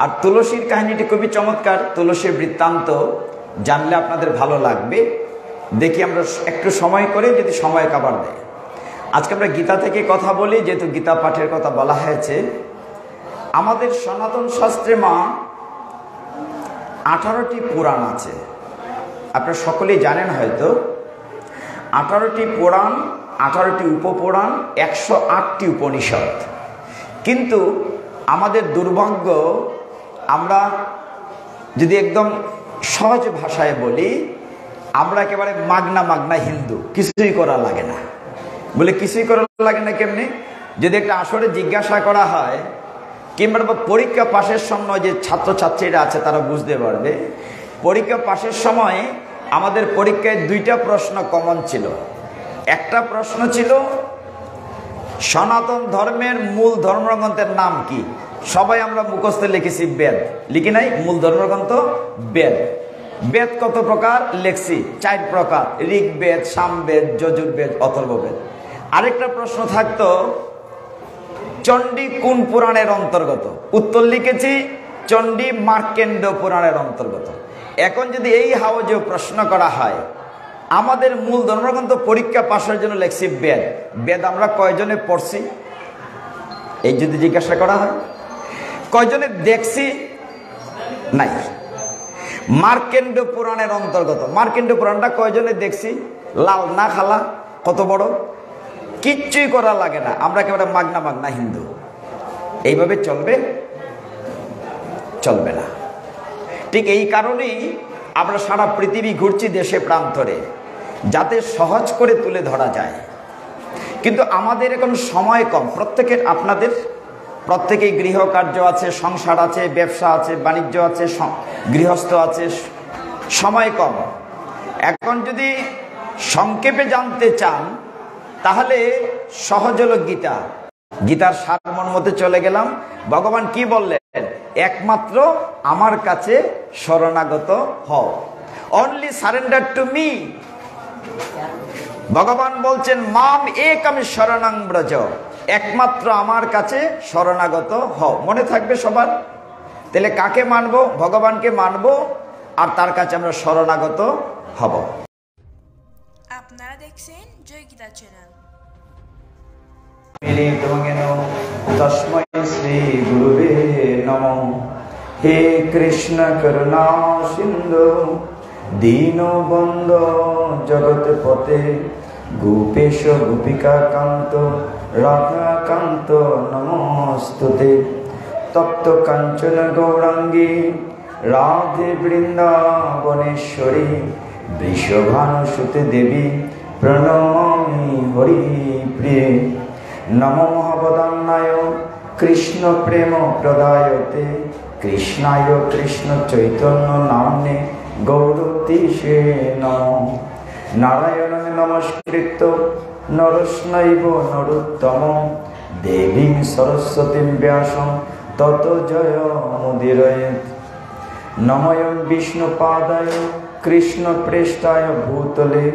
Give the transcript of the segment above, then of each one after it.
আর তুলসীর কাহিনীটি খুবই চমৎকার। তুলসীর বৃত্তান্ত জানলে আপনাদের ভালো লাগবে। দেখি আমরা একটু সময় করে, যদি সময় কাবার দেয়। আজকে আমরা গীতা থেকে কথা বলি, যেহেতু গীতা পাঠের কথা বলা হয়েছে। আমাদের সনাতন শাস্ত্রে 18টি পুরাণ আছে। আপনারা সকলেই জানেন হয়তো। 18টি পুরাণ, 18টি উপপুরাণ, 108টি উপনিষদ। কিন্তু আমাদের দুর্ভাগ্য, আমরা যদি একদম সহজ ভাষায় বলি, আমরা একেবারে মাগনা হিন্দু, কিছুই করা লাগে না। বলে কিছুই করা লাগে না কেমনি? যদি একটা আসরে জিজ্ঞাসা করা হয়, কিংবা পরীক্ষা পাশের সময় যে ছাত্রছাত্রীরা আছে তারা বুঝতে পারবে। পরীক্ষা পাশের সময় আমাদের পরীক্ষায় 2টা প্রশ্ন কমন ছিল। একটা প্রশ্ন ছিল সনাতন ধর্মের মূল ধর্মগ্রন্থের নাম কি? সবাই আমরা মুখস্থ লিখেছি বেদ, লিখি নাই? মূল ধর্মগ্রন্থ বেদ। বেদ কত প্রকার? লিখছি 4 প্রকার: ঋগ্বেদ, সামবেদ, যজুর্বেদ, অথর্ববেদ। আরেকটা প্রশ্ন থাকতো চণ্ডী কোন পুরাণের অন্তর্গত? উত্তর লিখেছি চণ্ডী মার্কেন্ড পুরাণের অন্তর্গত। এখন যদি এই হাউজে প্রশ্ন করা হয়, আমাদের মূল ধর্মগ্রন্থ পরীক্ষা পাশের জন্য লেখছি বেদ। বেদ আমরা কয়জনে পড়ছি? এই যদি জিজ্ঞাসা করা হয়, কয়জনে দেখছি? নাই। মার্কেন্ড পুরাণের অন্তর্গত মার্কেন্ড পুরাণটা কয়জনে দেখছি? লাল না খালা, কত বড়, কিচ্ছুই করা লাগে না। আমরা একেবারে মাগনা হিন্দু। এইভাবে চলবে? চলবে না। ঠিক এই কারণেই আমরা সারা পৃথিবী ঘুরছি দেশে প্রান্তরে, যাতে সহজ করে তুলে ধরা যায়। কিন্তু আমাদের এখন সময় কম। প্রত্যেকের, আপনাদের প্রত্যেকেই গৃহকার্য আছে, সংসার আছে, ব্যবসা আছে, বাণিজ্য আছে, গৃহস্থ আছে, সময় কম। এখন যদি সংক্ষেপে জানতে চান, তাহলে সহজ হলো গীতা। গীতার সারমর্ম মতে চলে গেলাম। ভগবান কি বললেন? একমাত্র আমার কাছে শরণাগত হও, অনলি সারেন্ডার টু মি। ভগবান বলছেন মাম একম শরণং ব্রজ, একমাত্র আমার কাছে শরণাগত হও। মনে থাকবে সবার? তাহলে কাকে মানবো? ভগবানকে মানবো, আর তার কাছে আমরা শরণাগত হব। আপনারা দেখছেন জয় গীতা চ্যানেল। তস্मै শ্রী গুরুবে নমঃ। হে কৃষ্ণ করুণা সিন্ধু দীনবন্ধু জগৎপতে, গোপেশ গোপিকা কান্ত রাধাকান্ত নমস্তুতে। তপ্ত কাঞ্চন গৌরাঙ্গী রাধে বৃন্দাবনেশ্বরী, বৃষভানুসুতে দেবী প্রণমামি হরি প্রিয়ে। নমো মহাবদান্নায় কৃষ্ণ প্রেম প্রদায়তে, কৃষ্ণায় কৃষ্ণ চৈতন্য নাম্নে গৌরতীশে নমঃ। নারায়ণ নমস্কৃত্য নরস্নৈব নরোত্তমঃ, দেবীং সরস্বতীং ব্যাসং ততো জয় মুদীরয়েৎ। নমঃ বিষ্ণুপাদায় কৃষ্ণ প্রেষ্ঠায় ভূতলে,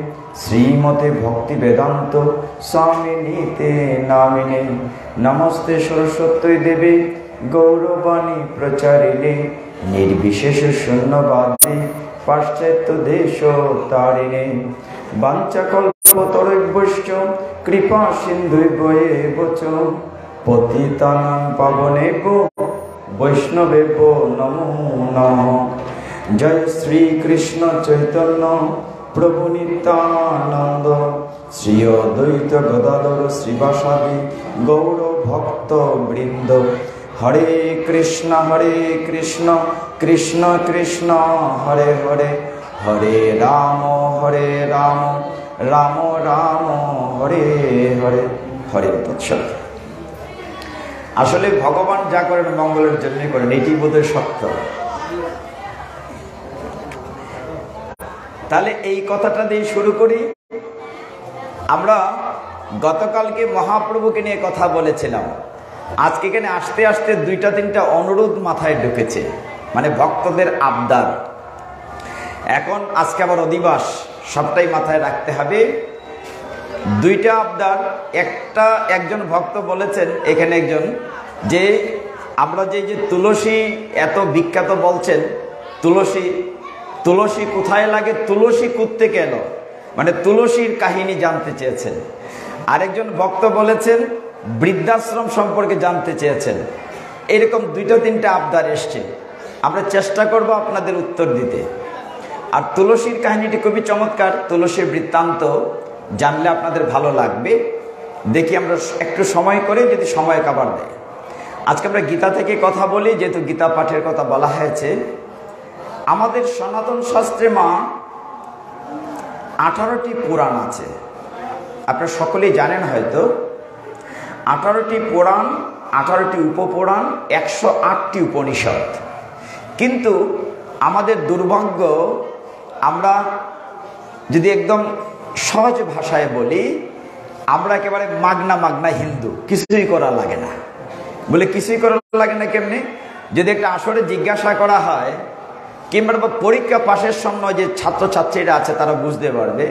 শ্রীমতে ভক্তি বেদান্ত স্বামিনীতে নামিনে। নমস্তে সরস্বতী দেবী গৌরবাণী প্রচারিণে, নির্বিশেষ শূন্যবাদে পাশ্চাত্য দেশ তারিণে। বাঞ্ছাকল্পতরুভ্যশ্চ কৃপা সিন্ধুভ্যেব চ, পতিতানাং পাবনেভ্যো বৈষ্ণবেভ্যো নমো নমঃ। জয় শ্রী কৃষ্ণ চৈতন্য প্রভু নিত্যানন্দ, শ্রী অদ্বৈত গদাধর শ্রীবাসাদি গৌর ভক্ত বৃন্দ। হরে কৃষ্ণ কৃষ্ণ কৃষ্ণ হরে হরে, হরে রাম রাম রাম হরে হরে। হরে তৎসৎ। আসলে ভগবান যা করেন মঙ্গলের জন্য করেন, এটি বোধহয় সত্য। তাহলে এই কথাটা দিয়ে শুরু করি। আমরা গতকালকে মহাপ্রভুকে নিয়ে কথা বলেছিলাম। আজকে এখানে আসতে আসতে 2-3টা অনুরোধ মাথায় ঢুকেছে, মানে ভক্তদের আবদার। এখন আজকে আবার অধিবাস, সবটাই মাথায় রাখতে হবে। 2টা আবদার। একজন ভক্ত বলেছেন, এখানে একজন, যে আমরা যে যে তুলসী এত বিখ্যাত বলছেন, তুলসী তুলসী কোথায় লাগে, তুলসী কোত্থেকে এলো, মানে তুলসীর কাহিনী জানতে চেয়েছেন। আরেকজন ভক্ত বলেছেন বৃদ্ধাশ্রম সম্পর্কে জানতে চেয়েছেন। এরকম দুইটা তিনটা আবদার এসছে, আমরা চেষ্টা করব আপনাদের উত্তর দিতে। আর তুলসীর কাহিনীটি খুবই চমৎকার, তুলসীর বৃত্তান্ত জানলে আপনাদের ভালো লাগবে। দেখি আমরা একটু সময় করে, যদি সময় কাবার দেয়। আজকে আমরা গীতা থেকে কথা বলি, যেহেতু গীতা পাঠের কথা বলা হয়েছে। আমাদের সনাতন শাস্ত্রে 18টি পুরাণ আছে, আপনারা সকলেই জানেন হয়তো। 18টি পুরাণ, 18টি উপপুরাণ, 108টি উপনিষদ। কিন্তু আমাদের দুর্ভাগ্য, আমরা যদি একদম সহজ ভাষায় বলি, আমরা একেবারে মাগনা হিন্দু, কিছুই করা লাগে না। বলে কিছুই করা লাগে না কেমনি? যদি একটা আসরে জিজ্ঞাসা করা হয়, কিংবা পরীক্ষা পাশের সময় যে ছাত্রছাত্রীরা আছে তারা বুঝতে পারবে,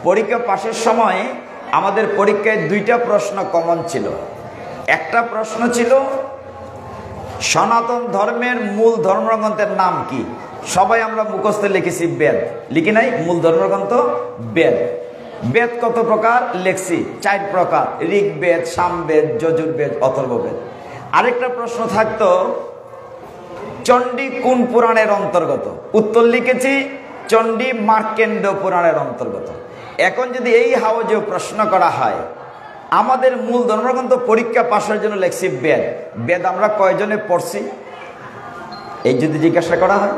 পরীক্ষা পাশের সময় আমাদের পরীক্ষায় 2টা প্রশ্ন কমন ছিল। একটা প্রশ্ন ছিল সনাতন ধর্মের মূল ধর্মগ্রন্থের নাম কি? সবাই আমরা মুখস্থে লিখেছি বেদ, লিখি নাই? মূল ধর্মগ্রন্থ বেদ। বেদ কত প্রকার লিখছি? 4 প্রকার, ঋগ্বেদ, সামবেদ, যজুর্বেদ, অথর্ববেদ। আরেকটা প্রশ্ন থাকতো চণ্ডী কোন পুরাণের অন্তর্গত? উত্তর লিখেছি চণ্ডী মার্কেন্ড পুরাণের অন্তর্গত। এখন যদি এই হাওজে প্রশ্ন করা হয়, আমাদের মূল ধর্মগ্রন্থ পরীক্ষা পাশের জন্য লিখছি বেদ, বেদ আমরা কয়জনে পড়ছি? এই যদি জিজ্ঞাসা করা হয়,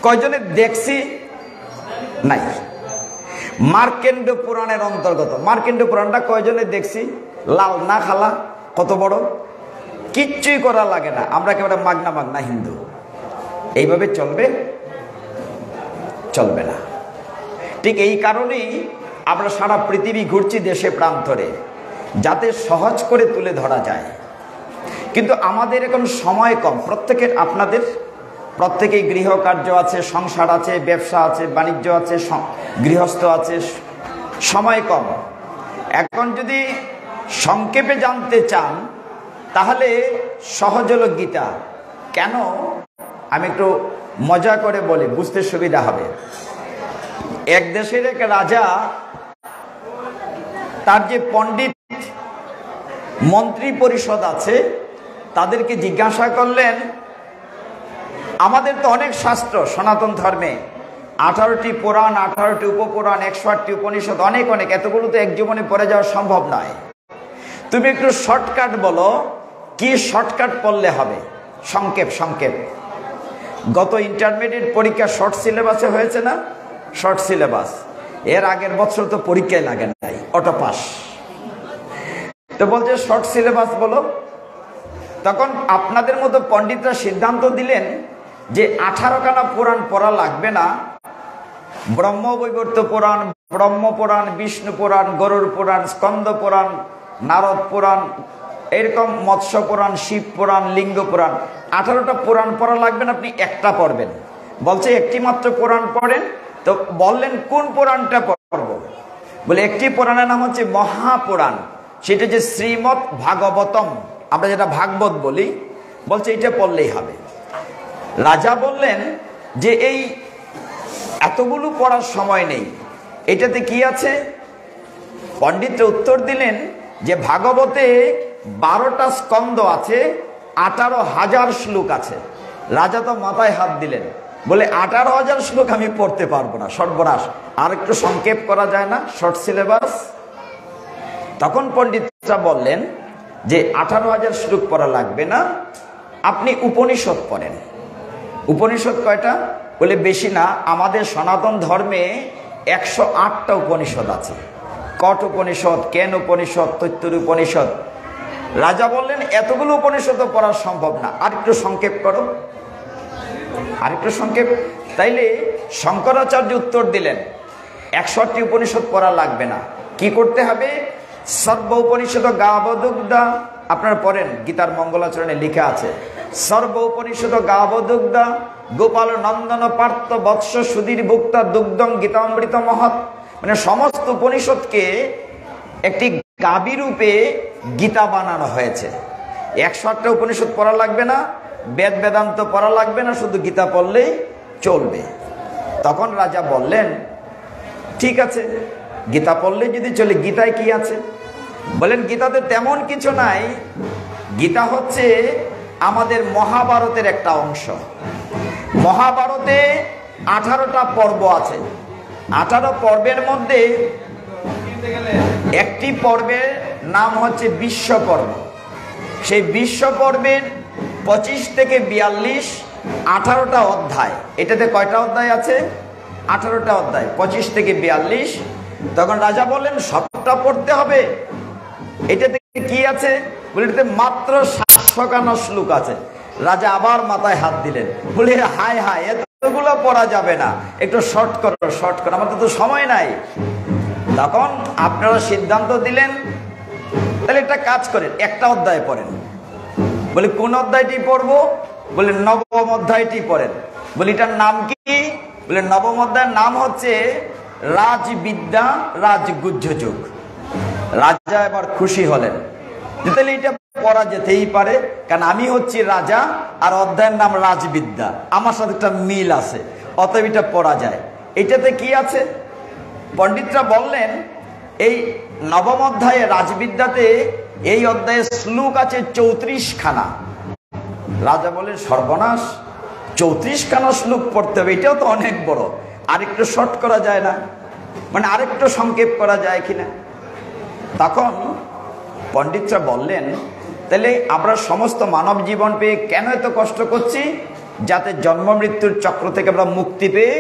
কয়জনে দেখছি? নাই। মার্কেন্ড পুরাণের অন্তর্গত, মার্কেন্ড পুরাণটা কয়জনে দেখছি? লাল না খালা, কত বড়, কিচ্ছুই করা লাগে না, আমরা একেবারে মাগনা হিন্দু। এইভাবে চলবে? চলবে না। ঠিক এই কারণেই আমরা সারা পৃথিবী ঘুরছি দেশে প্রান্তরে, যাতে সহজ করে তুলে ধরা যায়। কিন্তু আমাদের এখন সময় কম, প্রত্যেকের, আপনাদের প্রত্যেকেই গৃহকার্য আছে, সংসার আছে, ব্যবসা আছে, বাণিজ্য আছে, গৃহস্থ আছে, সময় কম। এখন যদি সংক্ষেপে জানতে চান তাহলে সহজ হলো গীতা। কেন? আমি একটু মজা করে বলি, বুঝতে সুবিধা হবে। এক দেশের এক রাজা তার যে পণ্ডিত মন্ত্রী পরিষদ আছে তাদেরকে জিজ্ঞাসা করলেন, আমাদের তো অনেক শাস্ত্র সনাতন ধর্মে, 18টি পুরাণ, 18টি উপপুরাণ, 108টি উপনিষদ, অনেক এতগুলো তো এক জীবনে পড়ে যাওয়া সম্ভব নয়। তুমি একটু শর্টকাট বলো, কি শর্টকাট পড়লে হবে? সংক্ষেপ। গত ইন্টারমিডিয়েট পরীক্ষা শর্ট সিলেবাসে হয়েছে না? শর্ট সিলেবাস, এর আগের বছর তো পরীক্ষায় লাগে নাই, অটো পাস। তো বলছে শর্ট সিলেবাস বলো। তখন আপনাদের মতো পণ্ডিতরা সিদ্ধান্ত দিলেন যে 18খানা পুরাণ পড়া লাগবে না, ব্রহ্মবৈবর্ত পুরাণ, ব্রহ্ম পুরাণ, বিষ্ণু পুরাণ, গরুড় পুরাণ, স্কন্দ পুরাণ, নারদ পুরাণ, এরকম মৎস্য পুরাণ, শিব পুরাণ, লিঙ্গ পুরাণ, 18টা পুরাণ পড়া লাগবে না, আপনি একটা পড়বেন। বলছে একটি মাত্র পুরাণ পড়েন। তো বললেন কোন পুরাণটা পড়ব? বলে একটি পুরাণের নাম হচ্ছে মহাপুরাণ, সেটা যে শ্রীমৎ ভাগবতম, আমরা যেটা ভাগবত বলি, বলছে এটা পড়লেই হবে। রাজা বললেন যে এই এতগুলো পড়ার সময় নেই, এটাতে কি আছে? পণ্ডিতরা উত্তর দিলেন যে ভাগবতে 12টা স্কন্ধ আছে, 18,000 শ্লোক আছে। রাজা তো মাথায় হাত দিলেন, বলে 18,000 শ্লোক আমি পড়তে পারবো না, সর্বনাশ, আর একটু সংক্ষেপ করা যায় না, শর্ট সিলেবাস। তখন পণ্ডিতরা বললেন যে 18,000 শ্লোক পড়া লাগবে না, আপনি উপনিষদ পড়েন। উপনিষদ কয়টা? বলে বেশি না, আমাদের সনাতন ধর্মে 108টা উপনিষদ আছে। কট উপনিষদ, কেন উপনিষদ, তৈত্তর উপনিষদ। রাজা বললেন এতগুলো উপনিষদ পড়া সম্ভব না, আর একটু সংক্ষেপ করো, আরেকটু সংক্ষেপ। তাইলে শঙ্করাচার্য উত্তর দিলেন 108টি উপনিষদ পড়া লাগবে না, কি করতে হবে? সর্ব উপনিষদ গাবদুগ্ধা, আপনারা পড়েন, গীতার মঙ্গলাচরণে লেখা আছে, সর্ব উপনিষদ গাবদুগ্ধা গোপাল নন্দন পার্থ বৎস সুধীর ভুক্তা দুগ্ধং গীতামৃত মহৎ। মানে সমস্ত উপনিষদকে একটি গাভী রূপে গীতা বানানো হয়েছে। 108টা উপনিষদ পড়া লাগবে না, বেদ বেদান্ত পড়া লাগবে না, শুধু গীতা পড়লেই চলবে। তখন রাজা বললেন, ঠিক আছে, গীতা পড়লে যদি চলে, গীতায় কি আছে? বলেন, গীতাতে তেমন কিছু নাই। গীতা হচ্ছে আমাদের মহাভারতের একটা অংশ। মহাভারতে 18টা পর্ব আছে। 18 পর্বের মধ্যে একটি পর্বের নাম হচ্ছে বিশ্ব পর্ব। সেই বিশ্ব পর্বের 25 থেকে 42 18টা অধ্যায়। এটাতে কয়টা অধ্যায় আছে? 18টা অধ্যায়, 25 থেকে 42। তখন রাজা বললেন, সবটা পড়তে হবে। এটাতে কি আছে? বলে, এটাতে মাত্র 751 শ্লোক আছে। রাজা আবার মাথায় হাত দিলেন, বলে, হায় হায়, এতগুলো পড়া যাবে না, একটু শর্ট করো, আমাদের তো সময় নাই। তখন আপনারা সিদ্ধান্ত দিলেন, তাহলে একটা কাজ করেন, একটা অধ্যায় পড়েন। বলে, কোন অধ্যায়টি পড়বো? বলে, নবম অধ্যায়টি পড়েন। বলে, এটার নাম কি? বলে, নবম অধ্যায়ের নাম হচ্ছে রাজবিদ্যা রাজগুহ্য যুগ। রাজা এবার খুশি হলেন, তাহলে এটা পড়া যেতেই পারে, কারণ আমি হচ্ছি রাজা আর অধ্যায়ের নাম রাজবিদ্যা, আমার সাথে একটা মিল আছে, অতএব এটা পড়া যায়। এটাতে কি আছে? পণ্ডিতরা বললেন, এই নবম অধ্যায়ে রাজবিদ্যাতে এই অধ্যায়ে শ্লোক আছে 34খানা। রাজা বলে, সর্বনাশ, 34খানা শ্লোক পড়তে হবে, এটাও তো অনেক বড়, আরেকটু শর্ট করা যায় না? মানে আরেকটু সংক্ষেপ করা যায় কিনা? তখন পণ্ডিতরা বললেন, তাহলে আমরা সমস্ত মানব জীবন পেয়ে কেন এত কষ্ট করছি? যাতে জন্ম মৃত্যুর চক্র থেকে আমরা মুক্তি পেয়ে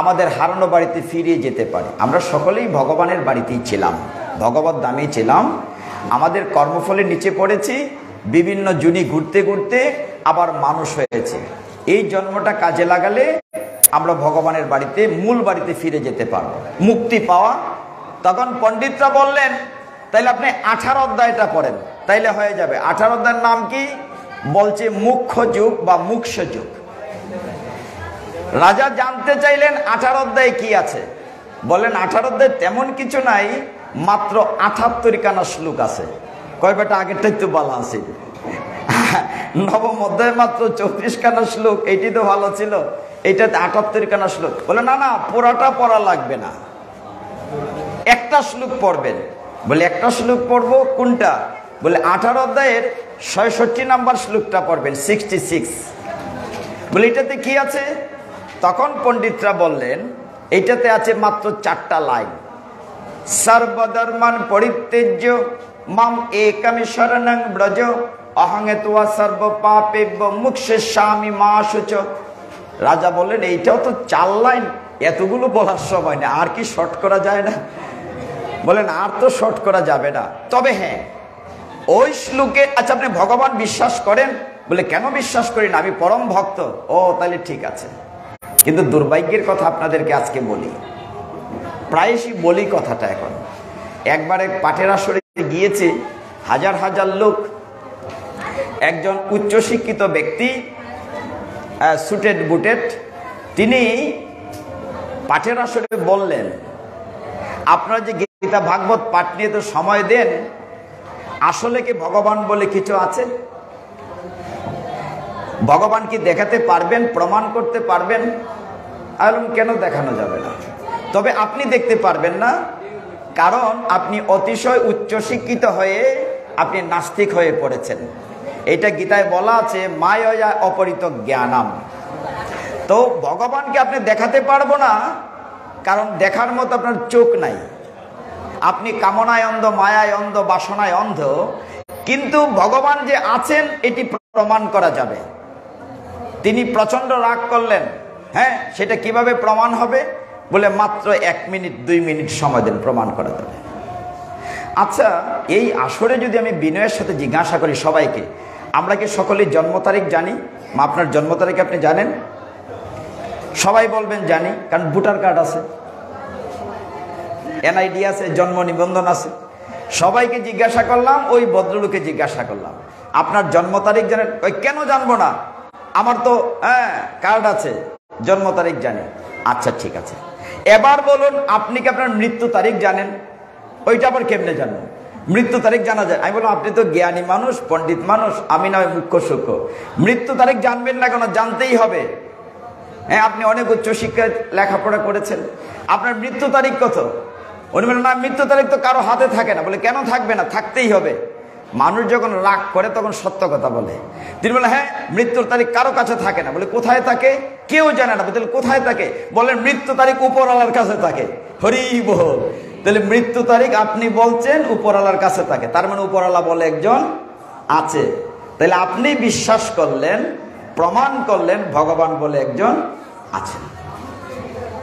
আমাদের হারানো বাড়িতে ফিরে যেতে পারি। আমরা সকলেই ভগবানের বাড়িতেই ছিলাম, ভগবত ধামেই ছিলাম, আমাদের কর্মফলের নিচে পড়েছি, বিভিন্ন জুনি ঘুরতে ঘুরতে আবার মানুষ হয়েছে। এই জন্মটা কাজে লাগালে আমরা ভগবানের বাড়িতে, মূল বাড়িতে ফিরে যেতে পারবো, মুক্তি পাওয়া। তখন পণ্ডিতরা বললেন, তাইলে আপনি 18 অধ্যায়টা পড়েন, তাইলে হয়ে যাবে। 18 অধ্যায়ের নাম কি? বলছে মুখ্য যুগ বা মুখ্য যুগ। রাজা জানতে চাইলেন 18 অধ্যায়ে কি আছে। বলেন, 18 অধ্যায়ে তেমন কিছু নাই, মাত্র 78খানা শ্লোক আছে। কয় বেটা, আগেরটাই তো বলা আছে। নবম অধ্যায়ে মাত্র 34খানা শ্লোক, এইটি তো ভালো ছিল, এইটাতে 78খানা শ্লোক। বলে, না না, পুরাটা পড়া লাগবে না, একটা শ্লোক পড়বেন। বলে, একটা শ্লোক পড়বো, কোনটা? বলে, 18 অধ্যায়ের 66 নম্বর শ্লোকটা পড়বেন, 66। বলে, এটাতে কি আছে? তখন পণ্ডিতরা বললেন, এইটাতে আছে মাত্র 4টা লাইন। সর্বধর্মান পরিত্যজ্য মাম একমি শরণং ব্রজ অহং ত্বা সর্ব পাপেভ্য মুক্ষ্যস্যামি মা শুচ। রাজা বললেন, এইটাও তো 4 লাইন, এতগুলো বলার সময় না, আর কি শর্ট করা যায় না? বলেন, আর তো শর্ট করা যাবে না, তবে হ্যাঁ, ওই শ্লোকে, আচ্ছা আপনি ভগবান বিশ্বাস করেন? বলে, কেন বিশ্বাস করি না, আমি পরম ভক্ত। ও, তাহলে ঠিক আছে। কিন্তু দুর্ভাগ্যের কথা আপনাদেরকে আজকে বলি, প্রায়শই বলি কথাটা। এখন একবারে পাঠের আসরে গিয়েছে হাজার হাজার লোক, একজন উচ্চশিক্ষিত ব্যক্তি, সুটেড বুটেড, তিনি পাঠের আসরে বললেন, আপনারা যে গীতা ভাগবত পাঠ নিয়ে তো সময় দেন, আসলে কি ভগবান বলে কিছু আছে? ভগবান কি দেখাতে পারবেন, প্রমাণ করতে পারবেন? কেন দেখানো যাবে না? তবে আপনি দেখতে পারবেন না, কারণ আপনি অতিশয় উচ্চশিক্ষিত হয়ে আপনি নাস্তিক হয়ে পড়েছেন। এটা গীতায় বলা আছে, মায়া অপরিত জ্ঞানাম। তো ভগবানকে আপনি দেখাতে পারবো না, কারণ দেখার মতো আপনার চোখ নাই। আপনি কামনায় অন্ধ, মায়ায় অন্ধ, বাসনায় অন্ধ। কিন্তু ভগবান যে আছেন এটি প্রমাণ করা যাবে। তিনি প্রচন্ড রাগ করলেন, হ্যাঁ, সেটা কিভাবে প্রমাণ হবে? বলে, মাত্র 1 মিনিট 2 মিনিট সময় দেন, প্রমাণ করা যাবে। আচ্ছা, এই আসরে যদি আমি বিনয়ের সাথে জিজ্ঞাসা করি সবাইকে, আমরা কি সকলেই জন্ম তারিখ জানি? আপনার জন্ম তারিখ আপনি জানেন? সবাই বলবেন জানি, কারণ ভোটার কার্ড আছে, এনআইডি আছে, জন্ম নিবন্ধন আছে। সবাইকে জিজ্ঞাসা করলাম, ওই ভদ্রলোকে জিজ্ঞাসা করলাম, আপনার জন্ম তারিখ জানেন? ওই, কেন জানবো না, আমার তো কার্ড আছে, জন্ম তারিখ জানি। আচ্ছা, ঠিক আছে, এবার বলুন, আপনি কি আপনার মৃত্যু তারিখ জানেন? ওইটা আবার কেমনে জানবেন? মৃত্যু তারিখ জানা যায়। আমি বললাম আপনি তো জ্ঞানী মানুষ, পণ্ডিত মানুষ, আমি নয় মুখ্য সূক্ষ্ম, মৃত্যু তারিখ জানবেন না কেন? জানতেই হবে। হ্যাঁ, আপনি অনেক উচ্চশিক্ষায় লেখাপড়া করেছেন, আপনার মৃত্যু তারিখ কত? উনি বলেন না, মৃত্যু তারিখ তো কারো হাতে থাকে না। বলে কেন থাকবে না? থাকতেই হবে। মানুষ যখন রাগ করে তখন সত্য কথা বলে। তিনি বলেন হ্যাঁ, মৃত্যুর তারিখ কারো কাছে থাকে না। বলে কোথায় থাকে? কেউ জানে না। বলে কোথায় থাকে? বলেন মৃত্যু তারিখ উপরওয়ালার কাছে থাকে। হরি বল। তাহলে মৃত্যু তারিখ আপনি বলছেন উপরওয়ালার কাছে থাকে, তার মানে উপরওয়ালা বলে একজন আছে। তাহলে আপনি বিশ্বাস করলেন, প্রমাণ করলেন ভগবান বলে একজন আছেন।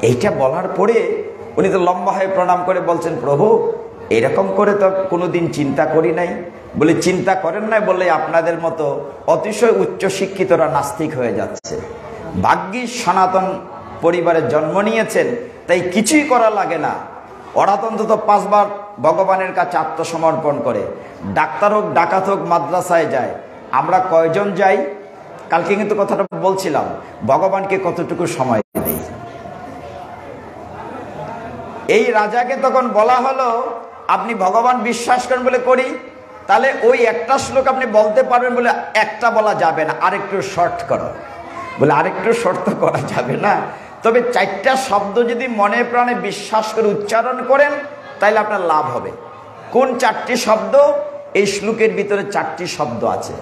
এইটা বলার পরে উনি তো লম্বা হয়ে প্রণাম করে বলছেন, প্রভু এরকম করে তো কোনোদিন চিন্তা করি নাই। বলে চিন্তা করেন নাই বলে আপনাদের মতো অতিশয় উচ্চ শিক্ষিতরা নাস্তিক হয়ে যাচ্ছে। ভাগ্যিস সনাতন পরিবারে জন্ম নিয়েছেন, তাই কিছুই করা লাগে না। ওরা তো অন্তত 5 বার ভগবানের কাছে আত্মসমর্পণ করে। ডাক্তার হোক, ডাকাত হোক, মাদ্রাসায় যায়। আমরা কয়জন যাই? কালকে কিন্তু কথাটা বলছিলাম, ভগবানকে কতটুকু সময় দেই। এই রাজাকে তখন বলা হলো আপনি ভগবান বিশ্বাস করেন বলে করি, তাহলে ওই একটা শ্লোক আপনি বলতে পারবেন। বলে একটা বলা যাবে না, আরেকটু শর্ট করো। বলে আরেকটু শর্ট তো করা যাবে না, তবে 4টা শব্দ যদি মনে প্রাণে বিশ্বাস করে উচ্চারণ করেন তাহলে আপনার লাভ হবে। কোন 4টি শব্দ? এই শ্লোকের ভিতরে 4টি শব্দ আছে।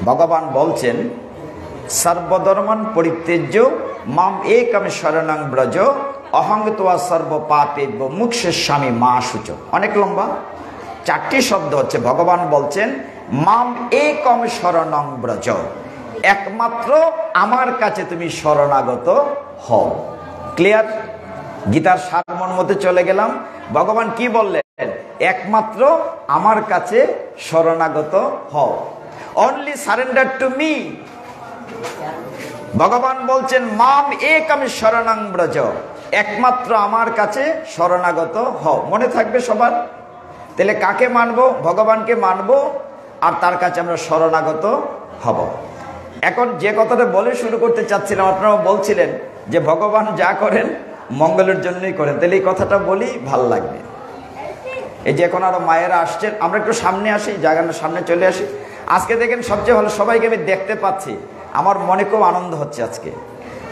ভগবান বলছেন সর্বধর্মান পরিত্যজ্য মাম একম শরণং ব্রজ অহং তোয়া সর্ব পাপেভ্য মুক্ষেস্বামী মা শুচ। অনেক লম্বা 4টি শব্দ হচ্ছে। ভগবান বলছেন মাম একম শরণং ব্রজ, একমাত্র আমার কাছে তুমি শরণাগত হও। ক্লিয়ার? গীতার সারমর্মতে চলে গেলাম। ভগবান কি বললেন? একমাত্র আমার কাছে শরণাগত হও। Only surrender to me. ভগবান বলছেন মাম একম শরণং ব্রজ, একমাত্র আমার কাছে শরণাগত হও। মনে থাকবে সবার? তাহলে কাকে মানবো? ভগবানকে মানবো, আর তার কাছে আমরা শরণাগত হব। এখন যে কথাটা বলে শুরু করতে চাচ্ছিলাম, আপনারা বলছিলেন যে ভগবান যা করেন মঙ্গলের জন্যই করেন, তাহলে এই কথাটা বলি ভাল লাগবে। এই যে এখন আরো মায়েরা আসছেন, আমরা একটু সামনে আসি, জায়গার সামনে চলে আসি। আজকে দেখেন সবচেয়ে ভালো সবাইকে আমি দেখতে পাচ্ছি, আমার মনে খুব আনন্দ হচ্ছে আজকে।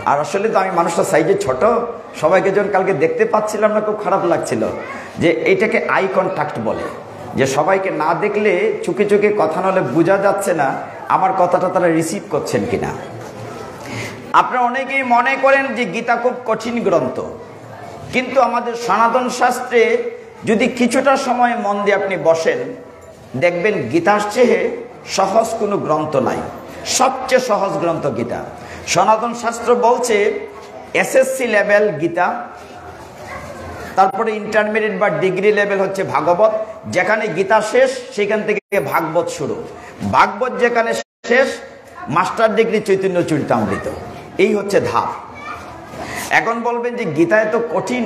আর আসলে তো আমি মানুষটা সাইজে ছোট, সবাইকে যখন কালকে দেখতে পাচ্ছিলাম না, খুব খারাপ লাগছিল। যে এইটাকে আই কন্ট্যাক্ট বলে, যে সবাইকে না দেখলে চোখে চোখে কথা নলে বোঝা যাচ্ছে না আমার কথাটা তারা রিসিভ করছেন কিনা। আপনারা অনেকেই মনে করেন যে গীতা খুব কঠিন গ্রন্থ, কিন্তু আমাদের সনাতন শাস্ত্রে যদি কিছুটা সময় মন দিয়ে আপনি বসেন, দেখবেন গীতার চেয়ে সহজ কোনো গ্রন্থ নাই। সবচেয়ে সহজ গ্রন্থ গীতা। সনাতন শাস্ত্র বলছে এসএসসি লেভেল গীতা, তারপরে ইন্টারমিডিয়েট বা ডিগ্রি লেভেল হচ্ছে ভাগবত। যেখানে গীতা শেষ সেখান থেকে ভাগবত শুরু, ভাগবত যেখানে শেষ মাস্টার ডিগ্রি চৈতন্য চরিতামৃত। এই হচ্ছে ধাপ। এখন বলবেন যে গীতা এত কঠিন,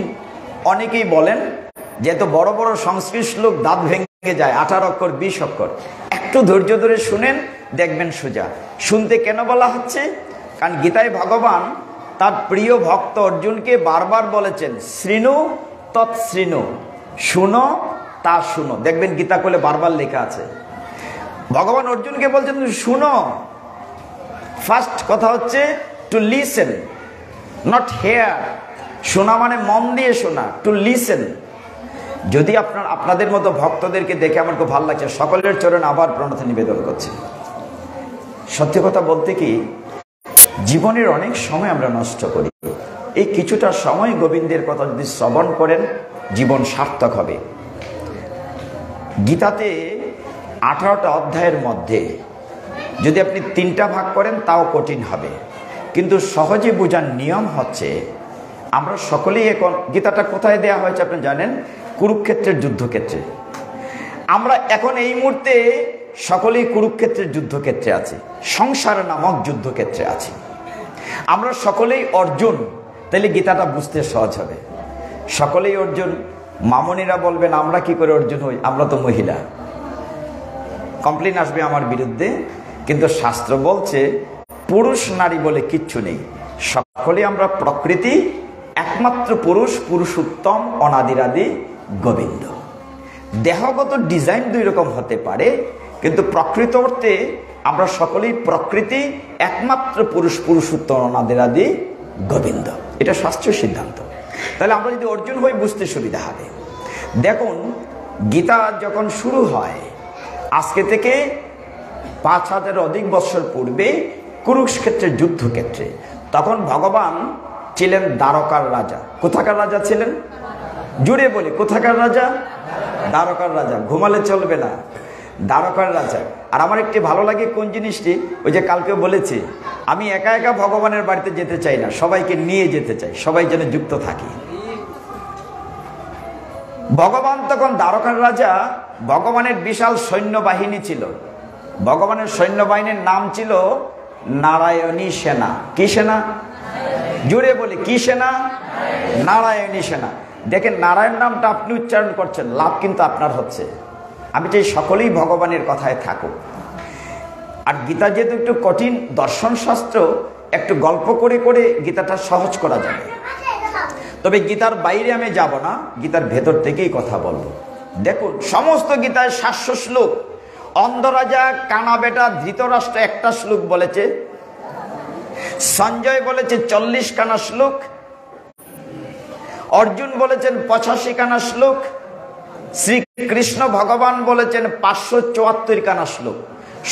অনেকেই বলেন যে এত বড় বড় সংস্কৃত শ্লোক দাঁত ভেঙে যায়, 18 অক্ষর 20 অক্ষর। একটু ধৈর্য ধরে শুনেন, দেখবেন সোজা। শুনতে কেন বলা হচ্ছে? কারণ গীতায় ভগবান তার প্রিয় ভক্ত অর্জুনকে বারবার বলেছেন শৃণু তৎশৃণু, শুনো তা শুনো। দেখবেন গীতা কোলে বারবার লেখা আছে। ভগবান অর্জুনকে বলছেন শুনো। ফার্স্ট কথা হচ্ছে টু লিসেন, নট হেয়ার। শোনা মানে মন দিয়ে শোনা, টু লিসেন। যদি আপনাদের মতো ভক্তদেরকে দেখে আমার খুব ভালো লাগছে, সকলের চরণে আবার প্রণতি নিবেদন করছি। সত্যি কথা বলতে কি, জীবনের অনেক সময় আমরা নষ্ট করি। এই কিছুটা সময় গোবিন্দের কথা যদি শ্রবণ করেন, জীবন সার্থক হবে। গীতাতে 18টা অধ্যায়ের মধ্যে যদি আপনি 3টা ভাগ করেন তাও কঠিন হবে, কিন্তু সহজে বোঝার নিয়ম হচ্ছে আমরা সকলেই এখন গীতাটা কোথায় দেয়া হয়েছে আপনি জানেন? কুরুক্ষেত্রের যুদ্ধক্ষেত্রে। আমরা এখন এই মুহূর্তে সকলেই কুরুক্ষেত্রের যুদ্ধক্ষেত্রে আছি, সংসার নামক যুদ্ধক্ষেত্রে আছি। আমরা সকলেই অর্জুন, তাহলে গীতাটা বুঝতে সহজ হবে। সকলেই অর্জুন, মামনিরা বলবেন আমরা কি করে অর্জুন হই, আমরা তো মহিলা। কমপ্লেন আসবে আমার বিরুদ্ধে, কিন্তু শাস্ত্র বলছে পুরুষ নারী বলে কিচ্ছু নেই, সকলে আমরা প্রকৃতি, একমাত্র পুরুষ পুরুষোত্তম অনাদিরাদি গোবিন্দ। দেহগত ডিজাইন দুই রকম হতে পারে, কিন্তু প্রকৃত অর্থে আমরা সকলেই প্রকৃতি, একমাত্র পুরুষ পুরুষোত্তম অনাদি আদি গোবিন্দ। এটা শাস্ত্রীয় সিদ্ধান্ত। তাহলে আমরা যদি অর্জুন হই বুঝতে সুবিধা হবে। দেখুন, গীতা যখন শুরু হয় আজকে থেকে 5000 অধিক বছর পূর্বে কুরুক্ষেত্রের যুদ্ধক্ষেত্রে, তখন ভগবান ছিলেন দ্বারকার রাজা। কোথাকার রাজা ছিলেন? জুড়ে বলি, কোথাকার রাজা? দ্বারকার রাজা। ঘুমালে চলবে না, দ্বারকার রাজা। আর আমার একটি ভালো লাগে কোন জিনিসটি, ওই যে কালকে বলেছি, আমি একা একা ভগবানের বাড়িতে যেতে চাই না, সবাইকে নিয়ে যেতে চাই, সবাই যেন যুক্ত থাকি। ভগবান তখন দ্বারকার রাজা, ভগবানের বিশাল সৈন্যবাহিনী ছিল। ভগবানের সৈন্যবাহিনীর নাম ছিল নারায়ণী সেনা। কি সেনা? জুড়ে বলি, কি সেনা? নারায়ণী সেনা। দেখেন, নারায়ণ নামটা আপনি উচ্চারণ করছেন, লাভ কিন্তু আপনার হচ্ছে। আমি চাই সকলেই ভগবানের কথায় থাকুক। আর গীতা যেহেতু একটু কঠিন দর্শন শাস্ত্র, একটু গল্প করে করে গীতাটা সহজ করা যাবে। তবে গীতার বাইরে আমি যাব না, গীতার ভেতর থেকেই কথা বলবো। দেখুন, সমস্ত গীতায় 700 শ্লোক। অন্ধরাজা কানা বেটা ধৃতরাষ্ট্র একটা শ্লোক বলেছে, সঞ্জয় বলেছে 40 খানা শ্লোক, অর্জুন বলেছেন 85 খানা শ্লোক, শ্রীকৃষ্ণ ভগবান বলেছেন 574 খানা শ্লোক।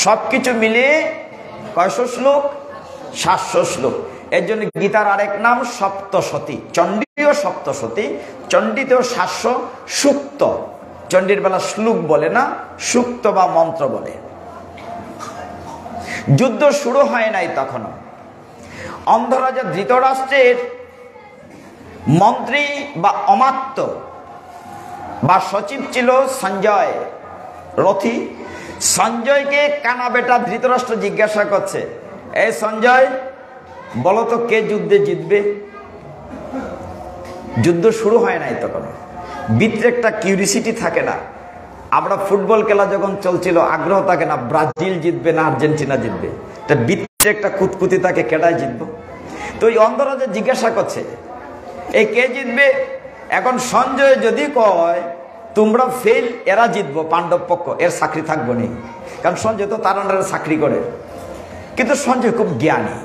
সবকিছু মিলিয়ে কয়শো শ্লোক? 700 শ্লোক। এর জন্য গীতার আরেক নাম সপ্তশতী। চণ্ডীও সপ্তশতী, চণ্ডীতেও 700 সূক্ত। চণ্ডীর বেলা শ্লোক বলে না, সূক্ত বা মন্ত্র বলে। যুদ্ধ শুরু হয় নাই তখনও। অন্ধরাজা ধৃতরাষ্ট্রের মন্ত্রী বা অমাত্য বা সচিব ছিল সঞ্জয় রথী। সঞ্জয়কে কানা বেটা ধৃতরাষ্ট্র জিজ্ঞাসা করছে, এই সঞ্জয়, বলতো কে যুদ্ধে জিতবে? যুদ্ধ শুরু হয় নাই তখন। ভিতরে একটা কিউরিসিটি থাকে না? আমরা ফুটবল খেলা যখন চলছিল আগ্রহ থাকে না, ব্রাজিল জিতবে না আর্জেন্টিনা জিতবে? এটা ভিতরে একটা কুতকুতি থাকে, কেডায় জিতবো। তো ওই অন্ধরাজা জিজ্ঞাসা করছে, এই কে জিতবে? এখন সঞ্জয় যদি কয় তোমরা ফেল, এরা জিতবো, পাণ্ডব পক্ষ, এর চাকরি থাকবো নি। কারণ সঞ্জয় তো তার আন্ডারে চাকরি করে। কিন্তু সঞ্জয় খুব জ্ঞানী।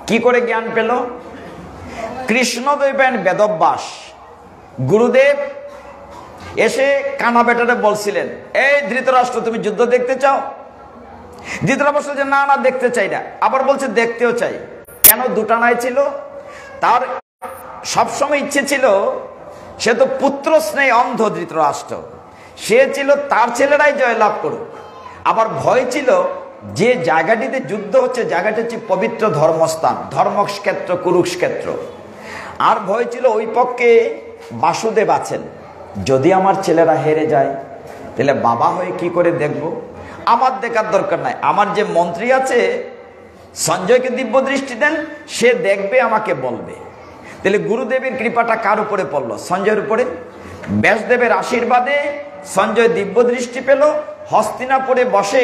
কি করে জ্ঞান পেল? কৃষ্ণদেবের বেদব্যাস গুরুদেব এসে কানা বেটারে বলছিলেন, এই ধৃতরাষ্ট্র, তুমি যুদ্ধ দেখতে চাও? ধৃতরাষ্ট্র বলছে, না না, দেখতে চাই না। আবার বলছে, দেখতেও চাই। কেন? দুটা নাই ছিল তার। সবসময় ইচ্ছে ছিল, সে তো পুত্র স্নেহে অন্ধ ধৃতরাষ্ট্র, সে ছিল তার ছেলেরাই জয়লাভ করুক। আবার ভয় ছিল, যে জায়গাটিতে যুদ্ধ হচ্ছে জায়গাটি হচ্ছে পবিত্র ধর্মস্থান, ধর্মক্ষেত্র কুরুক্ষেত্র। আর ভয় ছিল ওই পক্ষে বাসুদেব আছেন, যদি আমার ছেলেরা হেরে যায় তাহলে বাবা হয়ে কি করে দেখব? আমার দেখার দরকার নাই, আমার যে মন্ত্রী আছে সঞ্জয়কে দিব্য দৃষ্টি দেন, সে দেখবে, আমাকে বলবে। তাহলে গুরুদেবের কৃপাটা কার উপরে পড়লো? সঞ্জয়ের উপরে। ব্যাসদেবের আশীর্বাদে সঞ্জয় দিব্য দৃষ্টি পেল। হস্তিনাপুরে বসে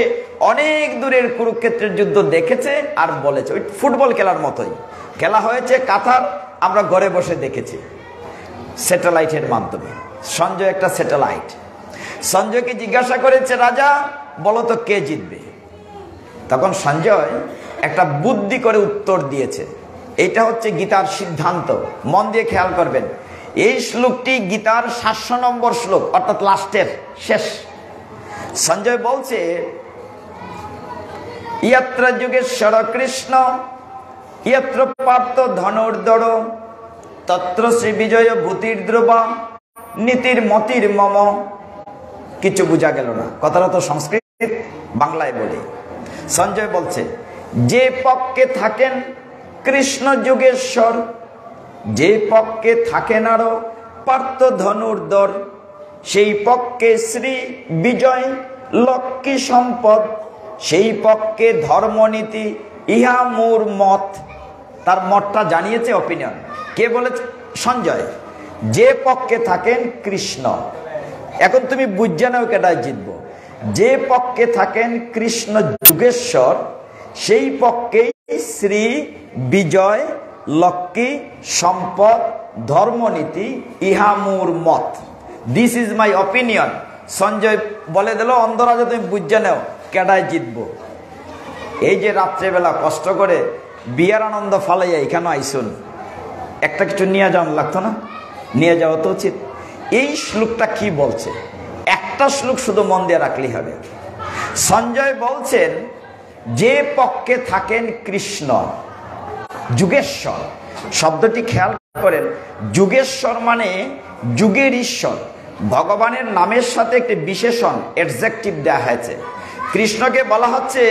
অনেক দূরের কুরুক্ষেত্রের যুদ্ধ দেখেছে আর বলেছে। ওই ফুটবল খেলার মতোই খেলা হয়েছে, কাতার, আমরা ঘরে বসে দেখেছি স্যাটেলাইটের মাধ্যমে। সঞ্জয় একটা স্যাটেলাইট। সঞ্জয়কে জিজ্ঞাসা করেছে, রাজা বলতো কে জিতবে? তখন সঞ্জয় একটা বুদ্ধি করে উত্তর দিয়েছে। এইটা হচ্ছে গীতার সিদ্ধান্ত, মন দিয়ে খেয়াল করবেন। এই শ্লোকটি গীতার 700 নম্বর শ্লোক, অর্থাৎ লাস্টের শেষ। সঞ্জয় বলছে, ইয়াত্র যুগেশ্বর কৃষ্ণ ইয়াত্র পার্থ ধনুর্ধর তত্র শ্রী বিজয় ভূতির ধ্রুব নীতির মতির মম। কিছু বোঝা গেল না, কথাটা তো সংস্কৃত, বাংলায় বলি। সঞ্জয় বলছে, যে পক্ষে থাকেন কৃষ্ণ যুগেশ্বর, যে পক্ষে থাকেন আরো পার্থ ধনুর্ধর, সেই পক্ষে শ্রী বিজয় লক্ষ্মী সম্পদ, সেই পক্ষে ধর্মনীতি ইহা মোর মত। তার মতটা জানিয়েছে, অপিনিয়ন। কে বলেছে? সঞ্জয়। যে পক্ষে থাকেন কৃষ্ণ, এখন তুমি বুঝে নাও কেটায় জিতবো। যে পক্ষে থাকেন কৃষ্ণ যুগেশ্বর, সেই পক্ষেই শ্রী বিজয় লক্ষ্মী সম্পদ ধর্মনীতি ইহা মোর মত। This is my opinion. Sanjay বলে দিল, অন্ধরাজা তুমি বুঝে নাও কেডায় জিতবো। এই যে রাত্রেবেলা কষ্ট করে বিয়ার আনন্দ ফালাইয়া এখানে আইসুন, একটা কিছু নিয়ে যাওয়া লাগতো না? নিয়ে যাওয়া তো উচিত। এই শ্লোকটা কি বলছে? একটা শ্লোক শুধু মন দিয়ে রাখলেই হবে। সঞ্জয় বলছেন, যে পক্ষে থাকেন কৃষ্ণ, যুগেশ্বর শব্দটি খেয়াল করেন। যুগেশ্বর মানে যুগের ঈশ্বর। ভগবানের নামের সাথে একটি বিশেষণ অ্যাডজেক্টিভ দেওয়া হয়েছে। কৃষ্ণকে বলা হচ্ছে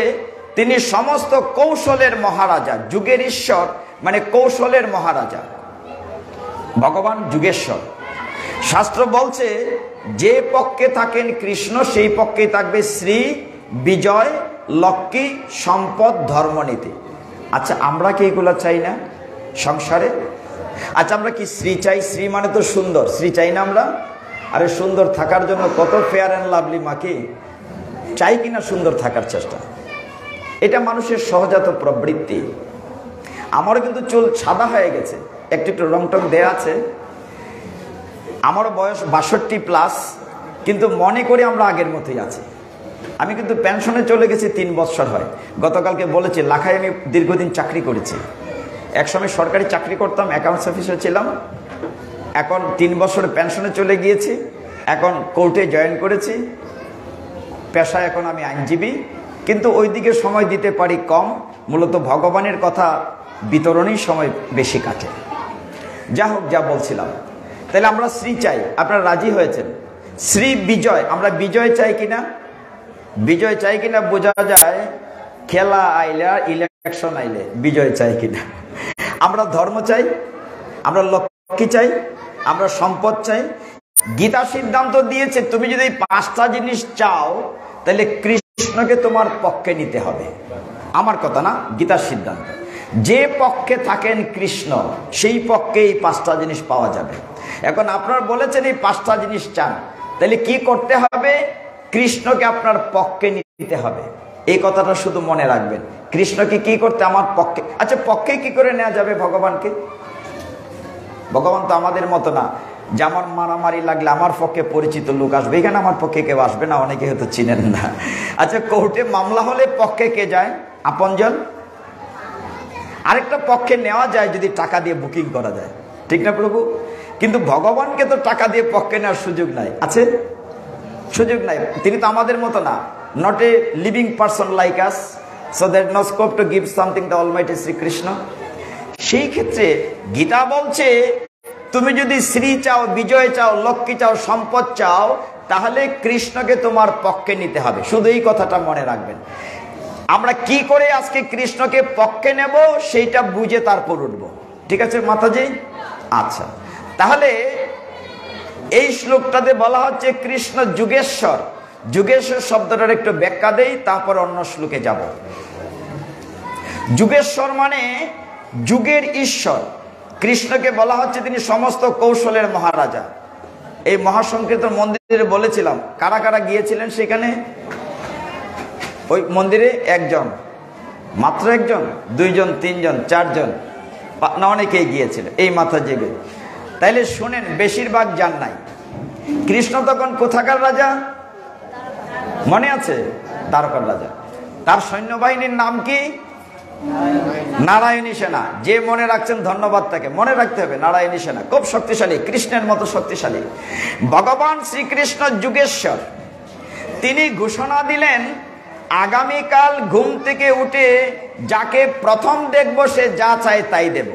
তিনি সমস্ত কৌশলের মহারাজা। যুগের ঈশ্বর মানে কৌশলের মহারাজা। ভগবান যুগেশ্বর। শাস্ত্র বলছে যে পক্ষে থাকেন কৃষ্ণ সেই পক্ষেই থাকবে শ্রী, বিজয়, লক্ষ্মী, সম্পদ, ধর্মনীতি। আচ্ছা, আমরা কি এগুলো চাই না সংসারে? আচ্ছা, আমরা কি শ্রী চাই? শ্রী মানে তো সুন্দর, শ্রী চাই না আমরা? আরে সুন্দর থাকার জন্য কত ফেয়ার অ্যান্ড লাভলি মাকে চাই কিনা সুন্দর থাকার চেষ্টা। এটা মানুষের সহজাত প্রবৃত্তি। আমারও কিন্তু চুল সাদা হয়ে গেছে, একটু একটু রং টং দেয়া আছে। আমারও বয়স 62+, কিন্তু মনে করি আমরা আগের মতোই আছি। আমি কিন্তু পেনশনে চলে গেছি 3 বছর হয়। গতকালকে বলেছি লাখায় আমি দীর্ঘদিন চাকরি করেছি। একসময় সরকারি চাকরি করতাম, অ্যাকাউন্টস অফিসার ছিলাম। এখন 3 বছর পেনশনে চলে গিয়েছি। এখন কোর্টে জয়েন করেছি। পেশায় এখন আমি আইনজীবী, কিন্তু ওইদিকে সময় দিতে পারি কম। মূলত ভগবানের কথা বিতরণেই সময় বেশি কাটে। যা হোক, যা বলছিলাম, তাহলে আমরা শ্রী চাই। আপনারা রাজি হয়েছেন? শ্রী, বিজয়। আমরা বিজয় চাই কিনা? বিজয় চাই কিনা বোঝা যায় খেলা আইলে, ইলেকশন আইলে বিজয় চাই কিনা। আমরা ধর্ম চাই, আমরা লক্ষ্মী চাই, আমরা সম্পদ চাই। গীতা সিদ্ধান্ত দিয়েছে তুমি যদি 5টা জিনিস চাও তাহলে কৃষ্ণকে তোমার পক্ষে নিতে হবে। আমার কথা না, গীতার সিদ্ধান্ত। যে পক্ষে থাকেন কৃষ্ণ সেই পক্ষে এই 5টা জিনিস পাওয়া যাবে। এখন আপনারা বলেছেন এই 5টা জিনিস চান, তাহলে কি করতে হবে? কৃষ্ণকে আপনার পক্ষে নিতে হবে। এই কথাটা শুধু মনে রাখবেন। কৃষ্ণকে কি করতে? আমার পক্ষে। আচ্ছা, পক্ষে কি করে নেওয়া যাবে ভগবানকে? ভগবান তো আমাদের মতো না যে আমার মারামারি লাগলে আমার পক্ষে পরিচিত লোক আসবে। এখানে আমার পক্ষে কেউ আসবে না, অনেকে হয়তো চিনেন না। আচ্ছা, কোর্টে মামলা হলে পক্ষে কে যায়? আপনজন। আরেকটা পক্ষে নেওয়া যায় যদি টাকা দিয়ে বুকিং করা যায়, ঠিক না প্রভু? কিন্তু ভগবানকে তো টাকা দিয়ে পক্ষে নেওয়ার সুযোগ নাই। আছে? সুযোগ নাই। তিনি তো আমাদের মতো না, not a living person like us, so that no scope to give something the almighty Srikrishna. সেই ক্ষেত্রে গীতা বলছে তুমি যদি শ্রী চাও, বিজয় চাও, লক্ষ্মী চাও, সম্পদ চাও, তাহলে কৃষ্ণকে তোমার পক্ষে নিতে হবে। শুধু এই কথাটা মনে রাখবেন। আমরা কি করে আজকে কৃষ্ণকে পক্ষে নেব সেইটা বুঝে তারপর উঠবো। ঠিক আছে মাতাজি? আচ্ছা, তাহলে এই শ্লোকটাতে বলা হচ্ছে কৃষ্ণ যুগেশ্বর। যুগেশ্বর শব্দটার একটু ব্যাখ্যা দেই, তারপর অন্য শ্লোকে যাব। যুগেশ্বর মানে যুগের ঈশ্বর। কৃষ্ণকে বলা হচ্ছে তিনি সমস্ত কৌশলের মহারাজা। এই মহাসংকীর্তন মন্দিরে বলেছিলাম, কারা কারা গিয়েছিলেন সেখানে? ওই মন্দিরে একজন, মাত্র একজন, 2 জন, 3 জন, 4 জন, না অনেকেই গিয়েছিল এই মাথা জেগে। তাইলে শুনেন, বেশিরভাগ যান নাই। কৃষ্ণ তখন কোথাকার রাজা মনে আছে? দ্বারকার রাজা। তার সৈন্যবাহিনীর নাম কি? নারায়ণী সেনা। যে মনে রাখছেন ধন্যবাদ, তাকে মনে রাখতে হবে। নারায়ণী সেনা খুব শক্তিশালী, কৃষ্ণের মতো শক্তিশালী। ভগবান শ্রীকৃষ্ণ যুগেশ্বর। তিনি ঘোষণা দিলেন আগামীকাল ঘুম থেকে উঠে যাকে প্রথম দেখবো সে যা চায় তাই দেব।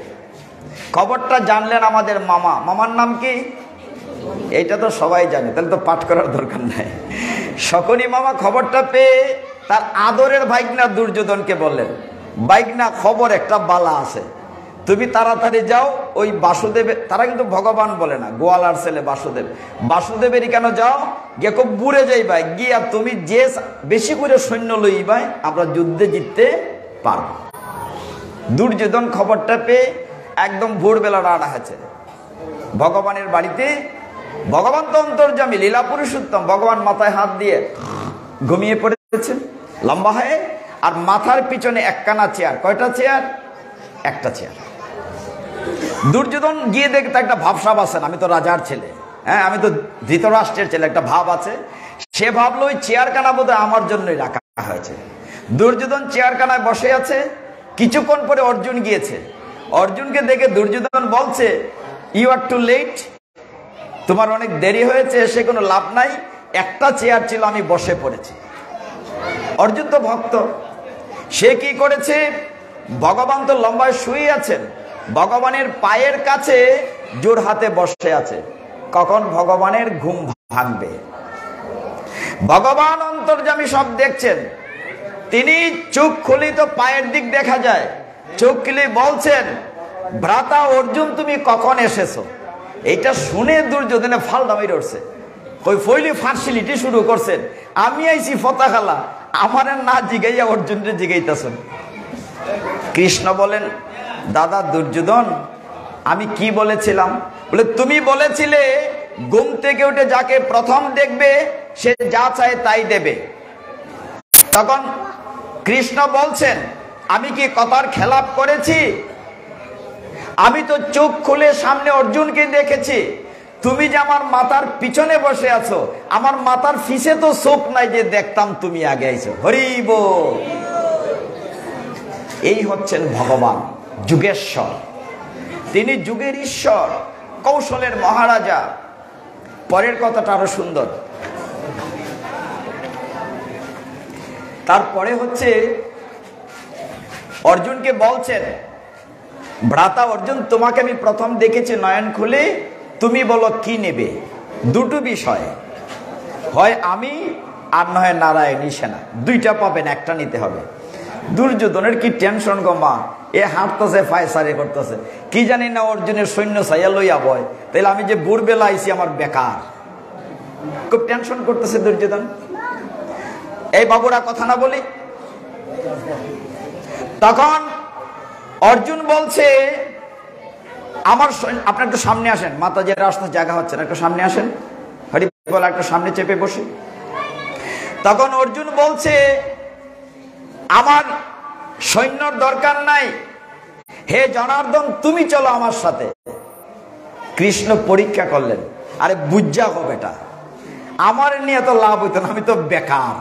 খবরটা জানলেন আমাদের মামা। মামার নাম কি? এইটা তো সবাই জানে, তাহলে তো পাঠ করার দরকার নাই। শকুনি মামা খবরটা পেয়ে তার আদরের ভাইগনা দুর্যোধনকে বললেন, ভাইগনা খবর একটা বালা আছে, তুমি তাড়াতাড়ি যাও ওই বাসুদেবের, তারা কিন্তু ভগবান বলে না, গোয়ালার ছেলে বাসুদেব, বাসুদেবেরই কেন যাও, গিয়ে খুব বুড়ে যাই ভাই, গিয়া তুমি যে বেশি করে সৈন্য লই ভাই, আমরা যুদ্ধে জিততে পারব। দুর্যোধন খবরটা পেয়ে একদম ভোরবেলা রাড়া হয়েছে ভগবানের বাড়িতে। ভগবান তো অন্তর্যামী, লীলা পুরুষোত্তম। ভগবান মাথায় হাত দিয়ে ঘুমিয়ে পড়েছেন লম্বা হয়ে, আর মাথার পিছনে একখানা চেয়ার। কয়টা চেয়ার? একটা চেয়ার। দুর্যোধন গিয়ে দেখতে একটা ভাবসাব আছে, আমি তো রাজার ছেলে, হ্যাঁ আমি তো ধৃতরাষ্ট্রের ছেলে, একটা ভাব আছে। সে ভাবলো ওই চেয়ারখানা বোধহয় আমার জন্যই রাখা হয়েছে। দুর্যোধন চেয়ারখানায় বসে আছে। কিছুক্ষণ পরে অর্জুন গিয়েছে। অর্জুনকে দেখে দুর্যোধন বলছে, ইউ আর টু লেট, তোমার অনেক দেরি হয়েছে, সে কোনো লাভ নাই, একটা চেয়ার ছিল আমি বসে পড়েছি। অর্জুন তো ভক্ত, সে কি করেছে, ভগবান তো লম্বায় শুয়ে আছেন, ভগবানের পায়ের কাছে জোর হাতে বসে আছে। কখন ভগবানের ঘুম ভাঙবে? ভগবান অন্তর্যামী সব দেখছেন, তিনি চোখ খুলি তো পায়ের দিক দেখা যায়। চোখ খুলে বলছেন, ভ্রাতা অর্জুন তুমি কখন এসেছো? এইটা শুনে দুর্যোধনে ফালদামি উঠছে। ওই ফইলি ফার্সিলিটি শুরু করছেন, আমি আইছি ফতাখালা, আমার না জিগাইয়া অর্জুনকে জিগাইতেছেন। কৃষ্ণ বলেন, দাদা দুর্যোধন, আমি কি বলেছিলাম? বলে, তুমি বলেছিলে ঘুম থেকে উঠে যাকে প্রথম দেখবে সে যা চায় তাই দেবে। তখন কৃষ্ণ বলছেন, আমি কি কথার খেলাপ করেছি? আমি তো চোখ খুলে সামনে অর্জুনকে দেখেছি। তুমি যে আমার মাথার পিছনে বসে আছো, আমার মাথার ফিসে তো চোখ নাই যে দেখতাম তুমি আগে আইছো। হরি বল। এই হচ্ছেন ভগবান, যুগেশ্বর। তিনি যুগের ঈশ্বর, কৌশলের মহারাজা। পরের কথাটা আরো সুন্দর। তারপরে হচ্ছে অর্জুনকে বলছেন, ভ্রাতা অর্জুন, তোমাকে আমি প্রথম দেখেছি নয়ন খুলে, তুমি বলো কি নেবে? দুটো বিষয়, হয় আমি আর নয় নারায়ণী সেনা, দুইটা পাবেন, একটা নিতে হবে। দুর্যোধনের কি টেনশন গো মা, এ হাঁটতেছে ফায়সারি করতেছে, কি জানি না অর্জুনের সৈন্য ছাইয়া লইয়া বয়, তাইলে আমি যে ভোরবেলা আইছি আমার বেকার। খুব টেনশন করতেছে দুর্যোধন। এই বাবুরা কথা না বলি। তখন অর্জুন বলছে, আমার আপনি একটু সামনে আসেন, মাতাজির আসতে জায়গা হচ্ছে না, একটু সামনে আসেন। হরি বল, একটু সামনে চেপে বসি। তখন অর্জুন বলছে, আমার সৈন্যর দরকার নাই, হে জনার্দন তুমি চলো আমার সাথে। কৃষ্ণ পরীক্ষা করলেন, আরে বুঝা গো বেটা, আমার নিয়ে তো লাভ হইতো না, আমি তো বেকার,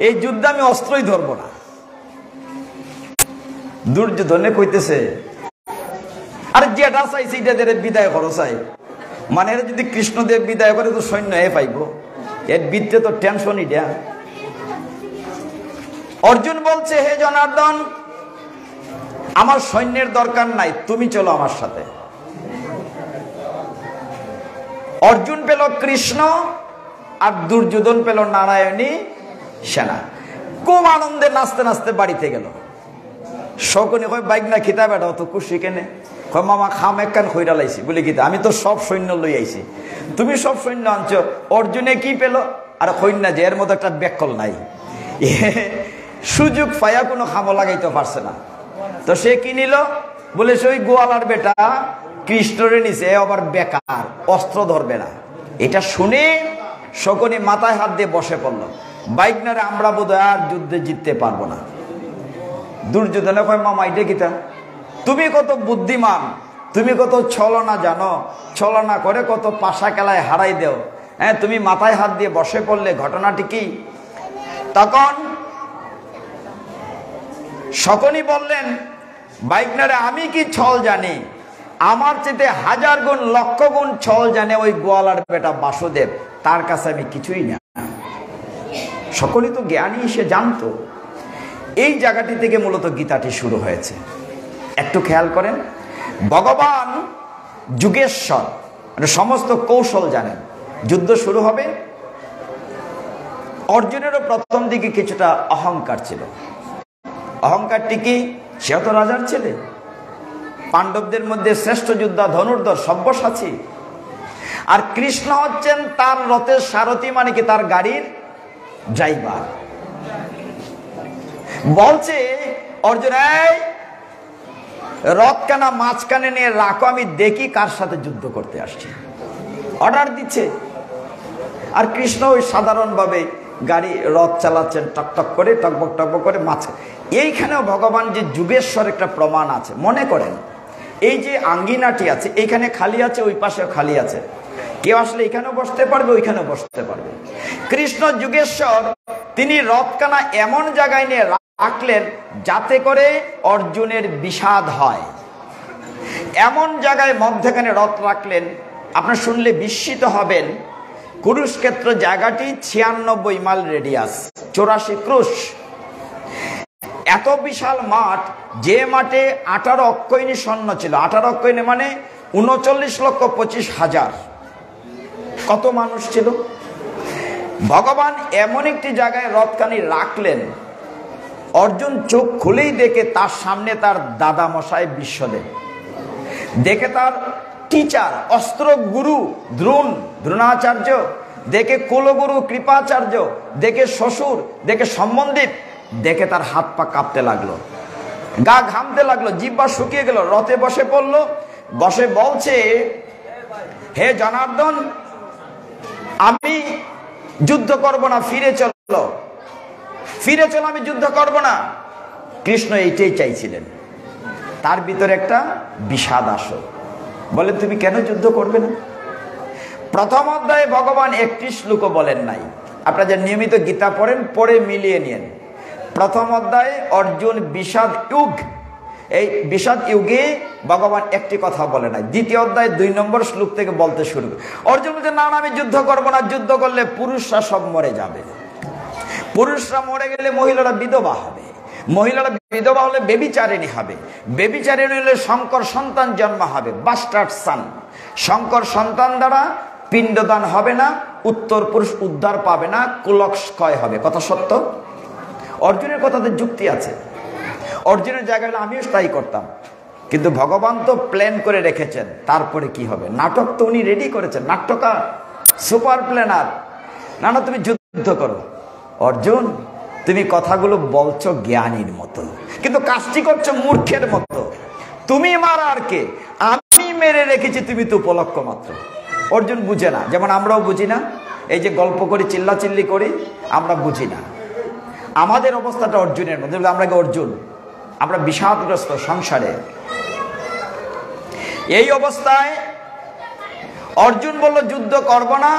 এই যুদ্ধে আমি অস্ত্রই ধরবো না। দুর্যোধনে কইতেছে, আরে যেটা চাইছি এটা বিদায় করো চাই, মানে এরা যদি কৃষ্ণদেব বিদায় করে তো সৈন্য এ পাইব, এর বিদ্যে তো টেনশনই দেয়া। অর্জুন বলছে, হে জনার্দন, আমার সৈন্যের দরকার নাই, তুমি চলো আমার সাথে। অর্জুন পেল কৃষ্ণ আর দুর্যোধন পেল নারায়ণী সেনা। খুব আনন্দে নাচতে নাচতে বাড়িতে গেল। শকুনি কয়, বাইক না খিতা বেটা তো খুশি কেনে? কয়, মামা খাম এক কান খৈরা লাইছি। বলে গীতা, আমি তো সব সৈন্য লই আইছি, তুমি সব সৈন্য আনছো। অর্জুনে কি পেল? আর কন্যা যে এর মতো একটা ব্যাকল নাই, সুযোগ পাইয়া কোনো খামো লাগাইতে পারছে না। তো সে কি নিল? বলে সে ওই গোয়ালার বেটা কৃষ্ণরে নিছে, আবার বেকার, অস্ত্র ধরবে না। এটা শুনে শকুনি মাথায় হাত দিয়ে বসে পড়লো, বাইকনারে আমরা বোধহয় আর যুদ্ধে জিততে পারবো না। দুর্যোধনে কয়, মামা এটা কিতা? তুমি কত বুদ্ধিমান, তুমি কত ছলনা জানো, ছলনা করে কত পাশা খেলায় হারাই দেও, হ্যাঁ তুমি মাথায় হাত দিয়ে বসে পড়লে, ঘটনাটি কি? তখন শকুনি বললেন, বাইকনারে আমি কি ছল জানি? আমার চেয়ে 1000 গুণ 1,00,000 গুণ ছল জানে ওই গোয়ালার বেটা বাসুদেব, তার কাছে আমি কিছুই না। শকুনি তো জ্ঞানী, সে জানতো। এই জায়গাটি থেকে মূলত গীতাটি শুরু হয়েছে। একটু খেয়াল করেন, ভগবান যুগেশ্বর, মানে সমস্ত কৌশল জানেন। যুদ্ধ শুরু হবে। অর্জুনেরও প্রথম দিকে কিছুটা অহংকার ছিল। অহংকারটি কি? সে তো রাজার ছেলে, পাণ্ডবদের মধ্যে শ্রেষ্ঠ যোদ্ধা, ধনুর্ধর, সব্যসাচী। আর কৃষ্ণ হচ্ছেন তার রথের সারথি, মানে কি তার গাড়ির ড্রাইভার। বলছে অর্জুন, এই রথ কানা মাঝখানে নিয়ে রাখো, আমি দেখি কার সাথে যুদ্ধ করতে আসছি। অর্ডার দিচ্ছে। আর কৃষ্ণ ওই সাধারণভাবে গাড়ি রথ চালাচ্ছেন, টকটক করে, টকবক টকবক করে মাঝখানে। এইখানেও ভগবান যে যুগেশ্বর একটা প্রমাণ আছে। মনে করেন এই যে আঙ্গিনাটি আছে, এইখানে খালি আছে, ওই পাশেও খালি আছে, কেউ আসলে এখানেও বসতে পারবে, ওইখানেও বসতে পারবে। কৃষ্ণ যুগেশ্বর তিনি রথখানা এমন জায়গায় নিয়ে রাখলেন যাতে করে অর্জুনের বিষাদ হয়, এমন জায়গায় মধ্যখানে রথ রাখলেন। আপনার শুনলে বিস্মিত হবেন, কুরুক্ষেত্র জায়গাটি 96 মাইল রেডিয়াস, 84 ক্রুশ। এত বিশাল মাঠ, যে মাঠে 18 অক্ষয়ণী সৈন্য ছিল। 18 অক্ষয়ণী মানে 39,25,000। কত মানুষ ছিল! ভগবান এমন একটি জায়গায় রথখানি রাখলেন, অর্জুন চোখ খুলেই দেখে তার সামনে তার দাদা মশাই বিশ্বদেব, দেখে তার টিচার অস্ত্র গুরু দ্রোণাচার্য, দেখে কুলগুরু কৃপাচার্য, দেখে শ্বশুর, দেখে সম্বন্ধীপ, দেখে তার হাত পা কাঁপতে লাগলো, গা ঘামতে লাগলো, জিহ্বা শুকিয়ে গেল। রথে বসে পড়লো, বসে বলছে, হে জনার্দন, আমি যুদ্ধ করব না, ফিরে চলো, ফিরে চলো, আমি যুদ্ধ করব না। কৃষ্ণ এইটাই চাইছিলেন। তার ভিতরে একটা বিষাদ আসো, বলে তুমি কেন যুদ্ধ করবে না? প্রথম অধ্যায়ে ভগবান একটি শ্লোকও বলেন নাই। আপনারা যে নিয়মিত গীতা পড়েন, পড়ে মিলিয়ে নিন। প্রথম অধ্যায়ে অর্জুন বিষাদ যুগ, এই বিষাদ যুগে ভগবান একটি কথা বলে নাই। দ্বিতীয় অধ্যায় 2 নম্বর শ্লোক থেকে বলতে শুরু করে অর্জুন বলছে, না আমি যুদ্ধ করবো না, যুদ্ধ করলে পুরুষরা সব মরে যাবে, পুরুষরা মরে গেলে মহিলারা বিধবা হবে, মহিলারা বিধবা হলে বেবিচারিণী হবে, বেবিচারিণী হলে শঙ্কর সন্তান জন্ম হবে, বাস্টার্ড সান। শঙ্কর সন্তান দ্বারা পিণ্ডদান হবে না, উত্তর পুরুষ উদ্ধার পাবে না, কুলক্ষয় হবে। কথা সত্য। অর্জুনের কথাতে যুক্তি আছে। অর্জুনের জায়গায় আমিও তাই করতাম, কিন্তু ভগবান তো প্ল্যান করে রেখেছেন। তারপরে কি হবে? নাটক তো উনি রেডি করেছেন, নাট্যকার, সুপার প্ল্যানার। না না, তুমি যুদ্ধ করো। অর্জুন, তুমি কথাগুলো বলছো জ্ঞানীর মতো, কিন্তু কাজটি করছো মূর্খের মতো। তুমি মারা আর কে? আমি মেরে রেখেছি, তুমি তো উপলক্ষ মাত্র। অর্জুন বুঝে না, যেমন আমরাও বুঝি না। এই যে গল্প করি, চিল্লাচিল্লি করি, আমরা বুঝি না। আমাদের অবস্থাটা অর্জুনের মধ্যে। আমরা অর্জুন, আমরা বিষাদগ্রস্ত সংসারে। এই অবস্থায় অর্জুন বলল যুদ্ধ করব না,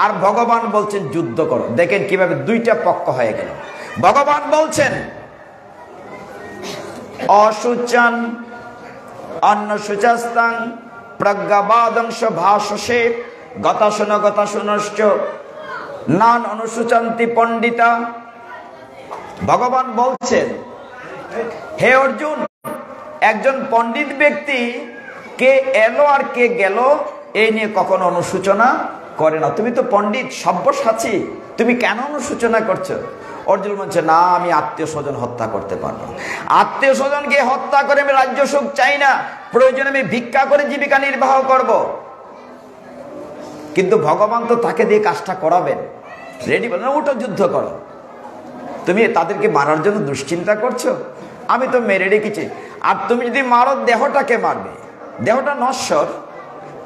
আর ভগবান বলছেন যুদ্ধ করো। দেখেন কিভাবে দুইটা পক্ষ হয়ে গেল। ভগবান বলছেন অশুচন অন্ন শুচাস্তাং প্রজ্ঞাবাদংশ ভাষসে গতাশুনশ্চ নান অনুসূচন্তি পণ্ডিতা। ভগবান বলছেন, হে অর্জুন, একজন পণ্ডিত ব্যক্তি কে এলো আর কে গেল এই নিয়ে কখনো অনুসূচনা করে না। তুমি তো পণ্ডিত, সব্যসাচী, তুমি কেন অনুসূচনা করছো? অর্জুন বলছে, না, আমি আত্মীয় স্বজন হত্যা করতে পারবো। আত্মীয় স্বজনকে হত্যা করে আমি রাজ্য সুখ চাই না, প্রয়োজনে আমি ভিক্ষা করে জীবিকা নির্বাহ করব। কিন্তু ভগবান তো তাকে দিয়ে কাজটা করাবেন। রেডি বলেন, ওটা যুদ্ধ করো। তুমি তাদেরকে মারার জন্য দুশ্চিন্তা করছো? আমি তো মেরে রেখেছি। আর তুমি যদি মারো, দেহটাকে মারবে। দেহটা নশ্বর,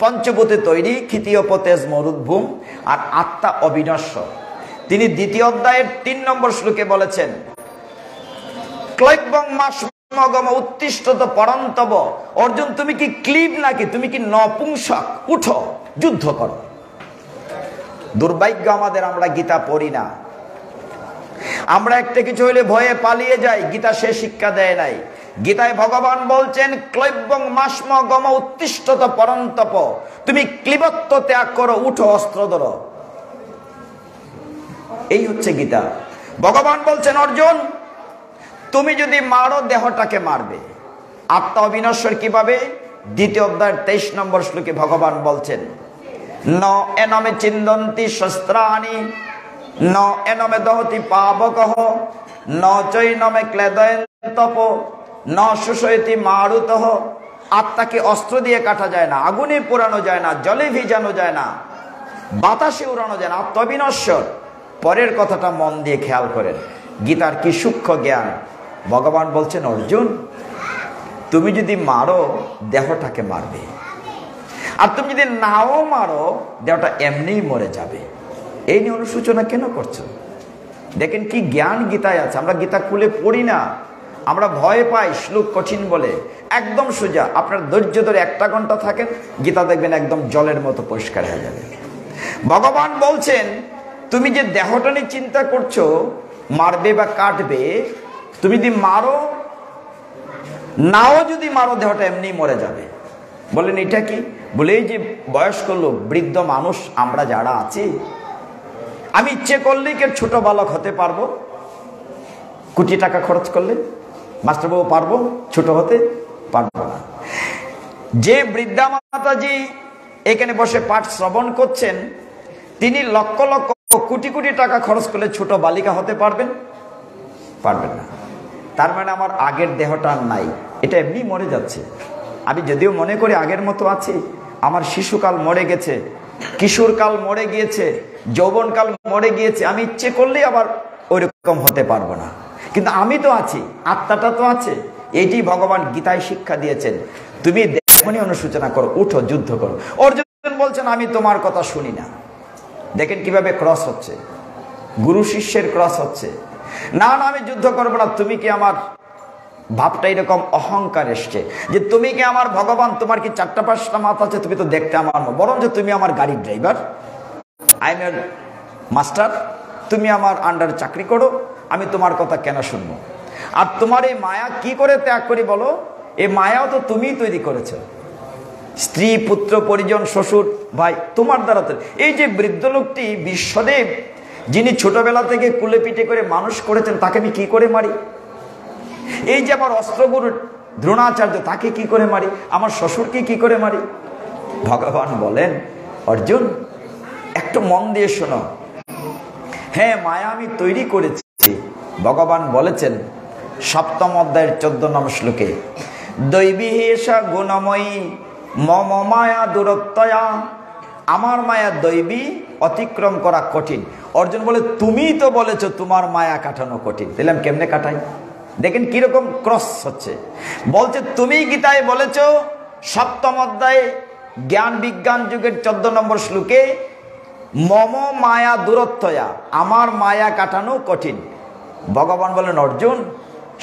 পঞ্চভূতে তৈরি, ক্ষিতীয় তেজ মরুদ্ভূম, আর আত্মা অবিনশ্বর। তিনি দ্বিতীয় অধ্যায়ের 3 নম্বর শ্লোকে বলেছেন, ক্লৈবং মাসমগম উত্তিষ্ঠত পরন্তব। অর্জুন, তুমি কি ক্লিব নাকি? তুমি কি নপুংসক? উঠো, যুদ্ধ করো। দুর্ভাগ্য আমাদের, আমরা গীতা পড়ি না। আমরা একটা কিছু হইলে ভয়ে পালিয়ে যাই। গীতা সে শিক্ষা দেয় নাই। গীতায় ভগবান বলছেন, ক্লৈবং মাসমগম উত্তিষ্ঠত পরন্তপ। তুমি ক্লিবত্ব ত্যাগ করো, উঠো, অস্ত্র ধরো। এই হচ্ছে গীতা। ভগবান বলছেন, অর্জুন, তুমি যদি মারো, দেহটাকে মারবে। আত্মা অবিনশ্বর কিভাবে? দ্বিতীয় অধ্যায়ের 23 নম্বর শ্লোকে ভগবান বলছেন, ন এনমে চিন্দন্তি শস্ত্রাণি ন এনমে দহতি পাবকহ ন চৈনমে ক্লেদয়ন্তপ ন শুষয়তি মারুতহ। আত্মাকে অস্ত্র দিয়ে কাটা যায় না, আগুনে পোড়ানো যায় না, জলে ভিজানো যায় না, বাতাসে উড়ানো যায় না। আত্মা অবিনশ্বর। পরের কথাটা মন দিয়ে খেয়াল করেন, গীতার কি সূক্ষ্ম জ্ঞান। ভগবান বলছেন, অর্জুন, তুমি যদি মারো, দেহটাকে মারবে। আর তুমি যদি নাও মারো, দেহটা এমনিই মরে যাবে। এই নিয়ে অনুসূচনা কেন করছো? দেখেন কি জ্ঞান গীতায় আছে। আমরা গীতা খুলে পড়ি না, আমরা ভয় পাই শ্লোক কঠিন বলে। একদম সোজা। আপনার ধৈর্য ধরে 1 ঘন্টা থাকেন, গীতা দেখবেন একদম জলের মতো পরিষ্কার হয়ে যাবে। ভগবান বলছেন তুমি যে দেহটা নিয়ে চিন্তা করছো মারবে বা কাটবে, তুমি যদি মারো নাও যদি মারো দেহটা এমনি মরে যাবে। বলেন এটা কি? বলে এই যে বয়স্ক লোক বৃদ্ধ মানুষ আমরা যারা আছি, আমি ইচ্ছে করলেই কেউ ছোট বালক হতে পারবো? কোটি টাকা খরচ করলে মাস্টারবাবু পারবো ছোট হতে? পারবো না। যে বৃদ্ধা মাতাজি এখানে বসে পাঠ শ্রবণ করছেন, তিনি লক্ষ লক্ষ কোটি কোটি টাকা খরচ করলে ছোট বালিকা হতে পারবেন? পারবেন না। তার মানে আমার আগের দেহটা নাই, এটা এমনি মরে যাচ্ছে। আমি যদিও মনে করি আগের মতো আছি, আমার শিশুকাল মরে গেছে, কিশোরকাল মরে গিয়েছে, যৌবনকাল মরে গিয়েছে, আমি ইচ্ছে করলেই আবার ওইরকম হতে পারবো না। কিন্তু আমি তো আছি, আত্মাটা তো আছে। এইটি ভগবান গীতায় শিক্ষা দিয়েছেন। তুমি দেখনি অনুসূচনা করো, উঠো, যুদ্ধ করো। অর্জুন বলছেন আমি তোমার কথা শুনি না। দেখেন কিভাবে ক্রস হচ্ছে, গুরু শিষ্যের ক্রস হচ্ছে। না না আমি যুদ্ধ করবো না। তুমি কি আমার ভাবটা এরকম অহংকার এসছে যে তুমি কি আমার ভগবান, তোমার কি 4-5টা মাথা আছে, তুমি তো দেখতে আমার বরং যে তুমি আমার গাড়ির ড্রাইভার, আই এম এর মাস্টার, তুমি আমার আন্ডারে চাকরি করো, আমি তোমার কথা কেন শুনবো? আর তোমার এই মায়া কি করে ত্যাগ করি বলো? এই মায়াও তো তুমিই তৈরি করেছো। স্ত্রী, পুত্র, পরিজন, শ্বশুর, ভাই, তোমার দ্বারা তো। এই যে বৃদ্ধ লোকটি বিশ্বদেব, যিনি ছোটবেলা থেকে কুলে পিঠে করে মানুষ করেছেন, তাকে আমি কি করে মারি? এই যে আমার অস্ত্রগুরু দ্রোণাচার্য, তাকে কি করে মারি? আমার শ্বশুরকে কি করে মারি? ভগবান বলেন অর্জুন একটু মন দিয়ে শোনো। হ্যাঁ, মায়া আমি তৈরি করেছি। ভগবান বলেছেন 7ম অধ্যায়ের 14 নম্বর শ্লোকে, দৈবী হেষা গুণময়ী মম মায়া দূরত্বয়া। আমার মায়া দৈবী, অতিক্রম করা কঠিন। অর্জুন বলে তুমি তো বলেছো তোমার মায়া কাটানো কঠিন, দিলাম কেমনে কাটাই? দেখেন কিরকম ক্রস হচ্ছে। বলছে তুমি গীতায় বলেছো 7ম অধ্যায়ে জ্ঞান বিজ্ঞান যুগের 14 নম্বর শ্লোকে, মম মায়া দূরত্বয়া, আমার মায়া কাটানো কঠিন। ভগবান বলেন অর্জুন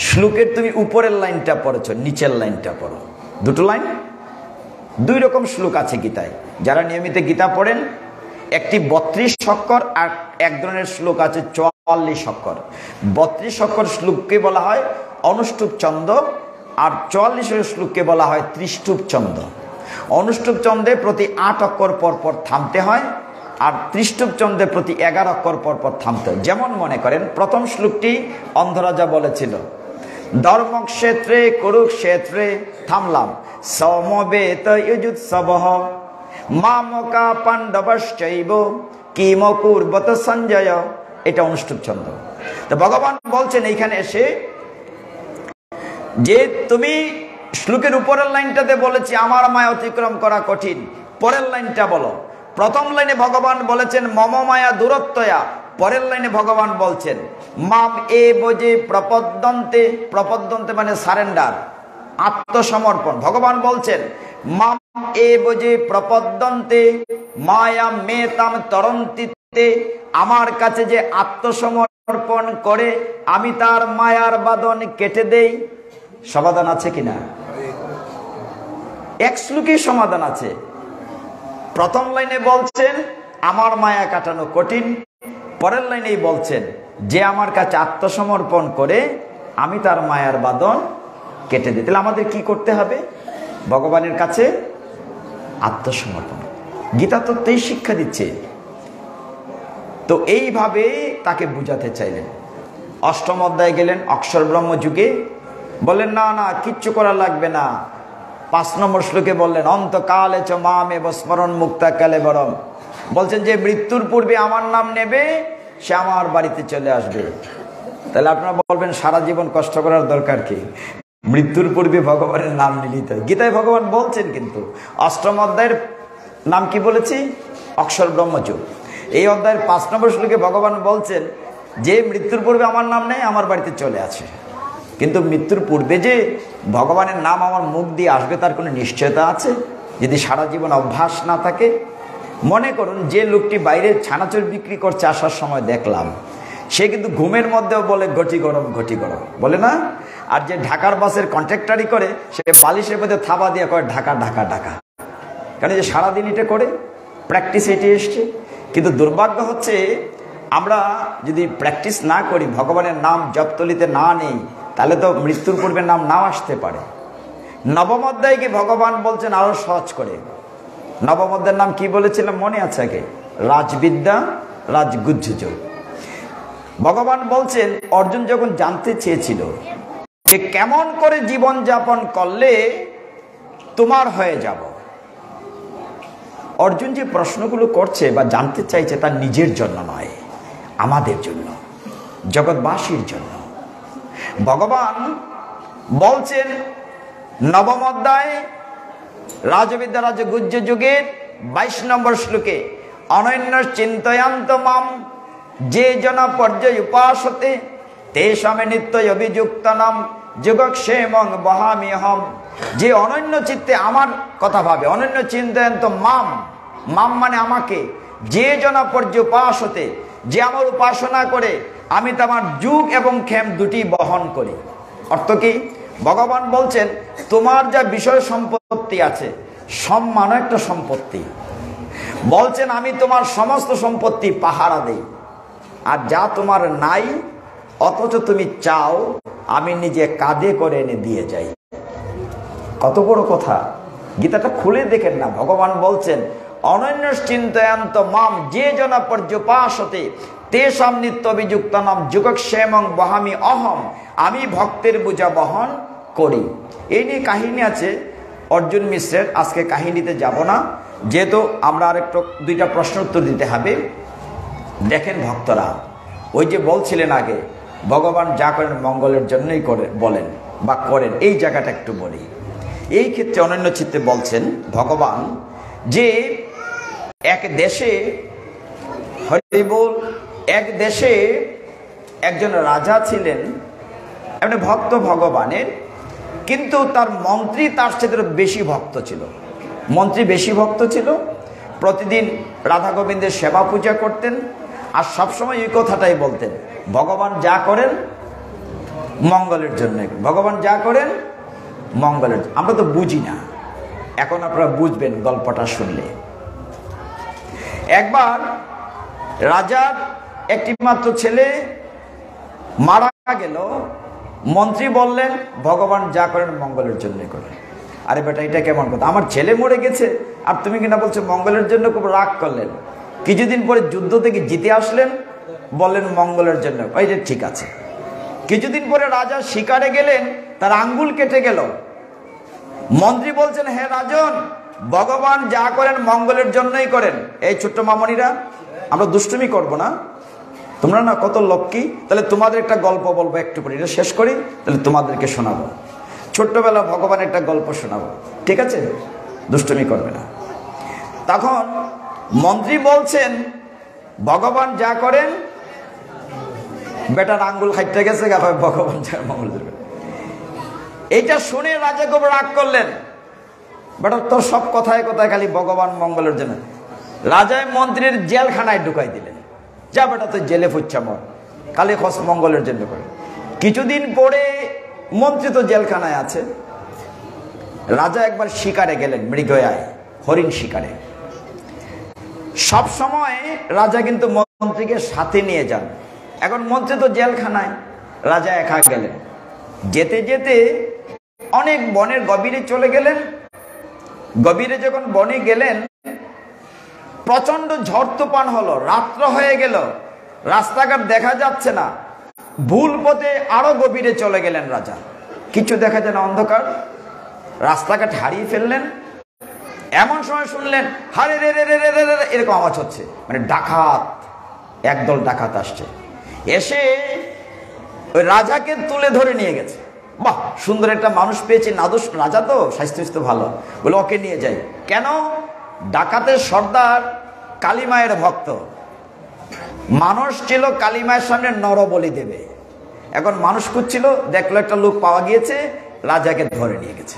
শ্লোকের তুমি উপরের লাইনটা পড়েছো, নিচের লাইনটা পড়ো। দুটো লাইন, 2 রকম শ্লোক আছে গীতায়। যারা নিয়মিত গীতা পড়েন, একটি 32 অক্ষর আর এক ধরনের শ্লোক আছে 44 অক্ষর। 32 অক্ষর শ্লোককে বলা হয় অনুষ্টুপ ছন্দ, আর 44 শ্লোককে বলা হয় ত্রিষ্টুপ ছন্দ। অনুষ্টুপ ছন্দে প্রতি 8 অক্ষর পর পর থামতে হয়, আর ত্রিষ্টুপ ছন্দে প্রতি 11 অক্ষর পর পর থামতে হয়। যেমন মনে করেন প্রথম শ্লোকটি অন্ধরাজা বলেছিল, ধর্মক্ষেত্রে কুরুক্ষেত্রে থামলাম, সমবেত যুৎসবঃ মামকা পাণ্ডবশ্চৈব কিম কুর্বত সঞ্জয়। এটা অনুষ্টুপ ছন্দ। তো ভগবান বলছেন এইখানে এসে যে তুমি শ্লোকের উপরের লাইনটাতে বলেছি আমার মায়া অতিক্রম করা কঠিন, পরের লাইনটা বলো। প্রথম লাইনে ভগবান বলেছেন মম মায়া দূরত্বয়া, পরের লাইনে ভগবান বলছেন মাম এ বোঝে প্রপদ্যন্তে। প্রপদ্যন্তে মানে সারেন্ডার, আত্মসমর্পণ। ভগবান বলছেন মাম এ বোঝে প্রপদ্যন্তে মায়া মে তাম তরন্তিতে। আমার কাছে যে আত্মসমর্পণ করে আমি তার মায়ার বাঁধন কেটে দেই। সমাধান আছে কিনা? এক শ্লোকে সমাধান আছে। প্রথম লাইনে বলছেন আমার মায়া কাটানো কঠিন, পরের লাইনেই বলছেন যে আমার কাছে আত্মসমর্পণ করে আমি তার মায়ার বাঁধন কেটে দিই। তাহলে আমাদের কি করতে হবে? ভগবানের কাছে আত্মসমর্পণ। গীতা তো এই শিক্ষা দিচ্ছে। তো এইভাবে তাকে বুঝাতে চাইলেন। 8ম অধ্যায়ে গেলেন অক্ষর ব্রহ্ম যুগে, বললেন না না কিচ্ছু করা লাগবে না। 5 নম্বর শ্লোকে বললেন অন্তকালে চ মামে স্মরণ মুক্তা কালে বরম। বলছেন যে মৃত্যুর পূর্বে আমার নাম নেবে সে আমার বাড়িতে চলে আসবে। তাহলে আপনারা বলবেন সারা জীবন কষ্ট করার দরকার কি? মৃত্যুর পূর্বে ভগবানের নাম নিলেই তো। গীতায় ভগবান বলছেন কিন্তু 8ম অধ্যায়ের নাম কি বলেছি? অক্ষর ব্রহ্মযুগ। এই অধ্যায়ের 5 নম্বর শ্লোকে ভগবান বলছেন যে মৃত্যুর পূর্বে আমার নাম নেই আমার বাড়িতে চলে আসে। কিন্তু মৃত্যুর পূর্বে যে ভগবানের নাম আমার মুখ দিয়ে আসবে তার কোনো নিশ্চয়তা আছে? যদি সারা জীবন অভ্যাস না থাকে। মনে করুন যে লোকটি বাইরে ছানাচুর বিক্রি করছে আসার সময় দেখলাম, সে কিন্তু ঘুমের মধ্যেও বলে ঘটি গরম ঘটি গরম বলে না। আর যে ঢাকার বাসের কন্ট্রাক্টারি করে সে বালিশের মধ্যে থাবা দিয়ে করে ঢাকা ঢাকা ঢাকা। কারণ যে সারাদিন এটা করে প্র্যাকটিস এটি এসছে। কিন্তু দুর্ভাগ্য হচ্ছে আমরা যদি প্র্যাকটিস না করি, ভগবানের নাম জপতলিতে না নেই, তাহলে তো মৃত্যুর পূর্বে নাম নাও আসতে পারে। নবম অধ্যায়কে ভগবান বলছেন আরো সহজ করে। নবম অধ্যায়ের নাম কি বলেছিলাম মনে আছে আগে? রাজবিদ্যা রাজগুহ্যযোগ। ভগবান বলছেন অর্জুন যখন জানতে চেয়েছিল যে কেমন করে জীবন যাপন করলে তোমার হয়ে যাব, অর্জুন যে প্রশ্নগুলো করছে বা জানতে চাইছে তার নিজের জন্য নয়, আমাদের জন্য, জগৎবাসীর জন্য। ভগবান বলছেন নবম অধ্যায় রাজবিদ্যা রাজগুহ্য যুগের 22 নম্বর শ্লোকে, অনন্য চিন্তয়ান্ত মাম যে জন পর্যায় উপাসতে তেষামে নিত্য অভিযুক্ত নাম যোগক্ষেমং বহামি হম। যে অনন্য চিত্তে আমার কথা ভাবে, অনন্য চিন্তয়ান্ত মাম, মাম মানে আমাকে, যে জন পর্যায় উপাসতে, যে আমার উপাসনা করে, আমি তো আমার যুগ এবং ক্ষেম দুটি বহন করি। অর্থ কি? ভগবান বলছেন তোমার যা বিষয় সম্পত্তি আছে, সম্মান একটা সম্পত্তি, বলছেন আমি তোমার সমস্ত সম্পত্তি পাহারা দেই। আর যা তোমার নাই অথচ তুমি চাও আমি নিজে কাঁধে করে এনে দিয়ে যাই। কত বড় কথা! গীতাটা খুলে দেখেন না। ভগবান বলছেন অনন্য চিন্তয়ান্ত মাম যে জন পর্যুপাসতে তেষাম নিত্য অভিযুক্ত নাম যোগক্ষেমং বহামি অহম। আমি ভক্তের বোঝা বহন করি। এই নিয়ে কাহিনী আছে অর্জুন মিশ্রের, আজকে কাহিনীতে যাব না, যেহেতু আমরা আরেকটু দুইটা প্রশ্ন উত্তর দিতে হবে। দেখেন ভক্তরা, ওই যে বলছিলেন আগে ভগবান যা করেন মঙ্গলের জন্যই বলেন বা করেন, এই জায়গাটা একটু বলি। এই ক্ষেত্রে অনন্য চিত্তে বলছেন ভগবান যে এক দেশে, হরি বল, এক দেশে একজন রাজা ছিলেন, এমনি ভক্ত ভগবানের, কিন্তু তার মন্ত্রী তার সাথে বেশি ভক্ত ছিল। মন্ত্রী বেশি ভক্ত ছিল, প্রতিদিন রাধা গোবিন্দের সেবা পূজা করতেন, আর সবসময় এই কথাটাই বলতেন ভগবান যা করেন মঙ্গলের জন্য, ভগবান যা করেন মঙ্গলের। আমরা তো বুঝি না, এখন আপনারা বুঝবেন গল্পটা শুনলে। একবার রাজার একটি মাত্র ছেলে মারা গেল, মন্ত্রী বললেন ভগবান যা করেন মঙ্গলের জন্য করেন। আরে বেটা, এটা কেমন কথা? আমার ছেলে মরে গেছে আর তুমি কিনা বলছো মঙ্গলের জন্য। খুব রাগ করলেন। কিছুদিন পরে যুদ্ধ থেকে জিতে আসলেন, বললেন মঙ্গলের জন্য। এই যে ঠিক আছে। কিছুদিন পরে রাজা শিকারে গেলেন, তার আঙ্গুল কেটে গেল। মন্ত্রী বলছেন হে রাজন, ভগবান যা করেন মঙ্গলের জন্যই করেন। এই ছোট্ট মামনিরা, আমরা দুষ্টুমি করব না, তোমরা না কত লক্ষ্মী। তাহলে তোমাদের একটা গল্প বলবো, একটু পরে এটা শেষ করি, তাহলে তোমাদেরকে শোনাবো। ছোট্টবেলা ভগবানের একটা গল্প শোনাবো, ঠিক আছে? দুষ্টুমি করবে না। তখন মন্ত্রী বলছেন ভগবান যা করেন, বেটার আঙ্গুল খাইতে গেছে, ভগবান যা মঙ্গল। এইটা শুনে রাজা খুব রাগ করলেন। বেটা তোর সব কথায় কথায় খালি ভগবান মঙ্গলের জন্য। রাজায় মন্ত্রীর জেলখানায় ঢুকাই দিলেন, যা বেটা তুই জেলে ফুচ্ছা মর, খালি খস মঙ্গলের জন্য করে। কিছুদিন পরে মন্ত্রী তো জেলখানায় আছে। রাজা একবার শিকারে গেলেন, মৃগয়ায়, হরিণ শিকারে। সব সময় রাজা কিন্তু মন্ত্রীকে সাথে নিয়ে যান। এখন মন্ত্রী তো জেলখানায়, রাজা একা গেলেন। যেতে যেতে অনেক বনের গভীরে চলে গেলেন। গভীরে যখন বনে গেলেন, প্রচন্ড ঝড় তুফান হলো, রাত্র হয়ে গেল, রাস্তাঘাট দেখা যাচ্ছে না। ভুল পথে আরো গভীরে চলে গেলেন রাজা, কিছু দেখা যায় না, অন্ধকার। রাস্তাঘাট হারিয়ে ফেললেন। এমন সময় শুনলেন হারে রে রে রে রে রে রে এরকম আওয়াজ হচ্ছে, মানে ডাকাত, একদল ডাকাত আসছে। এসে ওই রাজাকে তুলে ধরে নিয়ে গেছে। বাহ, সুন্দর একটা মানুষ পেয়েছি, নাদুস রাজা তো, স্বাস্থ্য ভালো, বলে ওকে নিয়ে যাই। কেন? ডাকাতের সর্দার কালীমায়ের ভক্ত, মানুষ ছিল কালীমায়ের সামনে নরবলি দেবে। এখন মানুষ খুঁজছিল, দেখলো একটা লোক পাওয়া গিয়েছে, রাজাকে ধরে নিয়ে গেছে।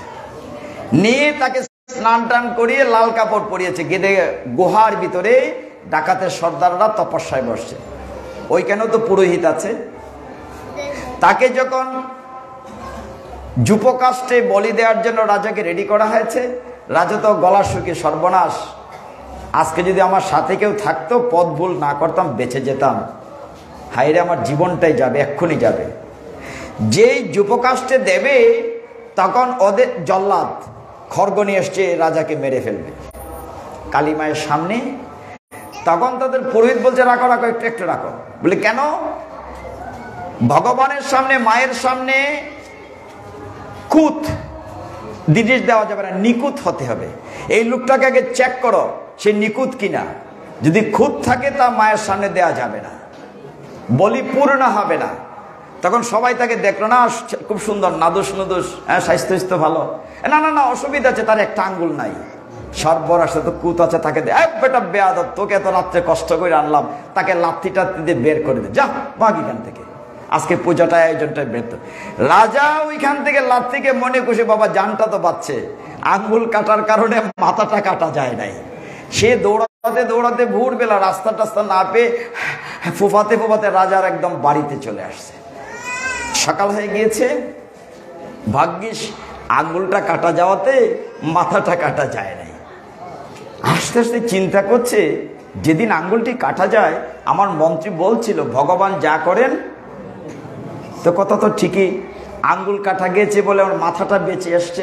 নিয়ে তাকে স্নান টান করিয়ে লাল কাপড় পরিয়েছে। গেদে গুহার ভিতরে ডাকাতের সর্দাররা তপস্যায় বসছে। ওইখানেও তো পুরোহিত আছে। তাকে যখন যুপকাষ্টে বলি দেওয়ার জন্য রাজাকে রেডি করা হয়েছে, রাজা তো গলা শুকিয়ে সর্বনাশ, আজকে যদি আমার সাথে কেউ থাকতো, পথ ভুল না করতাম, বেঁচে যেতাম, হাইরে আমার জীবনটাই যাবে, এক্ষুনি যাবে। যেই যুবকাষ্টে দেবে, তখন ওদের জল্লাদ খড়গ নিয়ে এসছে, রাজাকে মেরে ফেলবে কালীমায়ের সামনে। তখন তাদের পুরোহিত বলছে, রাখো রাখো, একটু একটু রাখো। বলে কেন? ভগবানের সামনে, মায়ের সামনে কুত জিনিস দেওয়া যাবে না, নিকুত হতে হবে। এই লোকটাকে আগে চেক করো সে নিকুত কিনা। যদি খুঁত থাকে তা মায়ের সামনে দেওয়া যাবে না, বলি পূর্ণ হবে না। তখন সবাই তাকে দেখলো, না খুব সুন্দর, নাদুস নুদুস, হ্যাঁ স্বাস্থ্য ভালো, না না না অসুবিধা আছে, তার একটা আঙ্গুল নাই, সর্বরাশে তো কুত আছে, তাকে বেটা বেয়াদব, তোকে এত রাত্রে কষ্ট করে আনলাম, তাকে লাথি টাত্তি দিয়ে বের করে দে, যা ভাগ এখান থেকে, আজকে পূজাটা আয়োজনটা বের। রাজা ওইখান থেকে লাথিকে মনে খুশি, বাবা জানটা তো পাচ্ছে, আঙ্গুল কাটার কারণে মাথাটা কাটা যায় নাই। সে দৌড়াতে দৌড়াতে ভোরবেলা রাস্তা টাস্তা না পেয়ে ফুফাতে ফুফাতে রাজার একদম বাড়িতে চলে আসছে। সকাল হয়ে গিয়েছে, ভাগ্যিস আঙ্গুলটা কাটা যাওয়াতে মাথাটা কাটা যায় নাই। আস্তে আস্তে চিন্তা করছে, যেদিন আঙ্গুলটি কাটা যায়, আমার মন্ত্রী বলছিল ভগবান যা করেন, তো কথা তো ঠিকই, আঙ্গুল কাটা গেছে বলে আমার মাথাটা বেঁচে আসছে,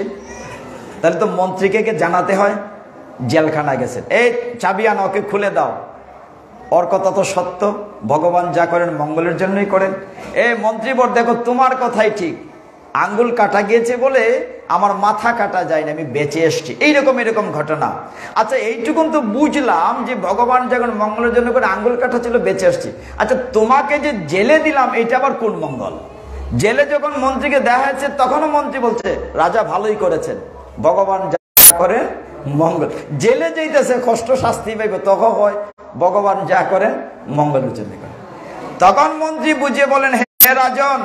তাহলে তো মন্ত্রীকে জানাতে হয় জেলখানা গেছে, এই চাবি আনো, ওকে খুলে দাও। ওর কথা তো সত্য, ভগবান যা করেন মঙ্গলের জন্যই করেন। মন্ত্রীবর দেখো, তোমার কথাই ঠিক, আঙ্গুল কাটা গিয়েছে বলে আমার মাথা কাটা যায় না, আমি বেঁচে এসছি, এরকম ঘটনা। আচ্ছা এইটুকুন তো বুঝলাম যে ভগবান যখন মঙ্গলের জন্য করে আঙ্গুল কাটা ছিল, বেঁচে আসছি। আচ্ছা তোমাকে যে জেলে দিলাম, এটা আবার কোন মঙ্গল? জেলে যখন মন্ত্রীকে দেখা যাচ্ছে, তখনও মন্ত্রী বলছে রাজা ভালোই করেছেন, ভগবান যা করেন মঙ্গল। জেলে যেতেছে কষ্ট শাস্তি পাইবে, তখন হয় ভগবান যা করেন মঙ্গলের জন্য করেন। তখন মন্ত্রী বুঝিয়ে বলেন, হে রাজন,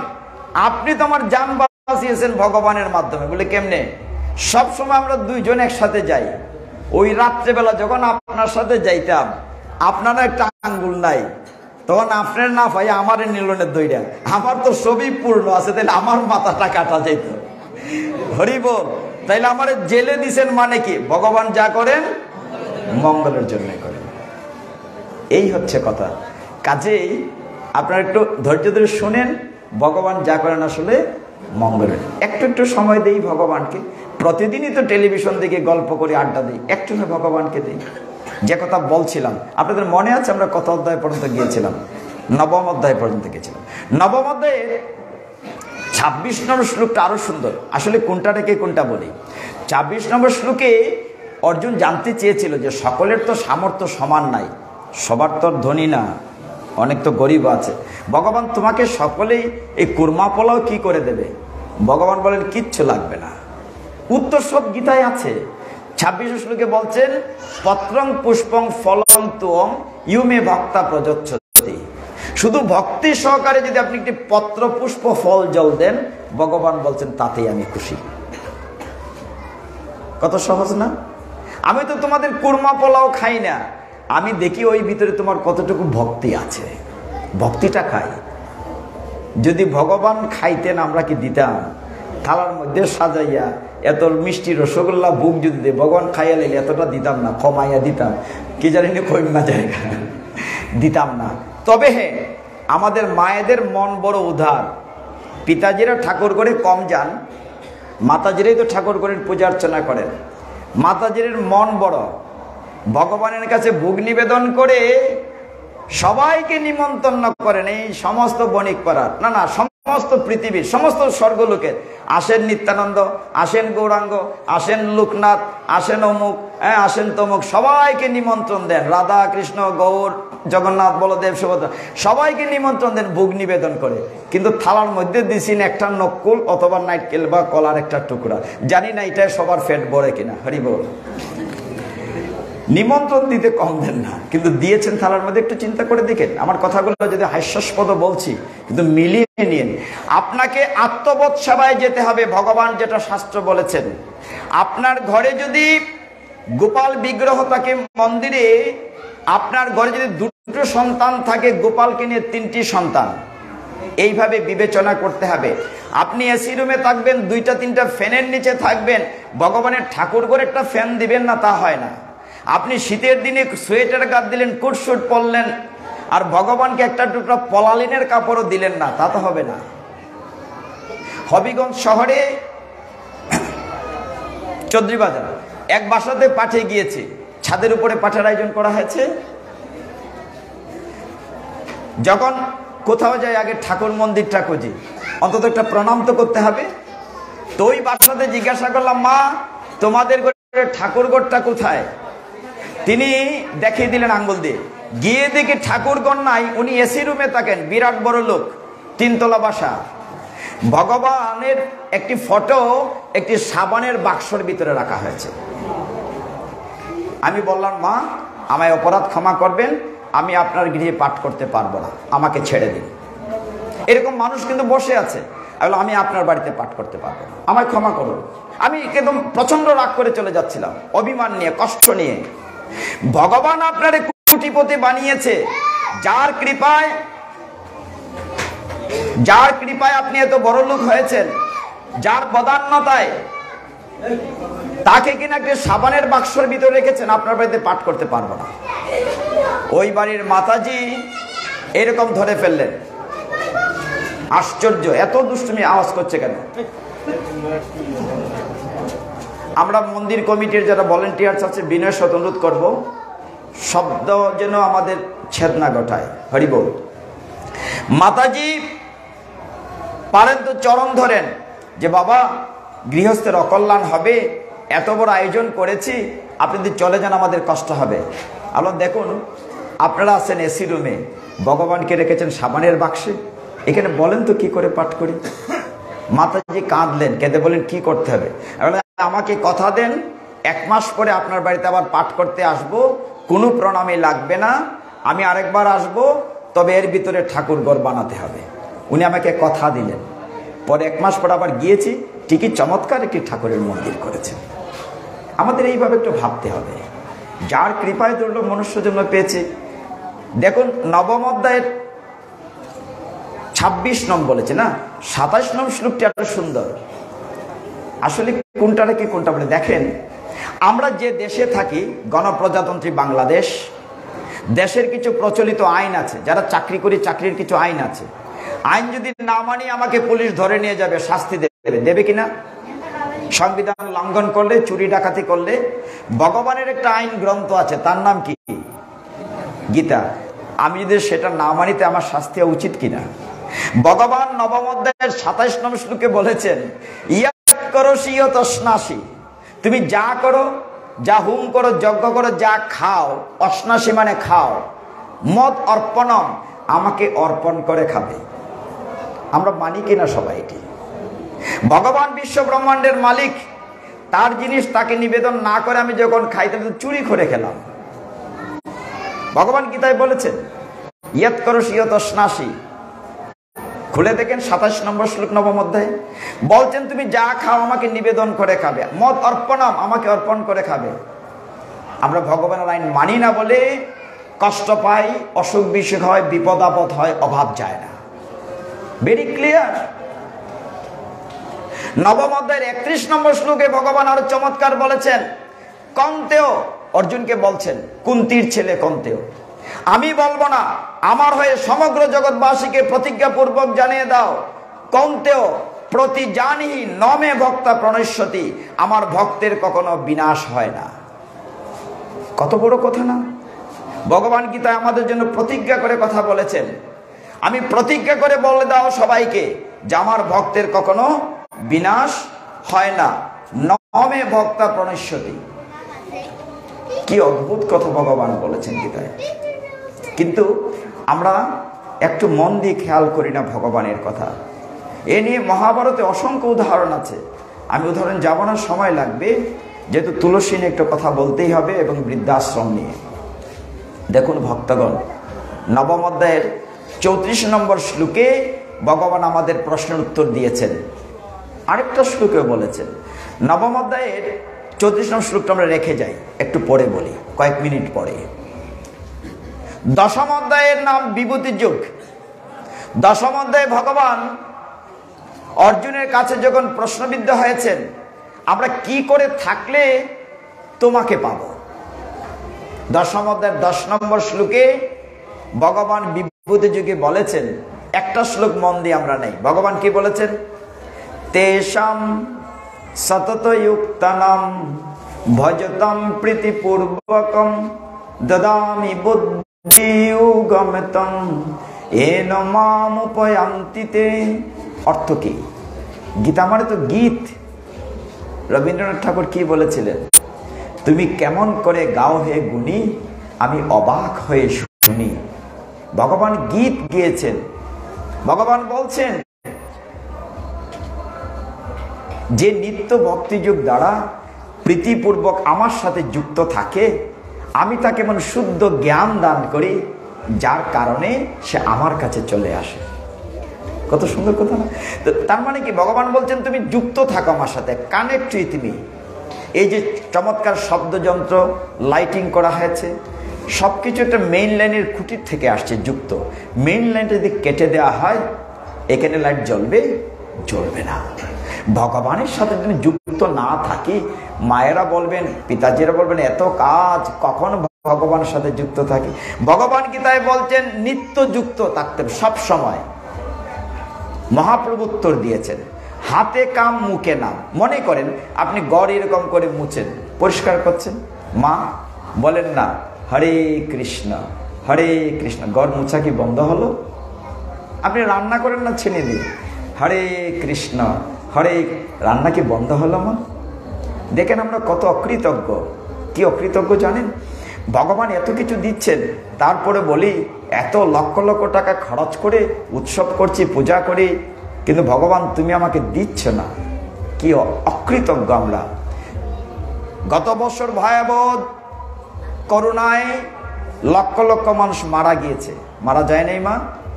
আপনি তো আমার জান বাঁচিয়েছেন ভগবানের মাধ্যমে। বলে কেমনে? সবসময় আমরা দুইজন একসাথে যাই, ওই রাত্রেবেলা যখন আপনার সাথে যাইতাম, আপনারও একটা আঙ্গুল নাই, তখন আপনার না পাই আমার নীলনের দইটা, আমার তো সবই পূর্ণ আছে, তাহলে আমার মাথাটা কাটা যেত। হরি বল। তাইলে আমার জেলে দিছেন মানে কি? ভগবান যা করেন মঙ্গলের জন্য করেন, এই হচ্ছে কথা। কাজেই আপনারা একটু ধৈর্য ধরে শুনেন, ভগবান যা করেন আসলে মঙ্গলের। একটু একটু সময় দেই ভগবানকে, প্রতিদিনই তো টেলিভিশন দিকে গল্প করে আড্ডা দিই, একটু না ভগবানকে দিই। যে কথা বলছিলাম, আপনাদের মনে আছে আমরা কত অধ্যায় পর্যন্ত গিয়েছিলাম? নবম অধ্যায় পর্যন্ত গিয়েছিলাম। নবম অধ্যায়ে 26 নম্বর শ্লোকটা আরো সুন্দর। আসলে কোনটা রেখে কোনটা বলি। 26 নম্বর শ্লোকে অর্জুন জানতে চেয়েছিল যে সকলের তো সামর্থ্য সমান নাই, সবার তো ধনী না, অনেক তো গরিব আছে। ভগবান তোমাকে সকলেই এই কুরমা পোলাও কি করে দেবে? ভগবান বলেন কিচ্ছু লাগবে না, উত্তর সব গীতায় আছে। 26 শ্লোকে বলছেন, পত্রং পুষ্পং ফলং তুয়ং ইউমে ভক্তা প্রযচ্ছতি। শুধু ভক্তি সহকারে যদি আপনি একটি পত্র পুষ্প ফল জল দেন, ভগবান বলছেন তাতেই আমি খুশি। কত সহজ না? আমি তো তোমাদের কুরমা পোলাও খাই না, আমি দেখি ওই ভিতরে তোমার কতটুকু ভক্তি আছে, ভক্তিটা খাই। যদি ভগবান খাইতেন, আমরা কি দিতাম? থালার মধ্যে সাজাইয়া এত মিষ্টি রসগোল্লা বুক যদি দে, ভগবান খাইয়া লাইলে এতটা দিতাম না, কমাইয়া দিতাম, কি জানি না কইমা জায়গা দিতাম না। তবে হ্যাঁ, আমাদের মায়েদের মন বড় উদার। পিতাজিরা ঠাকুর করে কম যান, মাতাজিরাই তো ঠাকুর করে পূজা অর্চনা করেন। মাতাজির মন বড়, ভগবানের কাছে ভোগ নিবেদন করে সবাইকে নিমন্ত্রণ করেন। এই সমস্ত বণিক পাড়ার না না, সমস্ত পৃথিবীর সমস্ত স্বর্গলোকের আসেন নিত্যানন্দ, আসেন গৌরাঙ্গ, আসেন লোকনাথ, আসেন অমুক, আসেন তমুক, সবাইকে নিমন্ত্রণ দেন। রাধা কৃষ্ণ গৌর জগন্নাথ বলদেব সুভদ্রা সবাইকে নিমন্ত্রণ দেন ভোগ নিবেদন করে। কিন্তু থালার মধ্যে দিছেন একটা নকুল অথবা নাইটকেল বা কলার একটা টুকরা। জানি না এটা সবার ফেট ভরে কিনা। হরি বল। নিমন্ত্রণ দিতে কম দেন না, কিন্তু দিয়েছেন থালার মধ্যে। একটু চিন্তা করে দেখেন, আমার কথাগুলো যদি হাস্যাস্পদ বলছি, কিন্তু মিলিয়ে নিন। আপনাকে আত্মবোধ সেবায় যেতে হবে, ভগবান যেটা শাস্ত্র বলেছেন। আপনার ঘরে যদি গোপাল বিগ্রহ থাকে মন্দিরে, আপনার ঘরে যদি দুটো সন্তান থাকে, গোপালকে নিয়ে 3টি সন্তান, এইভাবে বিবেচনা করতে হবে। আপনি এসি রুমে থাকবেন, 2টা 3টা ফ্যানের নিচে থাকবেন, ভগবানের ঠাকুর ঘরে একটা ফ্যান দিবেন না, তা হয় না। আপনি শীতের দিনে সোয়েটার গাদ দিলেন, কোটশুট পরলেন, আর ভগবানকে একটা টুকরা পলালিনের কাপড়ও দিলেন না, তা তো হবে না। হবিগঞ্জ শহরে চৌধুরী বাজার এক বাসাতে পাঠে গিয়েছে, ছাদের উপরে পাঠের আয়োজন করা হয়েছে। যখন কোথাও যায় আগে ঠাকুর মন্দিরটা খুঁজি, অন্তত একটা প্রণাম তো করতে হবে। তো ওই বাসাতে জিজ্ঞাসা করলাম, মা তোমাদের ঠাকুরঘরটা কোথায়? তিনি দেখিয়ে দিলেন আঙ্গুল দিয়ে। গিয়ে দেখে ঠাকুরঘর নাই, উনি এসি রুমে থাকেন, বিরাট বড় লোক, 3 তলা বাসা। ভগবানের একটি ফটো একটি সাবানের বাক্সর ভিতরে রাখা হয়েছে। আমি বললাম, মা আমায় অপরাধ ক্ষমা করবেন, আমি আপনার গৃহে পাঠ করতে পারবো না, আমাকে ছেড়ে দিন। এরকম মানুষ কিন্তু বসে আছে। আমি আপনার বাড়িতে পাঠ করতে পারবো না, আমায় ক্ষমা করুন। আমি একদম প্রচন্ড রাগ করে চলে যাচ্ছিলাম, অভিমান নিয়ে, কষ্ট নিয়ে। ভগবান আপনার কোটিপতি বানিয়েছে, যার কৃপায় আপনি এত বড় লোক হয়েছেন, যার বদান্যতায় তাকে কিনা একটা সাবানের বাক্সর ভিতরে রেখেছেন, আপনার বাড়িতে পাঠ করতে পারবো না। ওই বাড়ির মাতাজি এরকম ধরে ফেললেন। আশ্চর্য, এত দুষ্টুমি আওয়াজ করছে কেন? আমরা মন্দির কমিটির যারা ভলেন্টিয়ার্স আছে, বিনয়ের সাথে অনুরোধ করবো, শব্দ যেন আমাদের ছেদ না ঘটায়। হরিবল। মাতাজি পারেন তো চরণ ধরেন যে বাবা গৃহস্থের অকল্যাণ হবে, এত বড় আয়োজন করেছি, আপনি যদি চলে যান আমাদের কষ্ট হবে। আল্লাহ দেখুন, আপনারা আছেন এসি রুমে, ভগবানকে রেখেছেন সাবানের বাক্সে, এখানে বলেন তো কি করে পাঠ করি? মাতাজি কাঁদলেন, কেঁদে বলেন কি করতে হবে? আমাকে কথা দেন, 1 মাস পরে আপনার বাড়িতে আবার পাঠ করতে আসব, কোনো প্রণামী লাগবে না, আমি আরেকবার আসব, তবে এর ভিতরে ঠাকুর ঘর বানাতে হবে। উনি আমাকে কথা দিলেন। পরে 1 মাস পর আবার গিয়েছি, ঠিকই চমৎকার একটি ঠাকুরের মন্দির করেছেন। আমাদের এইভাবে একটু ভাবতে হবে, যার কৃপায় দুর্লভ মনুষ্য জন্ম পেয়েছে। দেখুন নবম অধ্যায়ের 26 নম্বর বলেছে না, 27 নম্বর শ্লোকটি এত সুন্দর। আসলে কোনটা কি কোনটা বলে দেখেন, আমরা যে দেশে থাকি, গণপ্রজাতন্ত্রী বাংলাদেশ, দেশের কিছু প্রচলিত আইন আছে, যারা চাকরি করি চাকরির কিছু আইন আছে। আইন যদি না মানি আমাকে পুলিশ ধরে নিয়ে যাবে, শাস্তি দেবে কিনা? সংবিধান লঙ্ঘন করলে, চুরি ডাকাতি করলে। ভগবানের একটা আইন গ্রন্থ আছে, তার নাম কি? গীতা। আমি যদি সেটা না মানিতে আমার শাস্তি হওয়া উচিত কিনা? ভগবান নবম অধ্যায়ের 27 নম্বর শ্লোকে বলেছেন, ইয়াত করো সিও তস্নাসি, তুমি যা করো, যা হুম করো, যজ্ঞ করো, যা খাও, অস্নাসি মানে খাও, মদ অর্পণম, আমাকে অর্পণ করে খাবে। আমরা মানি কিনা সবাই এটি? ভগবান বিশ্ব ব্রহ্মাণ্ডের মালিক, তার জিনিস তাকে নিবেদন না করে আমি যখন খাই, তাহলে চুরি করে খেলাম। ভগবান গীতায় বলেছেন ইয়াত করো সিও তস্নাসি। খুলে দেখেন 27 নম্বর শ্লোক নবম অধ্যায়, বলছেন তুমি যা খাও আমাকে নিবেদন করে খাবে, মদ অর্পণম, আমাকে অর্পণ করে খাবে। আমরা ভগবানের আইন মানি না বলে কষ্ট পাই, অসুখ বিসুখ হয়, বিপদ আপদ হয়, অভাব যায় না। Very clear. নবম অধ্যায়ের 31 নম্বর শ্লোকে ভগবান আরো চমৎকার বলেছেন, কন্তেও, অর্জুনকে বলছেন, কুন্তির ছেলে কন্তেও, আমি বলবো না, আমার হয়ে সমগ্র জগৎবাসীকে প্রতিজ্ঞাপূর্বক জানিয়ে দাও, কন্তেও প্রতি জানি নমে ভক্তা প্রণশ্যতি, আমার ভক্তের কখনো বিনাশ হয় না। কত বড় কথা না? ভগবান গীতায় আমাদের জন্য প্রতিজ্ঞা করে কথা বলেছেন। আমি প্রতিজ্ঞা করে বলে দাও সবাইকে যে আমার ভক্তের কখনো বিনাশ হয় না, নমে ভক্তা প্রণশ্যতি। কি অদ্ভুত কথা ভগবান বলেছেন গীতায়। কিন্তু আমরা একটু মন দিয়ে খেয়াল করি না ভগবানের কথা। এ নিয়ে মহাভারতে অসংখ্য উদাহরণ আছে, আমি উদাহরণ যাব না, সময় লাগবে, যেহেতু তুলসী নিয়ে একটু কথা বলতেই হবে, এবং বৃদ্ধাশ্রম নিয়ে। দেখুন ভক্তগণ, নবম অধ্যায়ের 34 নম্বর শ্লোকে ভগবান আমাদের প্রশ্নের উত্তর দিয়েছেন। আরেকটা শ্লোকে বলেছেন, নবম অধ্যায়ের 34 নম্বর শ্লোকটা আমরা রেখে যাই, একটু পরে বলি, কয়েক মিনিট পরে। দশম অধ্যায়ের নাম বিভূতি যুগ। দশম অধ্যায়ে ভগবান অর্জুনের কাছে যখন প্রশ্নবিদ্ধ হয়েছেন, আমরা কি করে থাকলে তোমাকে পাবো, দশম অধ্যায়ের 10 নম্বর শ্লোকে ভগবান বিভূতি যুগে বলেছেন, একটা শ্লোক মন দিয়ে আমরা নেই। ভগবান কি বলেছেন? তেষাম সততযুক্তানাম ভজতাম প্রীতিপূর্বকম দদামি বুদ্ধিযুগমতম এন মাম উপয়ান্তি তে। অর্থ কি? গীতা মানে তো গীত। রবীন্দ্রনাথ ঠাকুর কি বলেছিলেন? তুমি কেমন করে গাও হে গুণী, আমি অবাক হয়ে শুনি। ভগবান গীত গিয়েছেন। ভগবান বলছেন যে নিত্য ভক্তিযোগ দ্বারা প্রীতিপূর্বক আমার সাথে যুক্ত থাকে, আমি তাকে মানে শুদ্ধ জ্ঞান দান করি, যার কারণে সে আমার কাছে চলে আসে। কত সুন্দর কথা না? তো তার মানে কি? ভগবান বলছেন তুমি যুক্ত থাকো আমার সাথে, কানেক্ট উইথ মি। এই যে চমৎকার শব্দযন্ত্র লাইটিং করা হয়েছে, সবকিছু একটা মেইন লাইনের খুঁটির থেকে আসছে যুক্ত। মেইন লাইনটা যদি কেটে দেওয়া হয়, এখানে লাইট জ্বলবে? জ্বলবে না। ভগবানের সাথে যদি যুক্ত না থাকি, মায়েরা বলবেন, পিতাজিরা বলবেন, এত কাজ কখন ভগবানের সাথে যুক্ত থাকি? ভগবান গীতায় বলছেন নিত্য যুক্ত থাকতে সব সময়। মহাপ্রভু উত্তর দিয়েছেন, হাতে কাম মুখে নাম। মনে করেন আপনি গড় এরকম করে মুছেন, পরিষ্কার করছেন, মা বলেন না হরে কৃষ্ণ হরে কৃষ্ণ, গড় মুছা কি বন্ধ হলো? আপনি রান্না করেন না ছেড়ে দিয়ে, হরে কৃষ্ণ হরে, রান্না কি বন্ধ হলো মা? দেখেন আমরা কত অকৃতজ্ঞ। কি অকৃতজ্ঞ জানেন? ভগবান এত কিছু দিচ্ছেন, তারপরে বলি এত লক্ষ লক্ষ টাকা খরচ করে উৎসব করছি, পূজা করি, কিন্তু ভগবান তুমি আমাকে দিচ্ছ না। কি অকৃতজ্ঞ আমরা। গত বছর ভয়াবহ করোনায় লক্ষ লক্ষ মানুষ মারা গিয়েছে। মারা যায় নাই মা?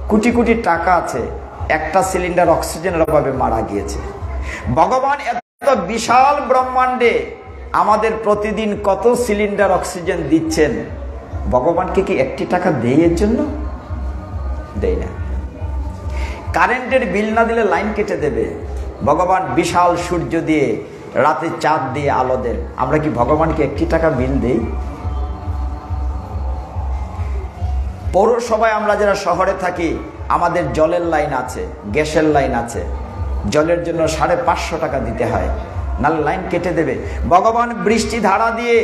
কোটি কোটি টাকা আছে, একটা সিলিন্ডার অক্সিজেনের অভাবে মারা গিয়েছে। ভগবান এত বিশাল ব্রহ্মাণ্ডে আমাদের প্রতিদিন কত সিলিন্ডার অক্সিজেন দিচ্ছেন, ভগবানকে কি একটি টাকা দেয় এর জন্য? দেয় না। কারেন্টের বিল না দিলে লাইন কেটে দেবে। ভগবান বিশাল সূর্য দিয়ে, রাতে চাঁদ দিয়ে আলো দেন, আমরা কি ভগবানকে একটি টাকা বিল দেই? পৌরসভায় আমরা যারা শহরে থাকি, আমাদের জলের লাইন আছে, গ্যাসের লাইন আছে, জলের জন্য 550 টাকা দিতে হয়, নাহলে লাইন কেটে দেবে। ভগবান বৃষ্টি ধারা দিয়ে,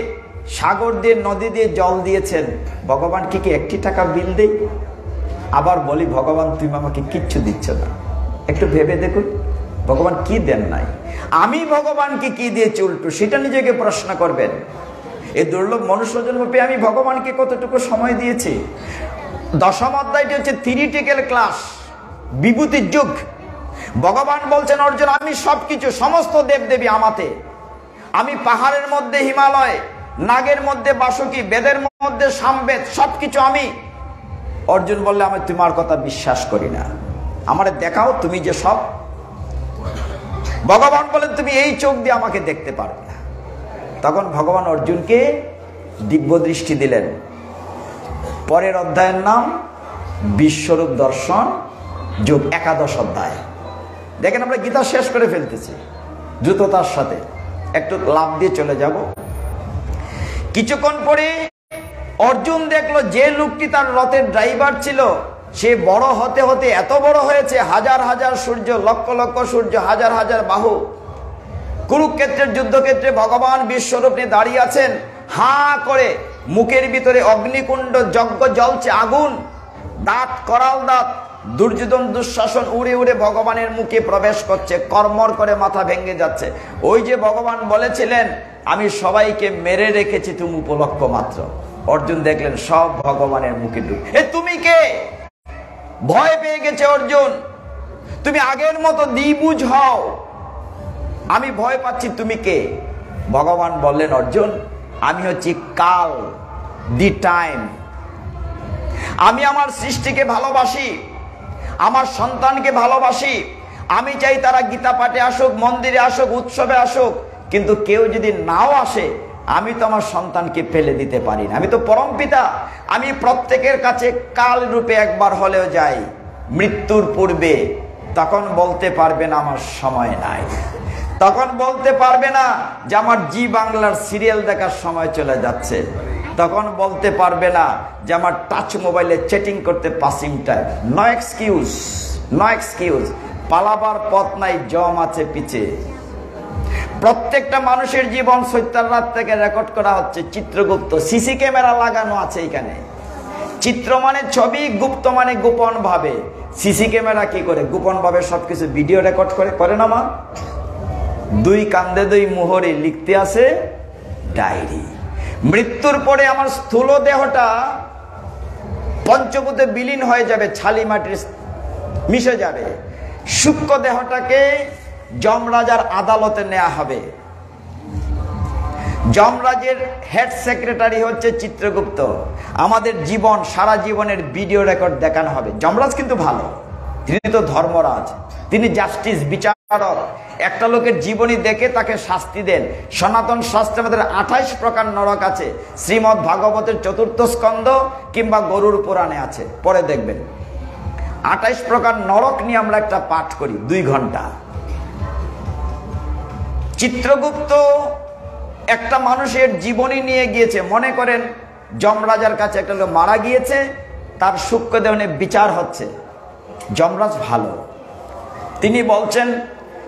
সাগর দিয়ে, নদী দিয়ে জল দিয়েছেন, ভগবান কি একটি টাকা বিল দেই? আবার বলি ভগবান তুমি আমাকে কিচ্ছু দিচ্ছ না। একটু ভেবে দেখুন ভগবান কি দেন নাই। আমি ভগবানকে কি দিয়েছি উল্টো, সেটা নিজেকে প্রশ্ন করবেন। এই দুর্লভ মনুষ্য জন্ম পেয়ে আমি ভগবানকে কতটুকু সময় দিয়েছি? দশম অধ্যায়টি হচ্ছে থিওরিটিক্যাল ক্লাস, বিভূতির যুগ। ভগবান বলছেন অর্জুন, আমি সবকিছু, সমস্ত দেবদেবী আমাতে। আমি পাহাড়ের মধ্যে হিমালয়, নাগের মধ্যে বাসুকি, বেদের মধ্যে সামবেদ, সবকিছু আমি। অর্জুন বললে আমি তোমার কথা বিশ্বাস করি না, আমারে দেখাও তুমি যে সব। ভগবান বলেন তুমি এই চোখ দিয়ে আমাকে দেখতে পারবে না। তখন ভগবান অর্জুনকে দিব্য দৃষ্টি দিলেন। পরের অধ্যায়ের নাম বিশ্বরূপ দর্শন যোগ, 11 অধ্যায়। দেখেন আমরা গীতা শেষ করে ফেলতেছি দ্রুততার সাথে, একটু লাভ দিয়ে চলে যাব। কিছুক্ষণ পরে অর্জুন দেখলো যে লোকটি তার রথের ড্রাইভার ছিল, সে বড় হতে হতে এত বড় হয়েছে, হাজার হাজার সূর্য, লক্ষ লক্ষ সূর্য, হাজার হাজার বাহু। কুরুক্ষেত্রের যুদ্ধক্ষেত্রে ভগবান বিশ্বরূপ নিয়ে দাঁড়িয়ে আছেন, হাঁ করে, মুখের ভিতরে অগ্নিকুণ্ড যজ্ঞ জ্বলছে, আগুন, দাঁত করাল দাঁত। দুর্যোধন দুঃশাসন উড়ে উড়ে ভগবানের মুখে প্রবেশ করছে, কর্মর করে মাথা ভেঙে যাচ্ছে। ওই যে ভগবান বলেছিলেন আমি সবাইকে মেরে রেখেছি, তুমি উপলক্ষ মাত্র। অর্জুন দেখলেন সব ভগবানের মুখে ঢুক। তুমি কে? ভয় পেয়ে গেছে অর্জুন। তুমি আগের মতো দ্বিবুঝ হও, আমি ভয় পাচ্ছি, তুমি কে? ভগবান বললেন অর্জুন, আমি হচ্ছি কাল, দি টাইম। আমি আমার সৃষ্টিকে ভালোবাসি, আমার সন্তানকে ভালোবাসি। আমি চাই তারা গীতা পাঠে আসুক, মন্দিরে আসুক, উৎসবে আসুক, কিন্তু কেউ যদি নাও আসে, আমি তো আমার সন্তানকে ফেলে দিতে পারি না। আমি তো পরম পিতা। আমি প্রত্যেকের কাছে কাল রূপে একবার হলেও যাই মৃত্যুর পূর্বে। তখন বলতে পারবে না আমার সময় নাই, তখন বলতে পারবে না যে আমার জি বাংলার সিরিয়াল দেখার সময় চলে যাচ্ছে। তখন বলতে পারবে না যে আমার টাচ মোবাইলে চ্যাটিং করতে passing time. No excuse, no excuse. পালাবার পথ নাই, জম আছে পিছে। প্রত্যেকটা মানুষের জীবন ৭০ রাত থেকে রেকর্ড করা হচ্ছে। চিত্রগুপ্ত সিসি ক্যামেরা লাগানো আছে এখানে। চিত্র মানে ছবি, গুপ্ত মানে গোপন ভাবে। সিসি ক্যামেরা কি করে? গোপন ভাবে সবকিছু ভিডিও রেকর্ড করে না মা? দুই কান্দে দুই মোহরে লিখতে আছে ডায়েরি। মৃত্যুর পরে আমার স্থূল দেহটা পঞ্চভূতে বিলীন হয়ে যাবে, ছালি মাটির মিশে যাবে। সূক্ষ্ম দেহটাকে যমরাজার আদালতে নেওয়া হবে। যমরাজের হেড সেক্রেটারি হচ্ছে চিত্রগুপ্ত। আমাদের জীবন, সারা জীবনের ভিডিও রেকর্ড দেখানো হবে। যমরাজ কিন্তু ভালো, তিনি তো ধর্মরাজ, তিনি জাস্টিস, বিচারক। একটা লোকের জীবনী দেখে তাকে শাস্তি দেন। সনাতন শাস্ত্রে আমাদের 28 প্রকার নরক আছে। শ্রীমদ্ ভাগবতের 4th স্কন্ধ কিংবা গরুর পুরাণে আছে, পরে দেখবেন। 28 প্রকার নরক নিয়ে আমরা একটা পাঠ করি 2 ঘন্টা। চিত্রগুপ্ত একটা মানুষের জীবনী নিয়ে গিয়েছে। মনে করেন যমরাজার কাছে একটা লোক মারা গিয়েছে, তার সূক্ষ্ম দেহনে বিচার হচ্ছে। যমরাজ ভালো, তিনি বলছেন,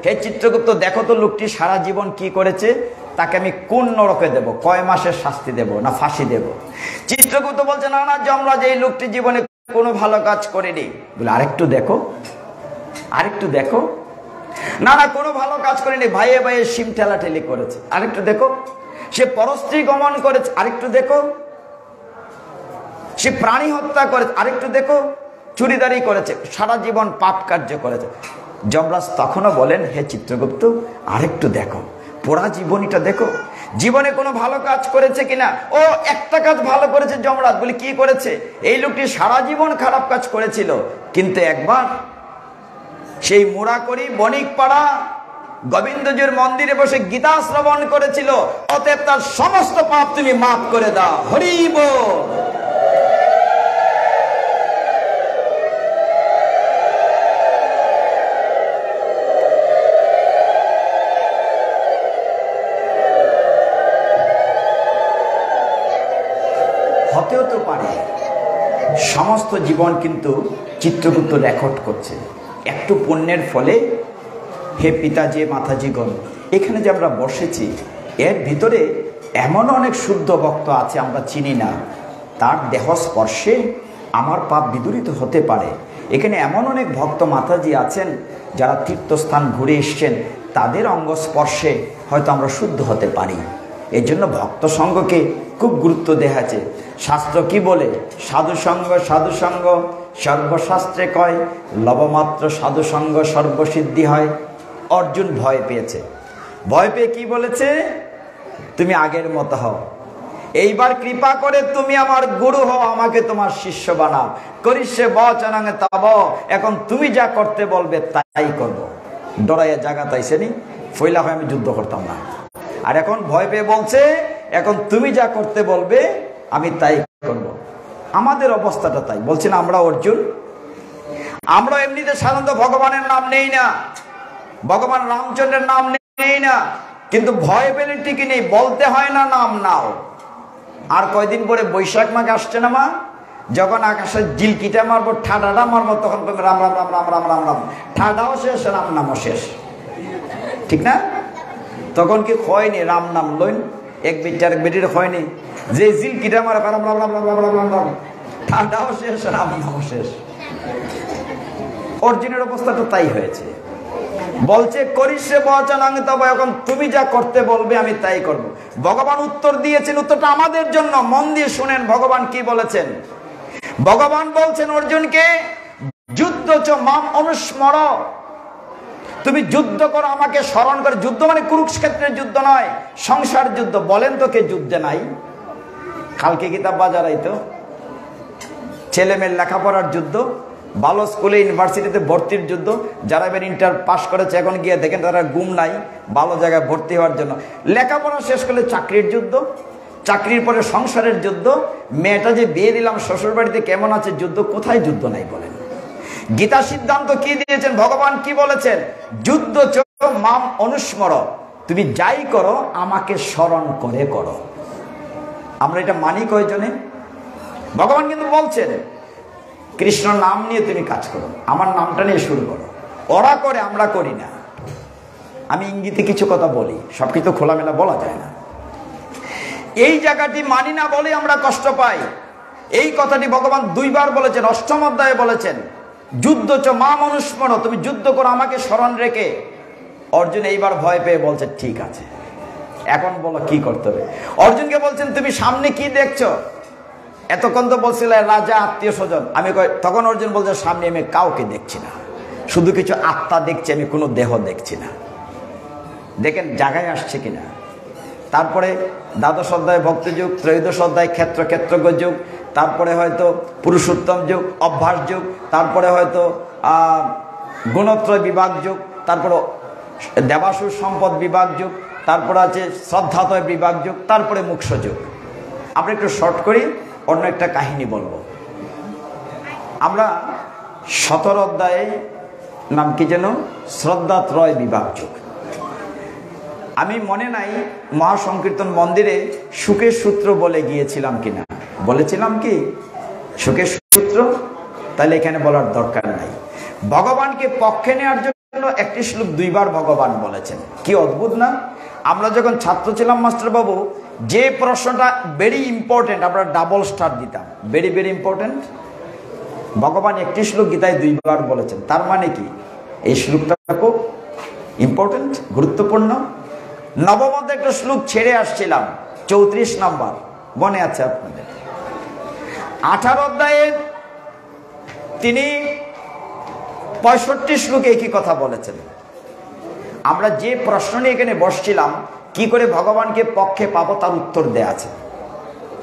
হে চিত্রগুপ্ত, দেখো তো লোকটি সারা জীবন কি করেছে, তাকে আমি কোন নরকে দেব, কয় মাসের শাস্তি দেব না ফাঁসি দেব? চিত্রগুপ্ত বলছে, না না যমরাজ, এই লোকটি জীবনে কোনো ভালো কাজ করেনি। বলে আরেকটু দেখো, আরেকটু দেখো। না না, কোনো ভালো কাজ করেনি, ভাইয়ে ভাইয়ে সিম ঠেলাঠেলি করেছে। আরেকটু দেখো। সে পরস্ত্রী গমন করেছে। আরেকটু দেখো। সে প্রাণী হত্যা করেছে। আরেকটু দেখো। চুরিদারি করেছে, সারা জীবন পাপ কার্য করেছে। যমরাজ তখনও বলেন, হে চিত্রগুপ্ত, আরেকটু দেখো, পুরা জীবনীটা দেখো, জীবনে কোনো ভালো কাজ করেছে কিনা। ও একটা কাজ ভালো করেছে যমরাজ। বলি কি করেছে? এই লোকটি সারা জীবন খারাপ কাজ করেছিল, কিন্তু একবার সেই মোড়াকড়ি বণিকপাড়া গোবিন্দজির মন্দিরে বসে গীতা শ্রবণ করেছিল, অতএব তার সমস্ত পাপ তুমি মাফ করে দাও। হরি বল। হতেও তো পারে। সমস্ত জীবন কিন্তু চিত্রগুপ্ত রেকর্ড করছে। একটু পুণ্যের ফলে, হে পিতাজি মাতাজিগণ, এখানে যে আমরা বসেছি, এর ভিতরে এমন অনেক শুদ্ধ ভক্ত আছে আমরা চিনি না, তার দেহ স্পর্শে আমার পাপ বিদূরিত হতে পারে। এখানে এমন অনেক ভক্ত মাতাজি আছেন যারা তীর্থস্থান ঘুরে এসছেন, তাদের অঙ্গ স্পর্শে হয়তো আমরা শুদ্ধ হতে পারি। এই জন্য ভক্ত সঙ্গকে খুব গুরুত্ব দেওয়া আছে। শাস্ত্র কি বলে? সাধুসঙ্গ সাধুসঙ্গ সর্বশাস্ত্রে কয়, লবমাত্র সাধুসঙ্গ সর্বসিদ্ধি হয়। অর্জুন ভয় পেয়েছে। ভয় পেয়ে কি বলেছে? তুমি আগের মতো হও, এইবার কৃপা করে তুমি আমার গুরু হও, আমাকে তোমার শিষ্য বানাও। করিষ্যে বচনাং তব, এখন তুমি যা করতে বলবে তাই করব। ডরাইয়া জায়গা তাইছেনি, ফইলা হয় আমি যুদ্ধ করতাম না। আর এখন ভয় পেয়ে বলছে, এখন তুমি যা করতে বলবে আমি তাই করব। আমাদের অবস্থাটা তাই। বলছি না আমরা অর্জুন, আমরা এমনিতে সাধারণত ভগবানের নাম নেই না, ভগবান রামচন্দ্রের নাম নেই না, কিন্তু ভয় পেলে টিকে নেই, বলতে হয় না নাম নাও। আর কয়দিন পরে বৈশাখ মাঘ আসছে না মা, যখন আকাশে জিলকিটা মারবো, ঠাডাটা মারবো, তখন রাম রাম রাম রাম রাম রাম রাম, ঠাডাও শেষ, রাম নামও শেষ, ঠিক না? তখন কি হয়নি রাম নাম লইন, এক বেটি আরেক বেটির হয়নি, যে জিলকিটা মারে রাম রাম রাম রাম রাম রাম রাম রাম, ঠাডাও শেষ, রাম নামও শেষ। অর্জুনের অবস্থাটা তাই হয়েছে। বলছে করিষ্যে বচনাং তব, এখন তুমি যা করতে বলবে আমি তাই করব। ভগবান উত্তর দিয়েছেন, উত্তরটা আমাদের জন্য। মন দিয়ে শুনেন ভগবান কি বলেছেন। ভগবান বলছেন অর্জুনকে, যুদ্ধ চ মাম অনুস্মর, তুমি যুদ্ধ করো, আমাকে স্মরণ করো। যুদ্ধ মানে কুরুক্ষেত্রের যুদ্ধ নয়, সংসার যুদ্ধ। বলেন তো কে যুদ্ধে নাই? কালকে কিতাব বাজারাই তো ছেলে মেয়ের লেখাপড়ার যুদ্ধ, ভালো স্কুলে ইউনিভার্সিটিতে ভর্তির যুদ্ধ। যারা এবার ইন্টার পাস করেছে এখন গিয়ে দেখেন তারা গুম নাই ভালো জায়গায় ভর্তি হওয়ার জন্য। লেখাপড়া শেষ করলে চাকরির যুদ্ধ, চাকরির পরে সংসারের যুদ্ধ। মেয়েটা যে বিয়ে দিলাম শ্বশুর বাড়িতে কেমন আছে যুদ্ধ। কোথায় যুদ্ধ নাই বলেন? গীতা সিদ্ধান্ত কি দিয়েছেন, ভগবান কি বলেছেন? যুদ্ধ চ মাম অনুস্মর, তুমি যাই করো আমাকে স্মরণ করে করো। আমরা এটা মানি কয়জনে? ভগবান কিন্তু বলছেন কৃষ্ণ নাম নিয়ে তুমি কাজ করো, আমার নামটা নিয়ে শুরু করো। ওরা করে, আমরা করি না। আমি ইঙ্গিতে কিছু কথা বলি, সবকিছু খোলামেলা বলা যায় না। এই জায়গাটি মানি না বলে আমরা কষ্ট পাই। এই কথাটি ভগবান 2 বার বলেছেন, 8ম অধ্যায়ে বলেছেন, যুদ্ধ চ মা মনুষ্মর, তুমি যুদ্ধ করো আমাকে স্মরণ রেখে। অর্জুন এইবার ভয় পেয়ে বলছে ঠিক আছে, এখন বলো কি করতে হবে। অর্জুনকে বলছেন তুমি সামনে কি দেখছো? এতক্ষণ তো বলছিলে রাজা, আত্মীয় স্বজন। তখন অর্জুন বলছে সামনে আমি কাউকে দেখছি না, শুধু কিছু আত্মা দেখছি, আমি কোনো দেহ দেখছি না। দেখেন জায়গায় আসছে কিনা। তারপরে 12শ অধ্যায় ভক্তি যুগ, 13শ অধ্যায় ক্ষেত্রজ্ঞ যুগ, তারপরে হয়তো পুরুষোত্তম যুগ, অভ্যাস যুগ, তারপরে হয়তো গুণত্রয় বিভাগ যুগ, তারপরে দেবাসুর সম্পদ বিভাগ যুগ, তারপরে আছে শ্রদ্ধাতয় বিভাগ যুগ, তারপরে মোক্ষ যুগ। আমরা একটু শর্ট করি, অন্য একটা কাহিনী বলবো। আমরা 17 অধ্যায়ে নাম কি যেন, শ্রদ্ধাত্রয় বিভাগ যুগ। আমি মনে নাই মহাসংকীর্তন মন্দিরে সুখের সূত্র বলে গিয়েছিলাম কিনা। বলেছিলাম কি সুখের সূত্র? তাহলে এখানে বলার দরকার নাই। ভগবানকে পক্ষে নেওয়ার জন্য একটি শ্লোক 2 বার ভগবান বলেছেন। কি অদ্ভুত না? আমরা যখন ছাত্র ছিলাম মাস্টার বাবু, যে প্রশ্নটা ভেরি ইম্পর্টেন্ট আমরা ডাবল স্টার দিতাম, ভেরি ভেরি ইম্পর্টেন্ট। ভগবান একটি শ্লোক গীতায় 2 বার বলেছেন। তার মানে কি এই শ্লোকটা খুব ইম্পর্টেন্ট, গুরুত্বপূর্ণ। নবম অধ্যায়ে একটা শ্লোক ছেড়ে আসছিলাম, 34 নম্বর, মনে আছে আপনাদের? 18 অধ্যায়ে তিনি 65 শ্লোকে একই কথা বলেছেন। আমরা যে প্রশ্ন নিয়ে এখানে বসছিলাম, কি করে ভগবানকে পক্ষে পাবো তার উত্তর দেয়া আছে।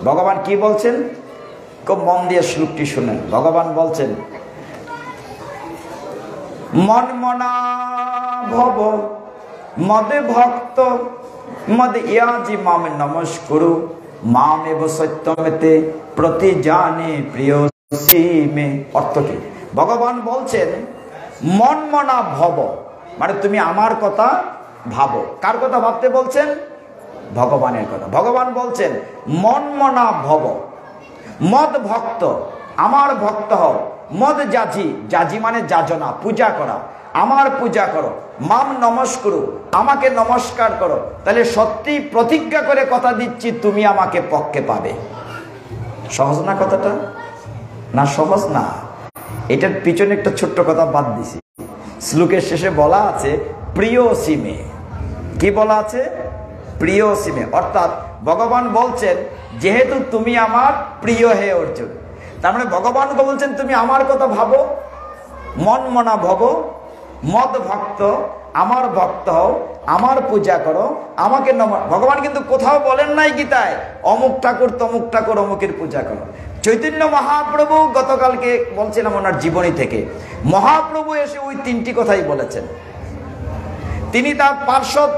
ভগবান কি বলছেন, খুব মন দিয়ে শ্লোকটি শুনেন। ভগবান বলছেন, মন মনা ভব মদে ভক্ত মদ ইয়াজি মামে নমস্কুরু মামেব সত্যমেতে প্রতি জানে প্রিয় মে। অর্থ কি? ভগবান বলছেন মন মনা ভব, মানে তুমি আমার কথা ভাবো। কার কথা ভাবতে বলছেন? ভগবানের কথা। ভগবান বলছেন মন মনা ভব, মদ ভক্ত, আমার ভক্ত হও। মদ যাজি, যাজি মানে যাজনা, পূজা করা, আমার পূজা করো। মাম নমস্কুরু, আমাকে নমস্কার করো। তাহলে সত্যি প্রতিজ্ঞা করে কথা দিচ্ছি তুমি আমাকে পক্ষে পাবে। সহজ না কথাটা? না সহজ না। এটার পিছনে একটা ছোট্ট কথা বাদ দিছি। শ্লোকের শেষে বলা আছে প্রিয় সিমে। কি বলা আছে? প্রিয় সিমে। অর্থাৎ ভগবান বলছেন যেহেতু তুমি আমার প্রিয় হে অর্জুন, তার মানে ভগবান বলছেন তুমি আমার কথা ভাবো, মন মনা ভব, মদ ভক্ত, আমার ভক্ত হও, আমার পূজা করো, আমাকে ভগবান কিন্তু কোথাও বলেন নাই গীতায় অমুক ঠাকুর তমুক ঠাকুর অমুকের পূজা করো। চৈতন্য মহাপ্রভু গতকালকে বলছিলাম ওনার জীবনী থেকে, মহাপ্রভু এসে ওই 3টি কথাই বলেছেন। তিনি তার পার্শ্বদ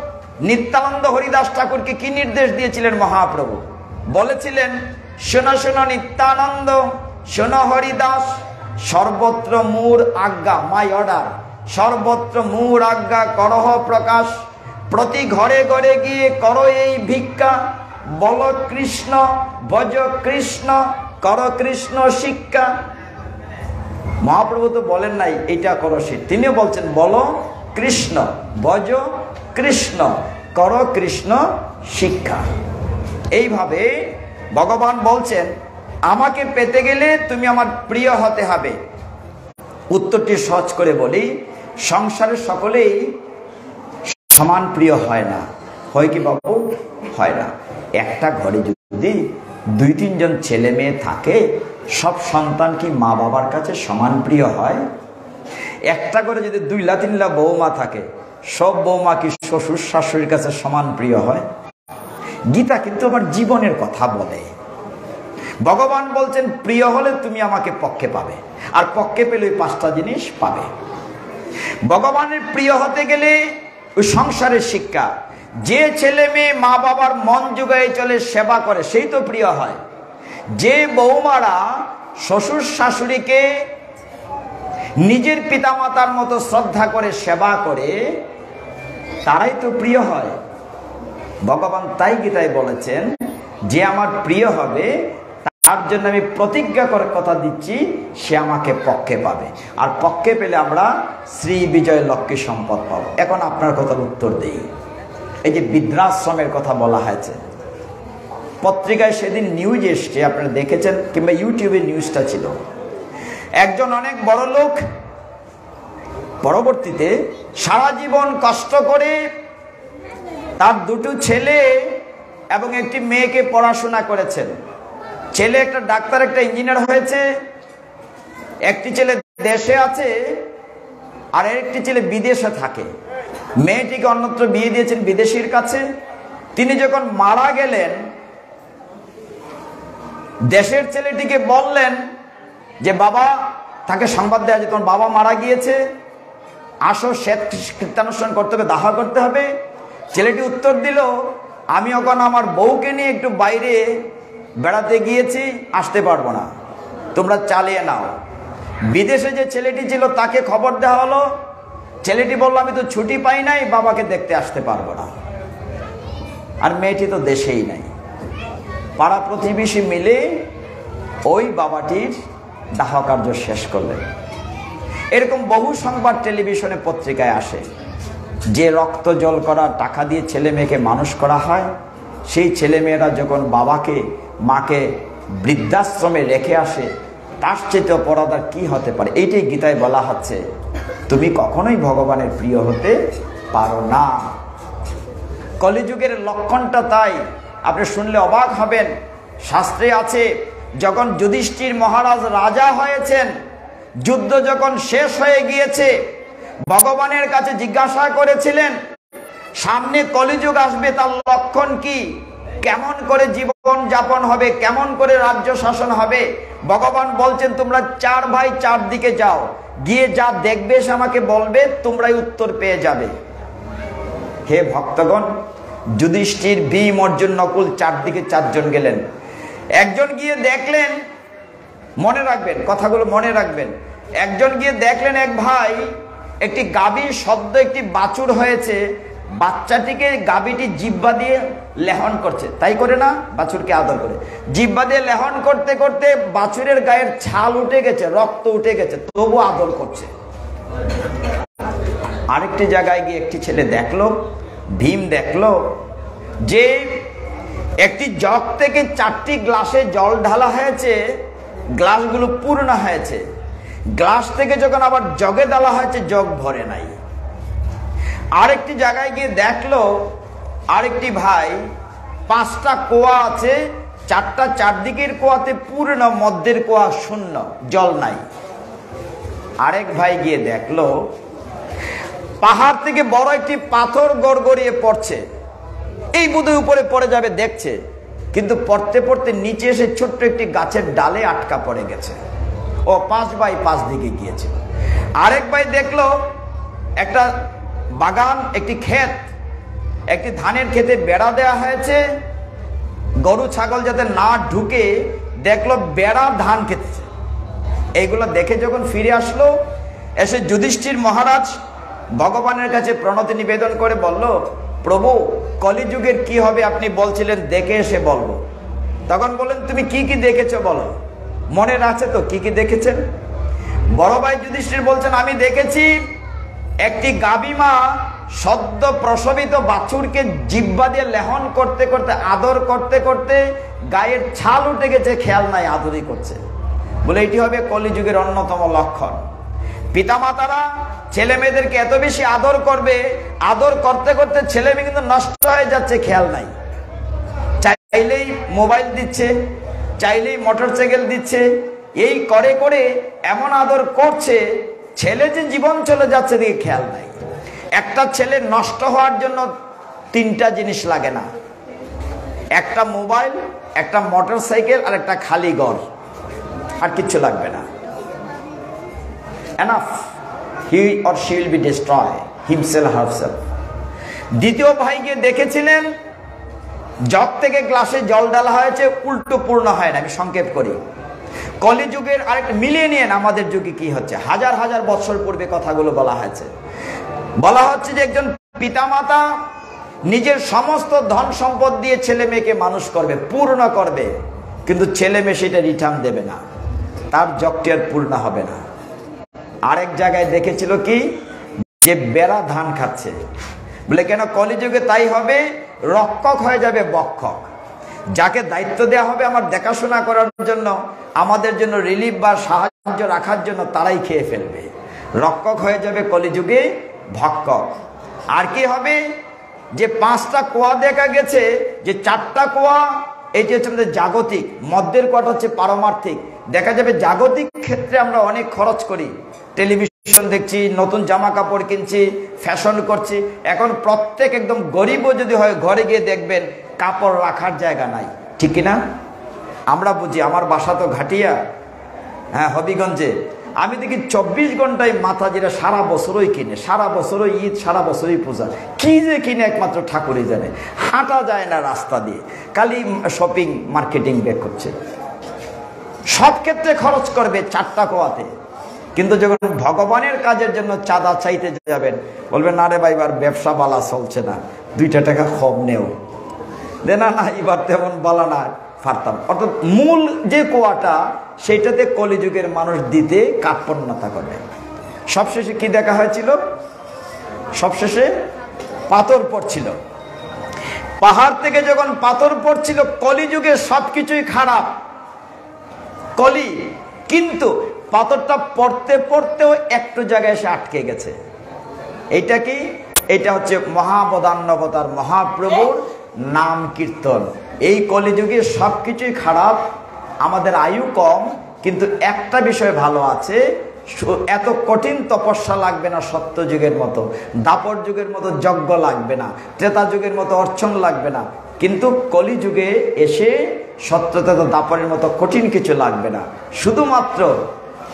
নিত্যানন্দ হরিদাস ঠাকুরকে কি নির্দেশ দিয়েছিলেন? মহাপ্রভু বলেছিলেন, শোনো শোনো নিত্যানন্দ, শোনো হরিদাস, সর্বত্র মূর আজ্ঞা, মাই অর্ডার, সর্বত্র মূর আজ্ঞা করহ প্রকাশ, প্রতি ঘরে ঘরে গিয়ে করো এই ভিক্ষা, বল কৃষ্ণ ভজ কৃষ্ণ কর কৃষ্ণ শিক্ষা। মহাপ্রভু তো বলেন নাই এটা করো সে, তিনিও বলছেন বলো কৃষ্ণ ভজ কৃষ্ণ কর কৃষ্ণ শিক্ষা। এইভাবে ভগবান বলছেন আমাকে পেতে গেলে তুমি আমার প্রিয় হতে হবে। উত্তরটি সহজ করে বলি, সংসারের সকলেই সমান প্রিয় হয় না। হয় কি বাবু? হয় না। একটা ঘরে যদি 2-3 জন ছেলে মেয়ে থাকে, সব সন্তান কি মা বাবার কাছে সমান প্রিয় হয়? একটা ঘরে যদি 2-3 বৌমা থাকে, সব বৌমা কি শ্বশুর শাশুড়ির কাছে সমান প্রিয় হয়? গীতা কিন্তু আমার জীবনের কথা বলে। ভগবান বলছেন প্রিয় হলে তুমি আমাকে পক্ষে পাবে, আর পক্ষে পেলে ওই 5টা জিনিস পাবে। ভগবানের প্রিয় হতে গেলে ওই সংসারের শিক্ষা, যে ছেলে মেয়ে মা বাবার মন জুগায়ে চলে সেবা করে সেই তো প্রিয় হয়। যে বৌমারা শ্বশুর শাশুড়িকে নিজের পিতামাতার মতো শ্রদ্ধা করে সেবা করে তারাই তো প্রিয় হয়। ভগবান তাই গীতায় বলেছেন যে আমার প্রিয় হবে তার জন্য আমি প্রতিজ্ঞা করে কথা দিচ্ছি, সে আমাকে পক্ষে পাবে, আর পক্ষে পেলে আমরা শ্রী বিজয় লক্ষ্মী সম্পদ পাবো। এখন আপনার কথার উত্তর দেই। এই যে বৃদ্ধাশ্রমের কথা বলা হয়েছে, পত্রিকায় সেদিন নিউজ এসছে, আপনারা দেখেছেন, কিংবা ইউটিউবে নিউজটা ছিল। একজন অনেক বড় লোক পরবর্তীতে সারা জীবন কষ্ট করে তার দুটো ছেলে এবং একটি মেয়েকে পড়াশোনা করেছেন। ছেলে একটা ডাক্তার, একটা ইঞ্জিনিয়ার হয়েছে, একটি ছেলে দেশে আছে আর একটি ছেলে বিদেশে থাকে। মেয়েটিকে অন্যত্র বিয়ে দিয়েছেন বিদেশির কাছে। তিনি যখন মারা গেলেন, দেশের ছেলেটিকে বললেন যে বাবা, তাকে সংবাদ দেওয়া যে তোমার বাবা মারা গিয়েছে, আসো, কীর্তানুষ্ঠান করতে হবে, দাহ করতে হবে। ছেলেটি উত্তর দিল, আমি ওখানে আমার বউকে নিয়ে একটু বাইরে বেড়াতে গিয়েছি, আসতে পারবো না, তোমরা চালিয়ে নাও। বিদেশে যে ছেলেটি ছিল তাকে খবর দেওয়া হলো। ছেলেটি বলল, আমি তো ছুটি পাই নাই, বাবাকে দেখতে আসতে পারবো না। আর মেয়েটি তো দেশেই নাই। পাড়া প্রতিবেশী মিলে ওই বাবাটির দাহ কার্য শেষ করলেন। এরকম বহু সংবাদ টেলিভিশনে পত্রিকায় আসে। যে রক্ত জল করা টাকা দিয়ে ছেলে মেয়েকে মানুষ করা হয়, সেই ছেলে মেয়েরা যখন বাবাকে মাকে বৃদ্ধাশ্রমে রেখে আসে, তার চেয়ে অপরাধ কি হতে পারে? এইটাই গীতায় বলা হচ্ছে, তুমি কখনোই ভগবানের প্রিয় হতে পারো না। কলিযুগের লক্ষণটা তাই। আপনি শুনলে অবাক হবেন, শাস্ত্রে আছে, যখন যুধিষ্ঠির মহারাজ রাজা হয়েছেন, যুদ্ধ যখন শেষ হয়ে গিয়েছে, ভগবানের কাছে জিজ্ঞাসা করেছিলেন সামনে কলিযুগ আসবে, তার লক্ষণ কি, কেমন করে জীবন যাপন হবে, কেমন করে রাজ্য শাসন হবে। ভগবান বলছেন, তোমরা 4 ভাই 4 দিকে যাও, গিয়ে যা দেখবে সে আমাকে বলবে, তোমরাই উত্তর পেয়ে যাবে। হে ভক্তগণ, যুধিষ্ঠির, ভীম, অর্জুন, নকুল 4 দিকে 4 জন গেলেন। একজন গিয়ে দেখলেন, মনে রাখবেন কথাগুলো, মনে রাখবেন, একজন গিয়ে দেখলেন এক ভাই একটি গাভী সদ্য একটি বাছুর হয়েছে, বাচ্চাটিকে গাভীটি জিহ্বা দিয়ে লেহন করছে। তাই করে না, বাছুরকে আদর করে জিহ্বা দিয়ে লেহন করতে করতে বাছুরের গায়ের ছাল উঠে গেছে, রক্ত উঠে গেছে, তবু আদর করছে। আরেকটি জায়গায় গিয়ে একটি ছেলে দেখলো, ভীম দেখলো যে একটি জগ থেকে 4টি গ্লাসে জল ঢালা হয়েছে, গ্লাসগুলো পূর্ণ হয়েছে। গ্লাস থেকে যখন আবার জগে ঢালা হয়েছে, জগ ভরে নাই। আরেকটি জায়গায় গিয়ে দেখলো আরেকটি ভাই 5টা কুয়া আছে, 4টা চারদিকের কুয়াতে পূর্ণ, মধ্যের কুয়া শূন্য, জল নাই। আরেক ভাই গিয়ে দেখলো পাহাড় থেকে বড় একটি পাথর গড়গড়িয়ে পড়ছে, এই বোধহয় উপরে পড়ে যাবে দেখছে, কিন্তু পড়তে পড়তে নিচে এসে ছোট্ট একটি গাছের ডালে আটকা পড়ে গেছে। ও 5 ভাই 5 দিকে গিয়েছে। আরেক ভাই দেখলো একটা বাগান, একটি ক্ষেত, একটি ধানের ক্ষেতে বেড়া দেওয়া হয়েছে, গরু ছাগল যাতে না ঢুকে, দেখলো বেড়া ধান খেতেছে। এইগুলো দেখে যখন ফিরে আসলো, এসে যুধিষ্ঠির মহারাজ ভগবানের কাছে প্রণতি নিবেদন করে বলল, প্রভু, কলিযুগের কি হবে আপনি বলছিলেন, দেখে এসে বলবো। তখন বললেন, তুমি কি কি দেখেছো বলো, মনে আছে তো কি কি দেখেছেন? বড় ভাই যুধিষ্ঠির বলছেন, আমি দেখেছি একটি গাভী মা সদ্য প্রসবিত বাছুরকে জিহ্বা দিয়ে লেহন করতে করতে, আদর করতে করতে গায়ের ছাল উঠে গেছে, খেয়াল নাই, আদরই করছে। বলে এটি হবে কলিযুগের অন্যতম লক্ষণ। পিতামাতারা ছেলে মেয়েদেরকে এত বেশি আদর করবে, আদর করতে করতে ছেলে মেয়ে কিন্তু নষ্ট হয়ে যাচ্ছে, খেয়াল নাই। চাইলেই মোবাইল দিচ্ছে, চাইলেই মোটরসাইকেল দিচ্ছে, এই করে করে এমন আদর করছে, ছেলে যে জীবন চলে যাচ্ছে দিকে খেয়াল নাই। একটা ছেলে নষ্ট হওয়ার জন্য 3টা জিনিস লাগে না, একটা মোবাইল, একটা মোটরসাইকেল আর একটা খালি ঘর, আর কিচ্ছু লাগবে না। Enough, he or she will be destroyed, himself, herself. দ্বিতীয় ভাই গিয়ে দেখেছিলেন জগ থেকে গ্লাসে জল ঢালা হয়েছে, উল্টো পূর্ণ হয় না। আমি সংক্ষেপ করি, কলিযুগের আরেকটা মিলিয়ে নিয়ে আমাদের যুগে কি হচ্ছে, হাজার হাজার বছর পূর্বে কথাগুলো বলা হয়েছে। বলা হচ্ছে যে একজন পিতামাতা নিজের সমস্ত ধন সম্পদ দিয়ে ছেলে মেয়েকে মানুষ করবে, পূর্ণ করবে, কিন্তু ছেলে মেয়ে সেটা রিটার্ন দেবে না, তার জগটি আর পূর্ণ হবে না। আরেক জায়গায় দেখেছিল কি, যে বেড়া ধান খাচ্ছে, বলে কেন কলিযুগে তাই হবে, রক্ষক হয়ে যাবে বক্ষক। যাকে দায়িত্ব দেওয়া হবে আমার দেখাশোনা করার জন্য, আমাদের জন্য রিলিফ বা সাহায্য রাখার জন্য, তারাই খেয়ে ফেলবে। রক্ষক হয়ে যাবে কলিযুগে ভক্ষক। আর কি হবে, যে 5টা কোয়া দেখা গেছে, যে 4টা কোয়া এটি হচ্ছে আমাদের জাগতিক, মধ্যের কোয়াটা হচ্ছে পারমার্থিক। দেখা যাবে জাগতিক ক্ষেত্রে আমরা অনেক খরচ করি, টেলিভিশন দেখছি, নতুন জামা কাপড় কিনছি, ফ্যাশন করছি। এখন প্রত্যেক একদম গরিবও যদি হয়, ঘরে গিয়ে দেখবেন কাপড় রাখার জায়গা নাই, ঠিক কিনা? আমরা বুঝি, আমার বাসা তো ঘাটিয়া, হ্যাঁ হবিগঞ্জে, আমি দেখি 24 ঘন্টায় মাতাজিরা সারা বছরই কিনে, সারা বছরই ঈদ, সারা বছরই পূজা, কি যে কিনে একমাত্র ঠাকুরই জানে। হাঁটা যায় না রাস্তা দিয়ে, খালি শপিং মার্কেটিং বের করছে, সব ক্ষেত্রে খরচ করবে 4টা কোয়াতে। কিন্তু যখন ভগবানের কাজের জন্য চাঁদা চাইতে যাবেন, বলবেন না রে ভাই, এবার ব্যবসা বালা চলছে না, 2টা টাকা কম নেও, দে না, এবার তেমন বালা না পারতাম। অর্থাৎ মূল যে কোয়াটা, সেইটাতে কলিযুগের মানুষ দিতে কার্পণ্যতা করবে। সবশেষে কি দেখা হয়েছিল, সবশেষে পাথর পড়ছিল, পাহাড় থেকে যখন পাথর পড়ছিল, কলিযুগে সবকিছুই খারাপ, কলি, কিন্তু পাথরটা পড়তে পড়তেও একটু জায়গায় এসে আটকে গেছে। এইটা কি, এটা হচ্ছে মহাবদান্যবতার মহাপ্রভুর নাম কীর্তন। এই কলিযুগে সবকিছুই খারাপ, আমাদের আয়ু কম, কিন্তু একটা বিষয় ভালো আছে, এত কঠিন তপস্যা লাগবে না সত্য যুগের মতো, দাপর যুগের মতো যজ্ঞ লাগবে না, ত্রেতা যুগের মতো অর্চন লাগবে না, কিন্তু কলিযুগে এসে সত্যতা দাপরের মতো কঠিন কিছু লাগবে না। শুধুমাত্র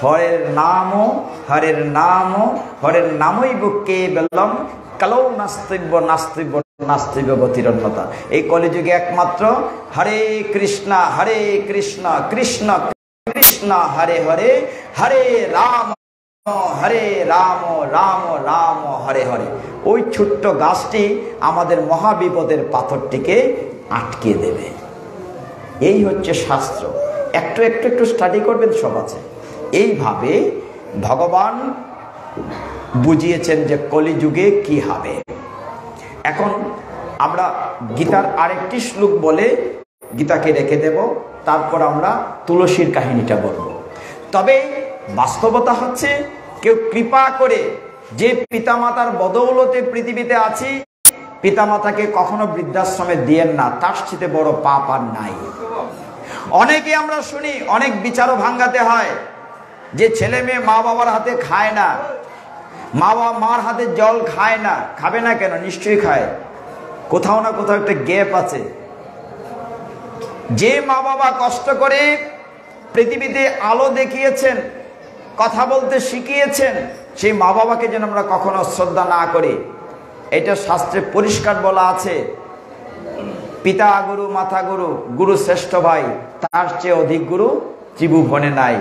হরের নামও, হরের নামও, হরের নামই বুকে বেলম কালো নাস্তিব্য নাস্তিব্য নাস্তিব্য গতিরন্যতা। এই কলিযুগে একমাত্র হরে কৃষ্ণ কৃষ্ণ কৃষ্ণ হরে হরে, হরে রাম রাম রাম হরে হরে। ওই ছোট্ট গাছটি আমাদের মহাবিপদের পাথরটিকে আটকে দেবে। এই হচ্ছে শাস্ত্র, একটু একটু একটু স্টাডি করবেন, সব আছে। এইভাবে ভগবান বুঝিয়েছেন যে কলিযুগে কি হবে। এখন আমরা গীতার আরেকটি শ্লোক বলে গীতাকে রেখে দেব, তারপর আমরা তুলসীর কাহিনীটা বলবো। তবে বাস্তবতা হচ্ছে, কেউ কৃপা করে, যে পিতামাতার বদৌলতে পৃথিবীতে আছি, পিতামাতাকে কখনো বৃদ্ধাশ্রমে দিয়েন না, তার চেয়ে বড় পাপ আর নাই। অনেকে আমরা শুনি, অনেক বিচারও ভাঙ্গাতে হয়, যে ছেলে মেয়ে মা বাবার হাতে খায় না, মা বাবা মার হাতে জল খায় না। খাবে না কেন? নিশ্চয়ই খায়, কোথাও না কোথাও একটা গ্যাপ আছে। যে মা বাবা কষ্ট করে পৃথিবীতে আলো দেখিয়েছেন, কথা বলতে শিখিয়েছেন, সেই মা বাবাকে যেন আমরা কখনো শ্রদ্ধা না করি। এটা শাস্ত্রে পরিষ্কার বলা আছে, পিতা গুরু মাতা গুরু, গুরু শ্রেষ্ঠ ভাই, তার চেয়ে অধিক গুরু ত্রিভুবনে নাই।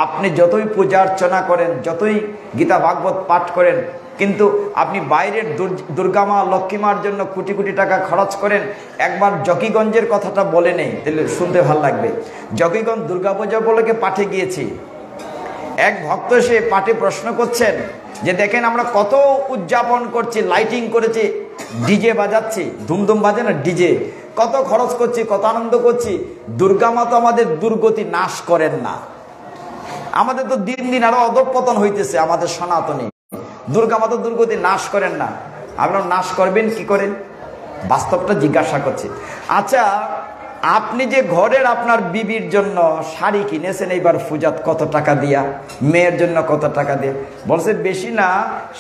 আপনি যতই পূজা অর্চনা করেন, যতই গীতা ভাগবত পাঠ করেন, কিন্তু আপনি বাইরের দুর্গা মা লক্ষ্মী মার জন্য কোটি কোটি টাকা খরচ করেন, একবার জকিগঞ্জের কথাটা বলে নেই, তাহলে শুনতে ভাল লাগবে। জকিগঞ্জ দুর্গাপূজা উপলক্ষে পাঠে গিয়েছি, এক ভক্ত সে পাঠে প্রশ্ন করছেন যে দেখেন আমরা কত উদযাপন করছি, লাইটিং করেছি, ডিজে বাজাচ্ছি, ধুমধুম বাজে না ডিজে, কত খরচ করছি, কত আনন্দ করছি, দুর্গা মা তো আমাদের দুর্গতি নাশ করেন না, আমাদের তো দিন দিন আরো অধঃপতন হইতেছে, আমাদের সনাতনী দুর্গা মা তো দুর্গতি নাশ করেন না। আপনারা নাশ করবেন কি করে? বাস্তবটা জিজ্ঞাসা করছি। আচ্ছা, আপনি যে ঘরের আপনার বিবির জন্য শাড়ি কিনেছেন এইবার পূজাত কত টাকা দিয়া, মেয়ের জন্য কত টাকা দিয়ে? বলছে বেশি না,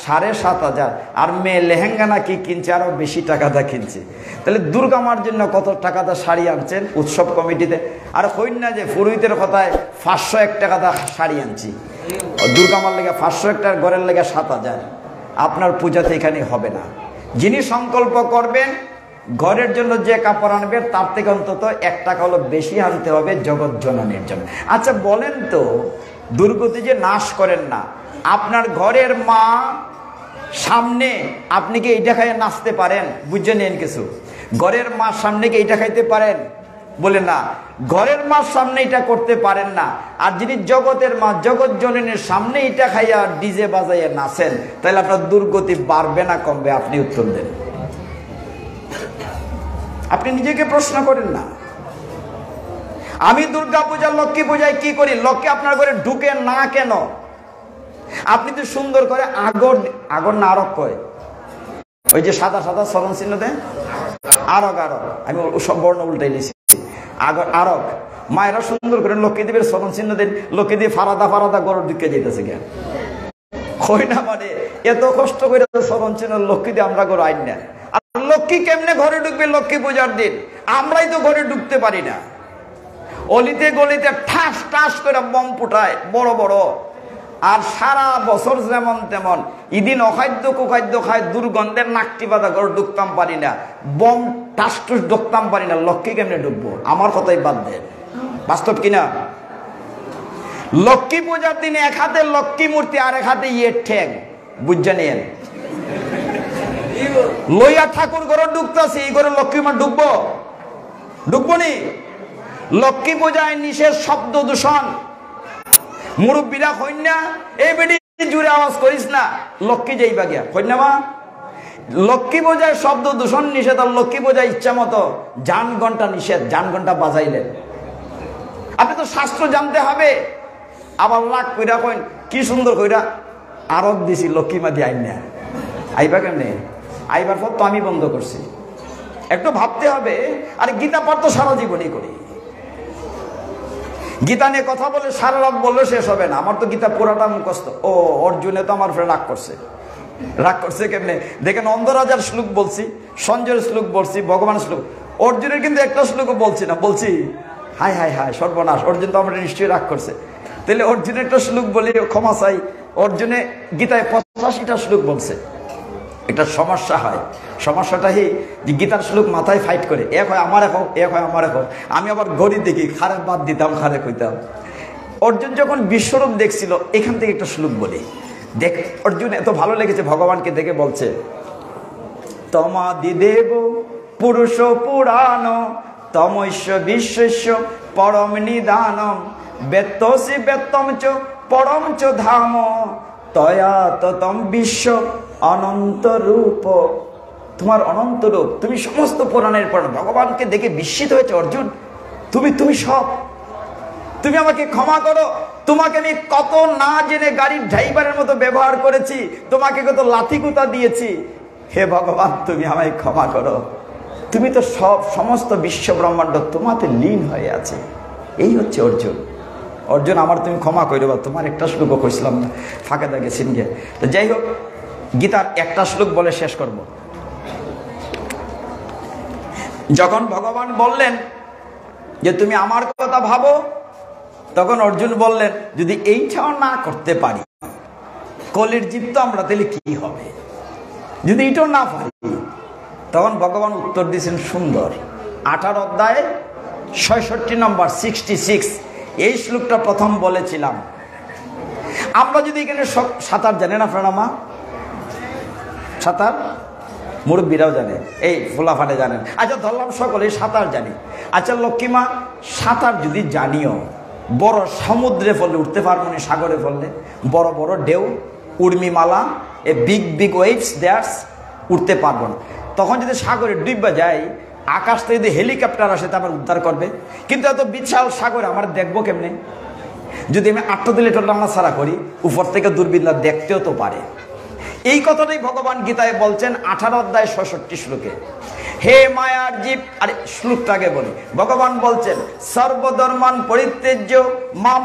7,500। আর মেয়ে লেহেঙ্গা নাকি কিনছে আরো বেশি টাকা দা কিনছে। তাহলে দুর্গা মার জন্য কত টাকা দা শাড়ি আনছেন উৎসব কমিটিতে? আর হইন না যে পুরোহিতের কথায় 501 টাকা দা শাড়ি আনছি, দুর্গা মার লেগে 501 টাকার, ঘরের লেগে 7,000। আপনার পূজাতে এখানে হবে না। যিনি সংকল্প করবেন ঘরের জন্য যে কাপড় আনবেন, তার থেকে অন্তত 1 টাকা হলো বেশি আনতে হবে জগৎ জননীর জন্য। আচ্ছা বলেন তো, দুর্গতি যে নাশ করেন না, আপনার ঘরের মা সামনে আপনি কি এইটা খাইয়ে নাচতে পারেন? বুঝে নেন কিছু। ঘরের মার সামনে কি এইটা খাইতে পারেন? বলে না। ঘরের মার সামনে এটা করতে পারেন না। আর যিনি জগতের মা, জগৎ জননীর সামনে এটা খাইয়া ডিজে বাজাইয়া নাচেন, তাহলে আপনার দুর্গতি বাড়বে না কমবে? আপনি উত্তর দেন। আপনি নিজেকে প্রশ্ন করেন না। আমি দুর্গা পূজা, লক্ষ্মী পূজায় কি করি? লক্ষ্মী আপনার ঘরে ঢুকে না কেন? আপনি তো সুন্দর করে আগর আগর না আরক কয়, ওই যে সাদা সাদা চরণ চিহ্ন দেন, আরক আরক, আমি সব বর্ণ উল্টাই নিয়েছি। আগর আরক মায়েরা সুন্দর করে লক্ষ্মী দেবের চরণ চিহ্ন দেন, লক্ষ্মী দিয়ে ফারাদা ফারাদা গরু ঢুকে যেতেছে কেন? কই না মানে এত কষ্ট করে চরণ চিহ্ন লক্ষ্মী দিয়ে আমরা গরু আইন না। আর লক্ষ্মী কেমনে ঘরে ঢুকবে লক্ষ্মী পূজার দিন? আমরাই তো ঘরে ঢুকতে পারি না। অলিতে গলিতে ঠাস ঠাস করে বম ফুটায় বড় বড়। আর সারা বছর যেমন তেমন ইদিন অখাদ্য কুখাদ্য খায়, দুর্গন্ধের নাকটি বাঁধা ঘর ঢুকতাম পারি না, বম টাস টুস ঢুকতাম পারি না। লক্ষ্মী কেমনে ঢুকবো? আমার কথাই বাদ দেন, বাস্তব কিনা? লক্ষ্মী পূজার দিনে এক হাতে লক্ষ্মী মূর্তি আর এক হাতে ইয়ে ঠ্যাং, বুঝে নেন, লইয়া ঠাকুর ঘরে ঢুকতেছি, এই ঘরে লক্ষ্মী মা ঢুকবো? ঢুকবো নি? লক্ষ্মী পূজায় নিষেধ শব্দ দূষণ। মুরব্বীরা কইন না, এই বেটি জুড়ে আওয়াজ করিস না, লক্ষ্মী যাইবা গিয়া, কইন না মা? লক্ষ্মী পূজায় শব্দ দূষণ নিষেধ। আর লক্ষ্মী পূজায় ইচ্ছা মতো যান ঘন্টা নিষেধ, যান ঘন্টা বাজাইলেন। আপনি তো শাস্ত্র জানতে হবে। আবার লাখ কইরা কইন কি সুন্দর কইরা আরব দিছি, লক্ষ্মী মা দিয়ে আইন না, আইবা কেমনে? আইবার পর তো আমি বন্ধ করছি। একটু ভাবতে হবে। আর গীতা পাঠ তো সারা জীবনই করি। গীতা নিয়ে কথা বলে সারা রাত বললে শেষ হবে না। আমার তো গীতা পুরাটা মুখস্থ। ও অর্জুনে তো আমার রাগ করছে। রাগ করছে কেমনে দেখেন? অন্ধরাজার শ্লোক বলছি, সঞ্জয়ের শ্লোক বলছি, ভগবান শ্লোক। অর্জুনের কিন্তু একটা শ্লোকও বলছি না। বলছি হাই হাই হাই সর্বনাশ, অর্জুন তো আমরা নিশ্চয়ই রাগ করছে। তাহলে অর্জুনের একটা শ্লোক বলি, ক্ষমা চাই। অর্জুনে গীতায় 85টা শ্লোক বলছে। একটা সমস্যা হয়। সমস্যাটা এই যে গীতার শ্লোক মাথায় ফাইট করে, এক হয় আমার এখন, এক হয় আমার এখন। আমি আবার গড়ি দেখি, খারে বাদ দিতাম, খারে কইতাম। অর্জুন যখন বিশ্বরূপ দেখছিল, এখান থেকে একটা শ্লোক বলি দেখ। অর্জুন এত ভালো লেগেছে, ভগবানকে দেখে বলছে, তমাদি দেব পুরুষ পুরাণ তমৈশ্য বিশ্বস্য পরম নিদানম বেত্তসি বেত্তম চ পরম চ ধাম তয়া ততম বিশ্ব অনন্ত রূপ। তোমার অনন্ত রূপ, তুমি সমস্ত পুরাণের পুরাণ। ভগবানকে দেখে বিস্মিত হয়েছে অর্জুন, তুমি সব। তুমি আমাকে ক্ষমা করো। তোমাকে আমি কত না জেনে গাড়ির ড্রাইভারের মতো ব্যবহার করেছি, তোমাকে কত লাথিকুতা দিয়েছি। হে ভগবান, তুমি আমায় ক্ষমা করো। তুমি তো সব, সমস্ত বিশ্ব ব্রহ্মাণ্ড তোমাতে লীন হয়ে আছে। এই হচ্ছে অর্জুন। অর্জুন আমার তুমি ক্ষমা করে দেবা। তোমার একটা শ্লোকও কইছিলাম না, ফাঁকে দাগে সিনগে। তো যাই হোক, গীতার একটা শ্লোক বলে শেষ করব। যখন ভগবান বললেন যে তুমি আমার কথা ভাবো, তখন অর্জুন বললেন যদি এইটাও না করতে পারি, কলির জীব তো আমরা, তাহলে কি হবে? যদি এটাও না পারি। তখন ভগবান উত্তর দিয়েছেন সুন্দর। 18 অধ্যায় 66 নম্বর 66 এই শ্লোকটা প্রথম বলেছিলাম। আমরা যদি এখানে সাঁতার জানেন আপনারা মা? সাঁতার মুরব্বীরাও জানে, এই ফোলাফাটে জানেন। আচ্ছা ধরলাম সকলে সাঁতার জানি। আচ্ছা লক্ষ্মীমা, সাঁতার যদি জানিও, বড় সমুদ্রে ফলে উঠতে পারবো না? সাগরে ফললে বড় বড় ঢেউ, Urmimala, a big big waves, that's উঠতে পারবো না। তখন যদি সাগরে ডুববা যায়, আকাশ থেকে যদি হেলিকপ্টার আসে তা আমার উদ্ধার করবে। কিন্তু এত বিশাল সাগরে আমার দেখবো কেমনে? যদি আমি 8 দিলে টানা ছাড়া করি, উপর থেকে দূরবীনরা দেখতেও তো পারে। এই কথাটাই ভগবান গীতায় বলছেন 18 অধ্যায় 66 শ্লোকে। হে মায়ার জীব, আরে শ্লোকটাকে বলি। ভগবান বলছেন সর্বধর্মান পরিত্যাজ্য মাম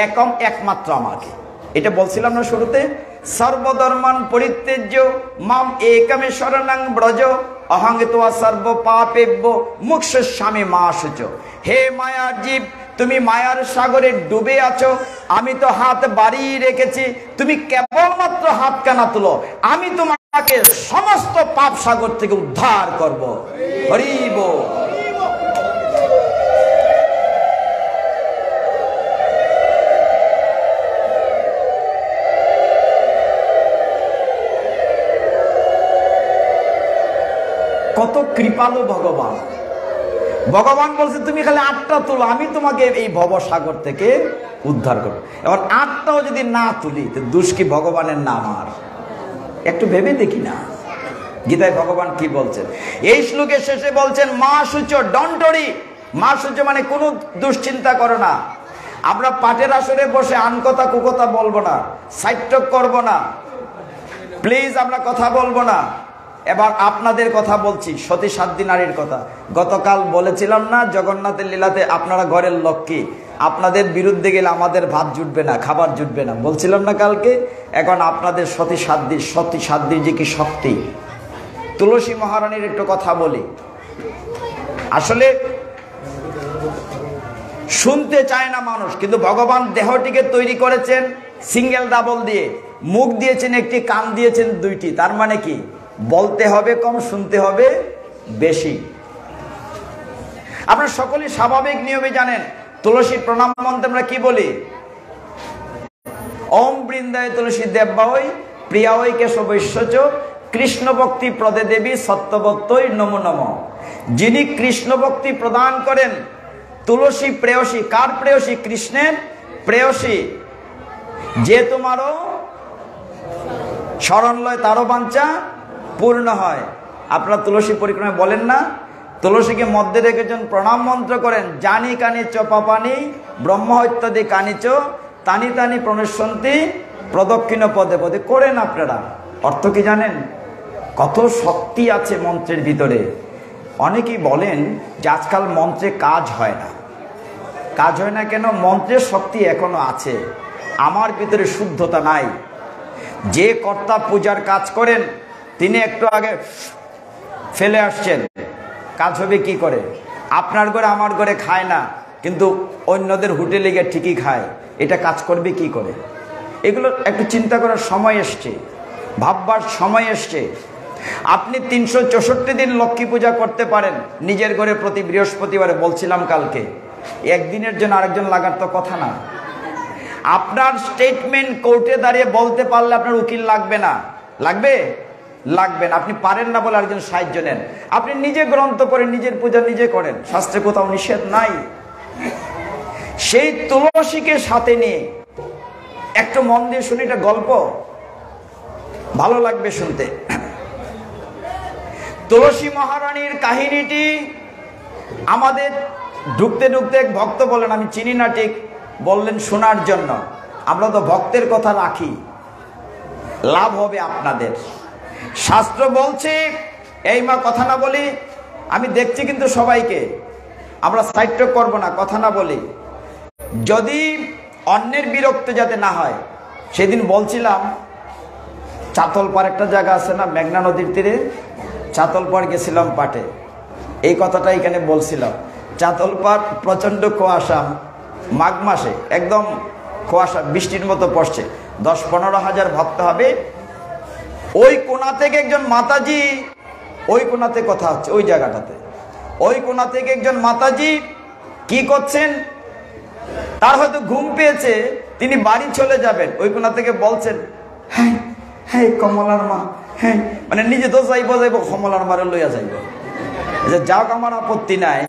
একম, একমাত্র আমাকে। এটা বলছিলাম না শুরুতে? সর্বধর্মান পরিত্যাজ্য মাম একমে শরণং ব্রজ অহং তোয়া সর্ব পাপেভ্য মুক্ষস্বামী মা শুচ। হে মায়ার জীব, তুমি মায়ার সাগরে ডুবে আছো, আমি তো হাত বাড়িয়ে রেখেছি, তুমি কেবলমাত্র হাত কানা তুলো, আমি তোমাকে সমস্ত পাপ সাগর থেকে উদ্ধার করব। হরি বল। কৃপালু ভগবান। ভগবান বলছে তুমি খালি 8টা তোলো, আমি তোমাকে এই ভবসাগর থেকে উদ্ধার করবো। এবার 8টাও যদি না তুলি তো দোষ কি ভগবানের না আমার? একটু ভেবে দেখি না গীতায় ভগবান কি বলছেন। এই শ্লোকের শেষে বলছেন মা সূচো ডন্ট ওয়ারি। মা সূচো মানে কোনো দুশ্চিন্তা করো না। আমরা পাঠের আসরে বসে আনকথা কুকথা বলবো না, সাইটক করবো না, প্লিজ আমরা কথা বলবো না। এবার আপনাদের কথা বলছি, সতী সাধ্বী নারীর কথা। গতকাল বলেছিলাম না জগন্নাথের লীলাতে আপনারা ঘরের লক্ষ্মী, আপনাদের বিরুদ্ধে গেলে আমাদের ভাত জুটবে না, খাবার জুটবে না, বলছিলাম না কালকে। এখন আপনাদের সতী সাধ্বীর যে কি শক্তি। তুলসী মহারানীর একটু কথা বলি। আসলে শুনতে চায় না মানুষ, কিন্তু ভগবান দেহটিকে তৈরি করেছেন সিঙ্গেল ডাবল দিয়ে, মুখ দিয়েছেন একটি, কান দিয়েছেন 2টি। তার মানে কি বলতে হবে কম, শুনতে হবে বেশি। আপনারা সকলেই স্বাভাবিক নিয়মে জানেন তুলসী প্রণাম মন্ত্রে আমরা কি বলি? ওম বৃন্দায় তুলসী দেব্যায় প্রিয়ায় কেশবৈশ্বচ কৃষ্ণ ভক্তি প্রদে দেবী সত্যবত্যই নমো নমঃ। যিনি কৃষ্ণ ভক্তি প্রদান করেন, তুলসী প্রেয়সী। কার প্রেয়সী? কৃষ্ণের প্রেয়সী। যে তোমারও শরণ লয় তারও বাঞ্ছা পূর্ণ হয়। আপনারা তুলসী পরিক্রমায় বলেন না, তুলসীকে মধ্যে রেখেছেন, প্রণাম মন্ত্র করেন, জানি কানি চ পাপানি ব্রহ্ম ইত্যাদি কানি চ তানি তানি প্রণশ্যন্তি প্রদক্ষিণ পদে পদে করেন। আপনারা অর্থ কি জানেন? কত শক্তি আছে মন্ত্রের ভিতরে। অনেকেই বলেন যে আজকাল মন্ত্রে কাজ হয় না। কাজ হয় না কেন? মন্ত্রের শক্তি এখনো আছে, আমার ভিতরে শুদ্ধতা নাই। যে কর্তা পূজার কাজ করেন তিনি একটু আগে ফেলে আসছেন, কাজ হবে কি করে? আপনার ঘরে আমার ঘরে খায় না, কিন্তু অন্যদের হোটেলে গিয়ে ঠিকই খায়, এটা কাজ করবে কি করে? এগুলো একটু চিন্তা করার সময় এসছে, ভাববার সময় এসছে। আপনি 364 দিন লক্ষ্মী পূজা করতে পারেন নিজের ঘরে প্রতি বৃহস্পতিবারে, বলছিলাম কালকে। একদিনের জন্য আরেকজন লাগার তো কথা না। আপনার স্টেটমেন্ট কোর্টে দাঁড়িয়ে বলতে পারলে আপনার উকিল লাগবে না। লাগবে? লাগবেন। আপনি পারেন না বলে আরেকজন সাহায্য নেন। আপনি নিজে গ্রন্থ পড়েন, নিজের পূজা নিজে করেন, শাস্ত্রে কোথাও নিষেধ নাই। সেই তুলসীকে সাথে নিয়ে একটু মন দিয়ে শুনি, এটা গল্প ভালো লাগবে শুনতে। তুলসী মহারানীর কাহিনীটি আমাদের ঢুকতে ঢুকতে এক ভক্ত বলেন, আমি চিনি না ঠিক, বললেন শোনার জন্য। আমরা তো ভক্তের কথা রাখি, লাভ হবে আপনাদের। শাস্ত্র বলছে, এই মা কথা না বলি, আমি দেখছি কিন্তু সবাইকে, আমরা সাইড করব না, কথা না বলি, যদি অন্যের বিরক্ত যাতে না হয়। সেদিন বলছিলাম চাতলপাড় একটা জায়গা আছে না মেঘনা নদীর তীরে, চাতলপাড় গেছিলাম পাটে, এই কথাটা এখানে বলছিলাম। চাতলপাড় প্রচন্ড কুয়াশা, মাঘ মাসে একদম কুয়াশা, বৃষ্টির মতো পড়ছে, 10-15 হাজার ভক্ত হবে। ওই কোণা থেকে একজন মাতাজি, ওই কোণাতে কথা হচ্ছে, ওই জায়গাটাতে, ওই কোণা থেকে একজন মাতাজি কি করছেন, তার হয়তো ঘুম পেয়েছে, তিনি বাড়ি চলে যাবেন। ওই কোণা থেকে বলছেন, হ্যাঁ হ্যাঁ কমলার মা, হ্যাঁ, মানে নিজে তো যাইব কমলার মারে লইয়া যাইব, যে যাক আমার আপত্তি নাই।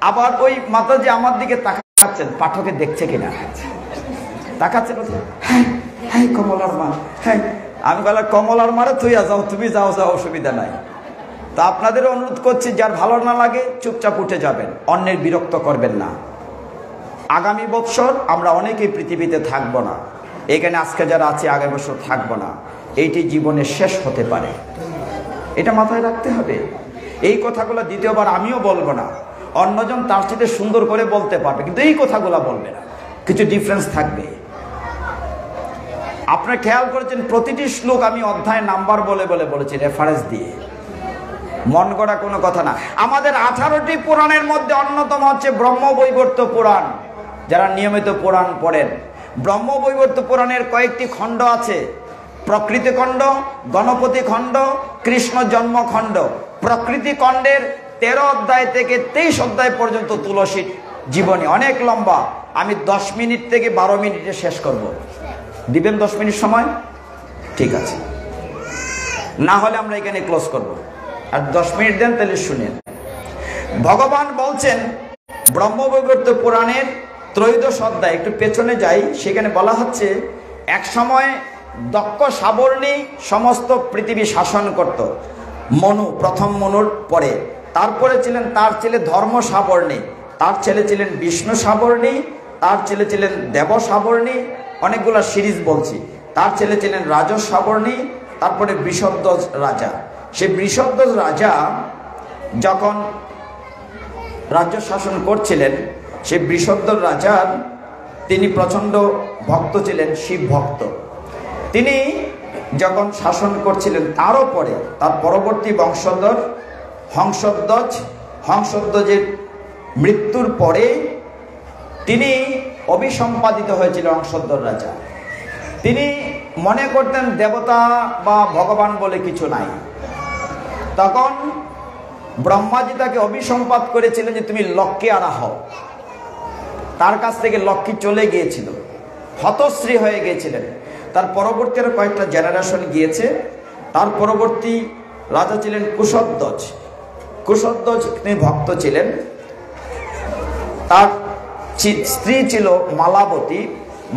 আবার ওই মাতাজি আমার দিকে তাকাচ্ছেন, পাঠকে দেখছে কিনা, তাকাচ্ছে, হ্যাঁ হ্যাঁ কমলার মা, হ্যাঁ। আমি বললাম কমলার মারে থইয়া যাও, তুমি যাও, যাও, অসুবিধা নাই। তা আপনাদের অনুরোধ করছি, যার ভালো না লাগে চুপচাপ উঠে যাবেন, অন্যের বিরক্ত করবেন না। আগামী বছর আমরা অনেকেই পৃথিবীতে থাকবো না, এখানে আজকে যারা আছে আগামী বছর থাকবো না, এইটি জীবনের শেষ হতে পারে, এটা মাথায় রাখতে হবে। এই কথাগুলো দ্বিতীয়বার আমিও বলবো না, অন্যজন তার সাথে সুন্দর করে বলতে পারবে, কিন্তু এই কথাগুলো বলবে না, কিছু ডিফারেন্স থাকবে। আপনারা খেয়াল করেছেন প্রতিটি শ্লোক আমি অধ্যায় নাম্বার বলে বলে বলেছি, রেফারেন্স দিয়ে, মন গড়া কোনো কথা না। আমাদের 18টি পুরাণের মধ্যে অন্যতম হচ্ছে ব্রহ্মবৈবর্ত পুরাণ। যারা নিয়মিত পুরাণ পড়েন, ব্রহ্মবৈবর্ত পুরাণের কয়েকটি খণ্ড আছে, প্রকৃতি খণ্ড, গণপতি খণ্ড, কৃষ্ণ জন্ম খণ্ড। প্রকৃতি খণ্ডের 13 অধ্যায় থেকে 23 অধ্যায় পর্যন্ত তুলসীর জীবনী, অনেক লম্বা। আমি 10 মিনিট থেকে 12 মিনিটে শেষ করব। দিবেন 10 মিনিট সময়? ঠিক আছে, না হলে আমরা এখানে ক্লোজ করব। আর 10 মিনিট দেন তাহলে শুনেন। ভগবান বলছেন ব্রহ্মবৈবর্ত পুরাণের ত্রয়োদশ অধ্যায়, একটু পেছনে যাই, সেখানে বলা হচ্ছে এক সময় দক্ষ সাবর্ণী সমস্ত পৃথিবী শাসন করত। মনু, প্রথম মনুর পরে, তারপরে ছিলেন তার ছেলে ধর্ম সাবর্ণী, তার ছেলে ছিলেন বিষ্ণু সাবর্ণী, তার ছেলে ছিলেন দেব সাবর্ণী, অনেকগুলো সিরিজ বলছি। তার ছেলে ছিলেন রাজস সাবর্ণী, তারপরে বৃষধ্বজ রাজা। সেই বৃষধ্বজ রাজা যখন রাজ্য শাসন করছিলেন, সেই বৃষধ্বজ রাজার তিনি প্রচণ্ড ভক্ত ছিলেন, শিব ভক্ত। তিনি যখন শাসন করছিলেন, তারও পরে তার পরবর্তী বংশধর হংসধ্বজের মৃত্যুর পরে তিনি অভিসম্পাদিত হয়েছিল হংসধ্বজ রাজা। তিনি মনে করতেন দেবতা বা ভগবান বলে কিছু নাই। তখন ব্রহ্মাজি তাকে অভিসম্পাদ করেছিলেন যে তুমি লক্ষ্মী আনা হও। তার কাছ থেকে লক্ষ্মী চলে গিয়েছিল, হতশ্রী হয়ে গিয়েছিলেন। তার পরবর্তী আরো কয়েকটা জেনারেশন গিয়েছে। তার পরবর্তী রাজা ছিলেন কুশধ্বজ। কুশধ্বজ তিনি ভক্ত ছিলেন। তার স্ত্রী ছিল মালাবতী।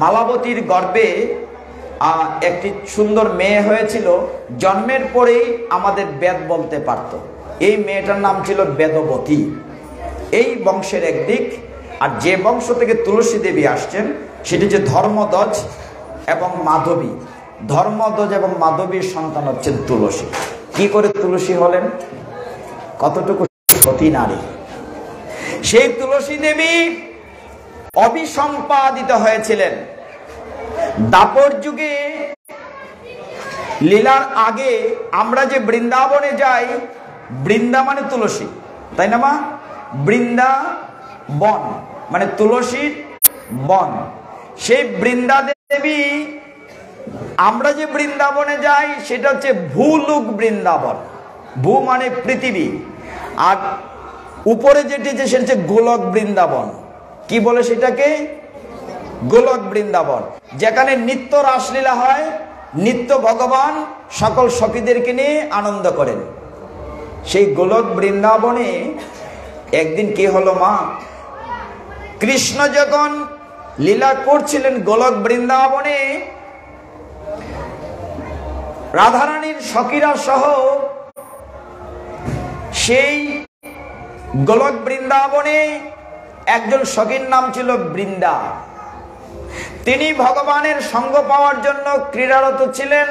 মালাবতীর গর্ভে একটি সুন্দর মেয়ে হয়েছিল। জন্মের পরেই আমাদের বেদ বলতে পারত। এই মেয়েটার নাম ছিল বেদবতী। এই বংশের একদিক। আর যে বংশ থেকে তুলসী দেবী আসছেন সেটি হচ্ছে ধর্মধ্বজ এবং মাধবী। ধর্মধ্বজ এবং মাধবীর সন্তান হচ্ছেন তুলসী। কি করে তুলসী হলেন? কতটুকু সতী নারী! সেই তুলসী দেবী অভিসম্পাদিত হয়েছিলেন। দাপর যুগে লীলার আগে আমরা যে বৃন্দাবনে যাই, বৃন্দা মানে তুলসী, তাই না মা? বৃন্দা বন মানে তুলসীর বন। সেই বৃন্দা দেবী, আমরা যে বৃন্দাবনে যাই সেটা হচ্ছে ভূলোক বৃন্দাবন। ভূ মানে পৃথিবী, আর উপরে যেটি যে সেটা হচ্ছে গোলক বৃন্দাবন। কি বলে সেটাকে? গোলক বৃন্দাবন, যেখানে নিত্য রাসলীলা হয়, নিত্য ভগবান সকল সখীদেরকে নিয়ে আনন্দ করেন। সেই গোলক বৃন্দাবনে একদিন কি হলো মা? কৃষ্ণ যখন লীলা করছিলেন গোলক বৃন্দাবনে, রাধারানীর সখীরা সহ সেই গোলক বৃন্দাবনে একজন সখীর নাম ছিল বৃন্দা। তিনি ভগবানের সঙ্গ পাওয়ার জন্য ক্রীড়ারত ছিলেন।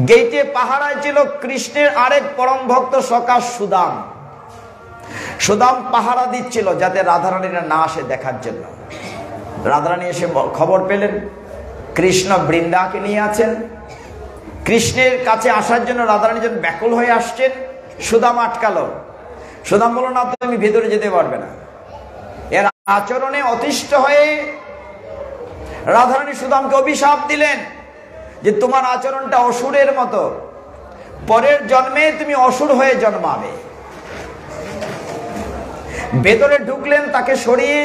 গেইটে পাহারায় ছিল কৃষ্ণের আরেক পরম ভক্ত সখা সুদাম। সুদাম পাহারা দিচ্ছিল যাতে রাধারানীরা না আসে দেখার জন্য। রাধারানী এসে খবর পেলেন কৃষ্ণ বৃন্দাকে নিয়ে আছেন। কৃষ্ণের কাছে আসার জন্য রাধারানী যখন ব্যাকুল হয়ে আসছেন, সুদাম আটকালো। সুদাম বলল, না, তুমি ভেতরে যেতে পারবে না। এর আচরণে অতিষ্ঠ হয়ে রাধারানী সুদামকে অভিশাপ দিলেন যে তোমার আচরণটা অসুরের মতো, পরের জন্মে তুমি অসুর হয়ে জন্মাবে। ভেতরে ঢুকলেন, তাকে সরিয়ে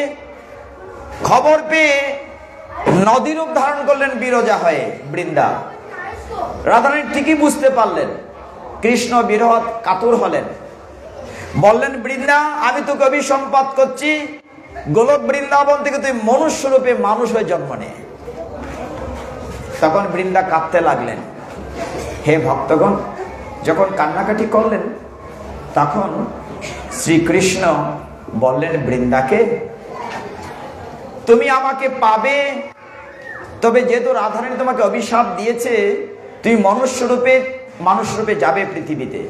খবর পেয়ে নদীরূপ ধারণ করলেন বিরজা হয়ে বৃন্দা। রাধারানী ঠিকই বুঝতে পারলেন কৃষ্ণ বিরহ কাতর হলেন। বললেন, বৃন্দা, আমি তোকে অভিসম্পাদ করছি, গোলক বৃন্দাবন থেকে তুই মনুষ্য রূপে মানুষ হয়ে জন্ম নে। তখন বৃন্দা কাঁদতে লাগলেন। হে ভক্তগণ, যখন কান্নাকাটি করলেন তখন শ্রীকৃষ্ণ বললেন বৃন্দাকে, তুমি আমাকে পাবে, তবে যেহেতু রাধারানী তোমাকে অভিশাপ দিয়েছে, তুমি মানুষ রূপে যাবে পৃথিবীতে।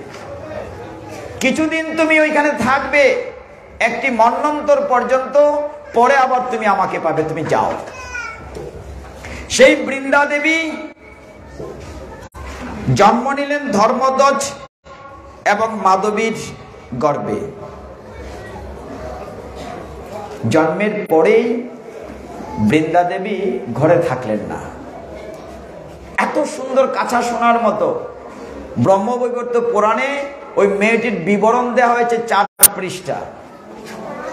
কিছুদিন তুমি ওইখানে থাকবে, একটি মন্বন্তর পর্যন্ত, পরে আবার তুমি আমাকে পাবে, তুমি যাও। সেই বৃন্দা দেবী জন্ম নিলেন ধর্মধ্বজ এবং মাধবীর গর্ভে। জন্মের পরেই বৃন্দা দেবী ঘরে থাকলেন না। এত সুন্দর কাঁচা সোনার মতো ব্রহ্মবৈবর্ত পুরাণে ওই মেয়েটির বিবরণ দেওয়া হয়েছে 4 পৃষ্ঠা।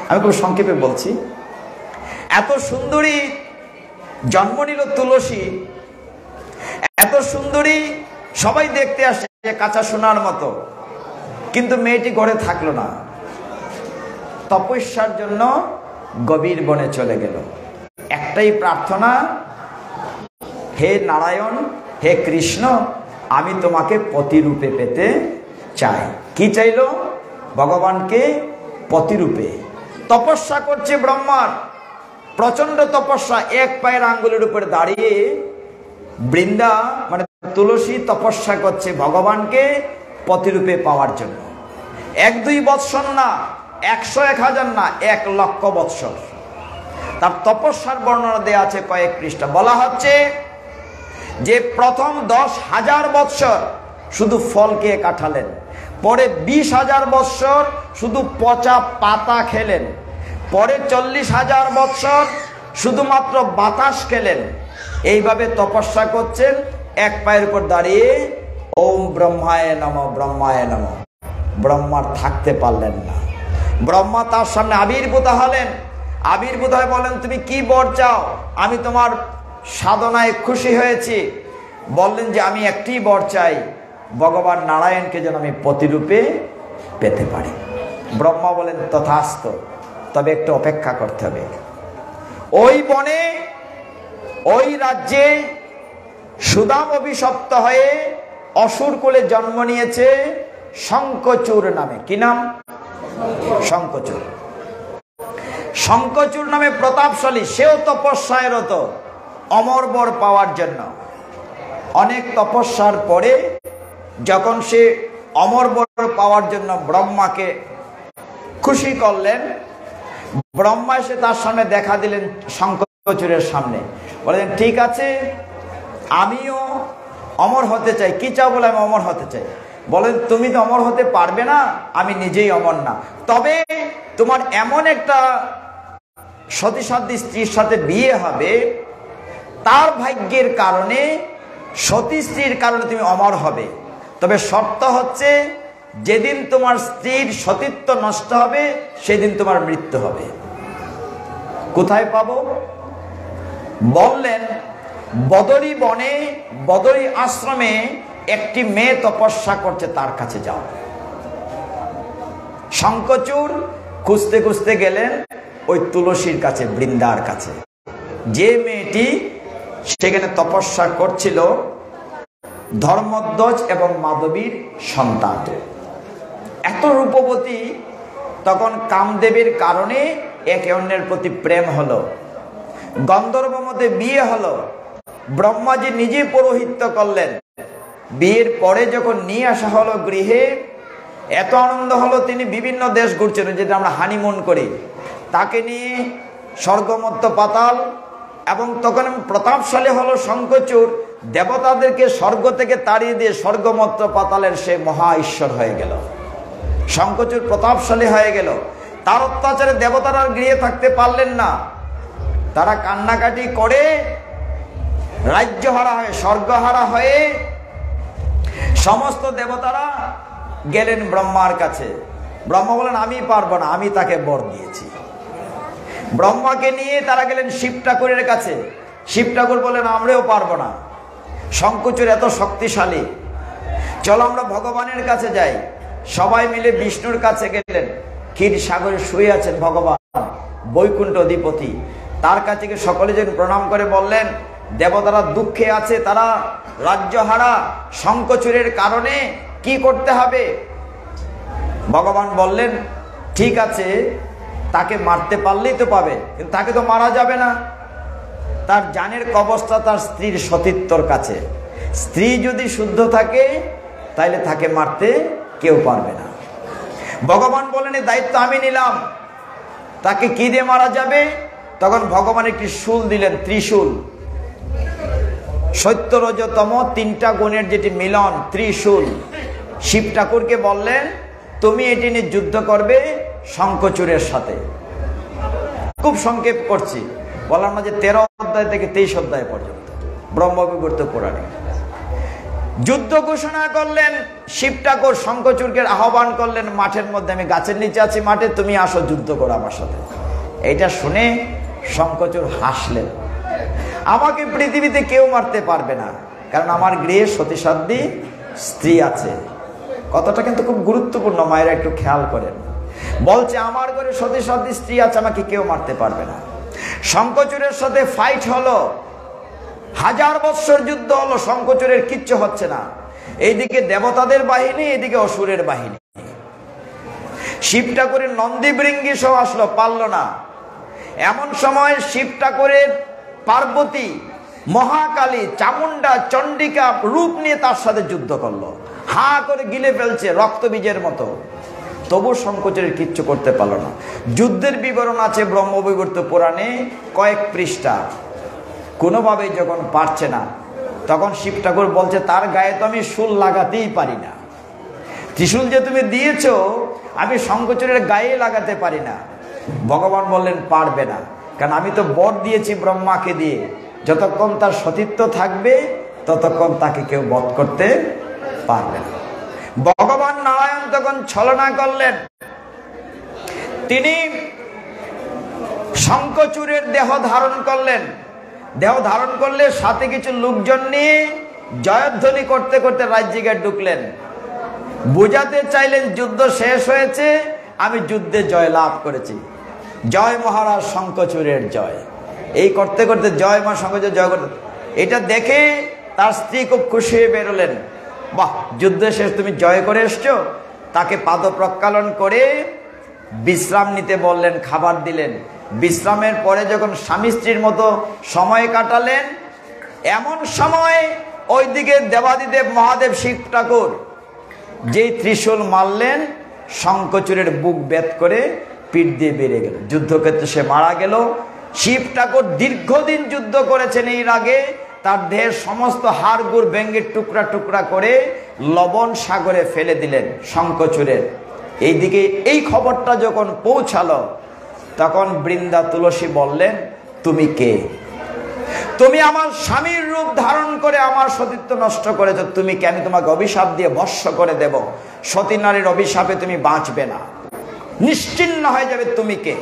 আমি খুব সংক্ষেপে বলছি। এত সুন্দরী জন্ম নিল তুলসী, এত সুন্দরী, সবাই দেখতে আসে কাঁচা সোনার মতো। কিন্তু মেয়েটি ঘরে থাকলো না, তপস্যার জন্য গভীর বনে চলে গেল। একটাই প্রার্থনা, হে নারায়ণ, হে কৃষ্ণ, আমি তোমাকে পতিরূপে পেতে চাই। কি চাইলো? ভগবানকে পতিরূপে। তপস্যা করছে ব্রহ্মার, প্রচন্ড তপস্যা। এক পায়ের আঙ্গুলের উপরে দাঁড়িয়ে বৃন্দা মানে তুলসী তপস্যা করছে ভগবানকে পতিরূপে পাওয়ার জন্য। 1-2 বৎসর না, 100-1000 না, 1,00,000 বৎসর তার তপস্যার বর্ণনা দেয়া আছে কয়েক পৃষ্ঠা। বলা হচ্ছে যে প্রথম 10,000 বৎসর শুধু ফল খেয়ে কাটালেন, পরে 20,000 বৎসর শুধু পচা পাতা খেলেন, পরে 40,000 বৎসর শুধুমাত্র বাতাস খেলেন। এইভাবে তপস্যা করছেন এক পায়ের উপর দাঁড়িয়ে, ওম ব্রহ্মায় নমঃ, ব্রহ্মায় নমঃ। ব্রহ্মার থাকতে পারলেন না। ব্রহ্মা তার সামনে আবির্ভূত হলেন। আবির্ভূত হয়ে বলেন, তুমি কি বর চাও? আমি তোমার সাধনায় খুশি হয়েছি। বললেন যে আমি একটি বর চাই, ভগবান নারায়ণকে যেন আমি পতিরূপে পেতে পারি। ব্রহ্মা বলেন, তথাস্তু, তবে একটু অপেক্ষা করতে হবে। ওই বনে, ওই রাজ্যে সুদাম অভিশপ্ত হয়ে অসুর কুলে জন্ম নিয়েছে শঙ্খচূড় নামে। কি নাম? শঙ্খচূড়। শঙ্খচূড় নামে প্রতাপশালী, সেও তপস্যায় রত অমর বর পাওয়ার জন্য। অনেক তপস্যার পরে যখন সে অমর বর পাওয়ার জন্য ব্রহ্মাকে খুশি করলেন, ব্রহ্মা এসে তার সামনে দেখা দিলেন শঙ্খচূড়ের সামনে। বলেন, ঠিক আছে, আমিও অমর হতে চাই। কি চাও? বলে, আমি অমর হতে চাই। বলেন, তুমি তো অমর হতে পারবে না, আমি নিজেই অমর না, তবে তোমার এমন একটা সতীসাধ্যী স্ত্রীর সাথে বিয়ে হবে, তার ভাগ্যের কারণে, সতী স্ত্রীর কারণে তুমি অমর হবে। তবে শর্ত হচ্ছে, যেদিন তোমার স্ত্রীর সতীত্ব নষ্ট হবে সেদিন তোমার মৃত্যু হবে। কোথায় পাবো? বললেন, বদরী বনে, বদরী আশ্রমে একটি মেয়ে তপস্যা করছে, তার কাছে যাও। শঙ্খচূড় খুঁজতে খুঁজতে গেলেন ওই তুলসীর কাছে, বৃন্দার কাছে। যে মেয়েটি সেখানে তপস্যা করছিল ধর্মধ্বজ এবং মাধবীর সন্তান, এত রূপবতী। তখন কামদেবের কারণে একে অন্যের প্রতি প্রেম হলো, গন্ধর্ব মধ্যে বিয়ে হলো। ব্রহ্মাজি নিজে পৌরোহিত্য করলেন। বিয়ের পরে যখন নিয়ে আসা হলো গৃহে, এত আনন্দ হলো, তিনি বিভিন্ন দেশ ঘুরছেন, যেটা আমরা হানিমুন করি। তাকে নিয়ে স্বর্গমত্ত পাতাল, এবং তখন প্রতাপশালী হলো শঙ্খচূড়, দেবতাদেরকে স্বর্গ থেকে তাড়িয়ে দিয়ে স্বর্গমত্ত পাতালের সে মহা ঈশ্বর হয়ে গেল। শঙ্খচূড় প্রতাপশালী হয়ে গেল। তার অত্যাচারে দেবতারা গৃহে থাকতে পারলেন না। তারা কান্নাকাটি করে রাজ্যহারা হয়ে, স্বর্গহারা হয়ে সমস্ত দেবতারা গেলেন ব্রহ্মার কাছে। ব্রহ্মা বলেন, আমি পারবো না, আমি তাকে বর দিয়েছি। ব্রহ্মাকে নিয়ে তারা গেলেন শিব ঠাকুরের কাছে। শিব ঠাকুর বলেন, আমরাও পারবো না, শঙ্খচূড় এত শক্তিশালী, চলো আমরা ভগবানের কাছে যাই। সবাই মিলে বিষ্ণুর কাছে গেলেন। ক্ষীর সাগরে শুয়ে আছেন ভগবান, বৈকুণ্ঠ অধিপতি। তার কাছে গিয়ে সকলে যেন প্রণাম করে বললেন, দেবতারা দুঃখে আছে, তারা রাজ্যহারা, শঙ্খচূড়ের কারণে কি করতে হবে? ভগবান বললেন, ঠিক আছে, তাকে মারতে পারলেই তো পাবে, কিন্তু তাকে তো মারা যাবে না। তার জানের কবস্থা তার স্ত্রীর সতীত্বর কাছে। স্ত্রী যদি শুদ্ধ থাকে তাহলে তাকে মারতে কেউ পারবে না। ভগবান বলেন, এই দায়িত্ব আমি নিলাম। তাকে কি দিয়ে মারা যাবে? তখন ভগবান একটি শুল দিলেন, ত্রিশূল। সত্য রজতম 3টা গুণের যেটি মিলন, ত্রিশূল। শিব ঠাকুরকে বললেন, তুমি এটি নিয়ে যুদ্ধ করবে শঙ্খচূড়ের সাথে। খুব সংক্ষেপ করছি, বললাম না যে 13 অধ্যায় থেকে 23 অধ্যায় পর্যন্ত ব্রহ্মবিবর্ত পুরাণে যুদ্ধ ঘোষণা করলেন। শিব ঠাকুর শঙ্খচূড়কে আহ্বান করলেন মাঠের মধ্যে, আমি গাছের নিচে আছি মাঠে, তুমি আসো যুদ্ধ করো আমার সাথে। এইটা শুনে শঙ্খচূড় হাসলেন, আমাকে পৃথিবীতে কেউ মারতে পারবে না, কারণ আমার গৃহে সতীসাধ্যী স্ত্রী আছে। কথাটা কিন্তু খুব গুরুত্বপূর্ণ, মায়েরা একটু খেয়াল করেন। বলছে আমার ঘরে সতী সাধ্যী স্ত্রী আছে, আমাকে কেউ মারতে পারবে না। শঙ্খচূড়ের সাথে ফাইট হলো, 1000 বৎসর যুদ্ধ হলো, শঙ্খচূড়ের কিচ্ছু হচ্ছে না। এইদিকে দেবতাদের বাহিনী, এদিকে অসুরের বাহিনী। শিব ঠাকুরের নন্দী বৃঙ্গি সহ আসলো, পারল না। এমন সময় শিব ঠাকুরের পার্বতী, মহাকালী, চামুন্ডা, চণ্ডিকা রূপ নিয়ে তার সাথে যুদ্ধ করলো, হা করে গিলে ফেলছে রক্তবীজের মতো। তবু শঙ্খচূড়ের কিচ্ছু করতে পারলো না। যুদ্ধের বিবরণ আছে ব্রহ্মবৈবর্ত পুরাণে কয়েক পৃষ্ঠা। কোনোভাবেই যখন পারছে না, তখন শিব ঠাকুর বলছে তার গায়ে তো আমি শুল লাগাতেই পারি না, ত্রিশূল যে তুমি দিয়েছো আমি শঙ্খচূড়ের গায়ে লাগাতে পারি না। ভগবান বললেন পারবে না, কারণ আমি তো বর দিয়েছি ব্রহ্মাকে দিয়ে, যতক্ষণ তার সতীত্ব থাকবে ততক্ষণ তাকে কেউ বধ করতে পারবে না। ভগবান নারায়ণ তখন ছলনা করলেন, তিনি শঙ্খচূড়ের দেহ ধারণ করলেন। দেহ ধারণ করলে সাথে কিছু লোকজন নিয়ে জয়ধ্বনি করতে করতে রাজ্যে ঢুকলেন। বুঝাতে চাইলেন যুদ্ধ শেষ হয়েছে, আমি যুদ্ধে জয় লাভ করেছি, জয় মহারাজ শঙ্খচূড়ের জয়। এই করতে করতে জয় মা শঙ্খচূড় জয় করতে, এটা দেখে তার স্ত্রী খুব খুশি হয়ে বেরোলেন। বাহ, যুদ্ধ শেষ, তুমি জয় করে এসছো। তাকে পাদ প্রক্ষালন করে বিশ্রাম নিতে বললেন, খাবার দিলেন। বিশ্রামের পরে যখন স্বামী স্ত্রীর মতো সময় কাটালেন, এমন সময় ওইদিকে দেবাদিদেব মহাদেব শিব ঠাকুর যেই ত্রিশূল মারলেন, শঙ্খচূড়ের বুক বেদ করে পিঠ দিয়ে বেরিয়ে গেল। যুদ্ধক্ষেত্রে সে মারা গেল। শিব ঠাকুর দীর্ঘদিন যুদ্ধ করেছেন, এর আগে তার দেহের সমস্ত হাড় গুড় ভেঙে টুকরা টুকরা করে লবণ সাগরে ফেলে দিলেন শঙ্খচূড়ের। এইদিকে এই খবরটা যখন পৌঁছালো, তখন বৃন্দা তুলসী বললেন, তুমি কে? তুমি আমার স্বামীর রূপ ধারণ করে আমার সতীত্ব নষ্ট করেছো, তুমি কে? আমি তোমাকে অভিশাপ দিয়ে ভস্ম করে দেব, সতী নারীর অভিশাপে তুমি বাঁচবে না, নিশ্চিহ্ন হয়ে যাবে, তুমি কে?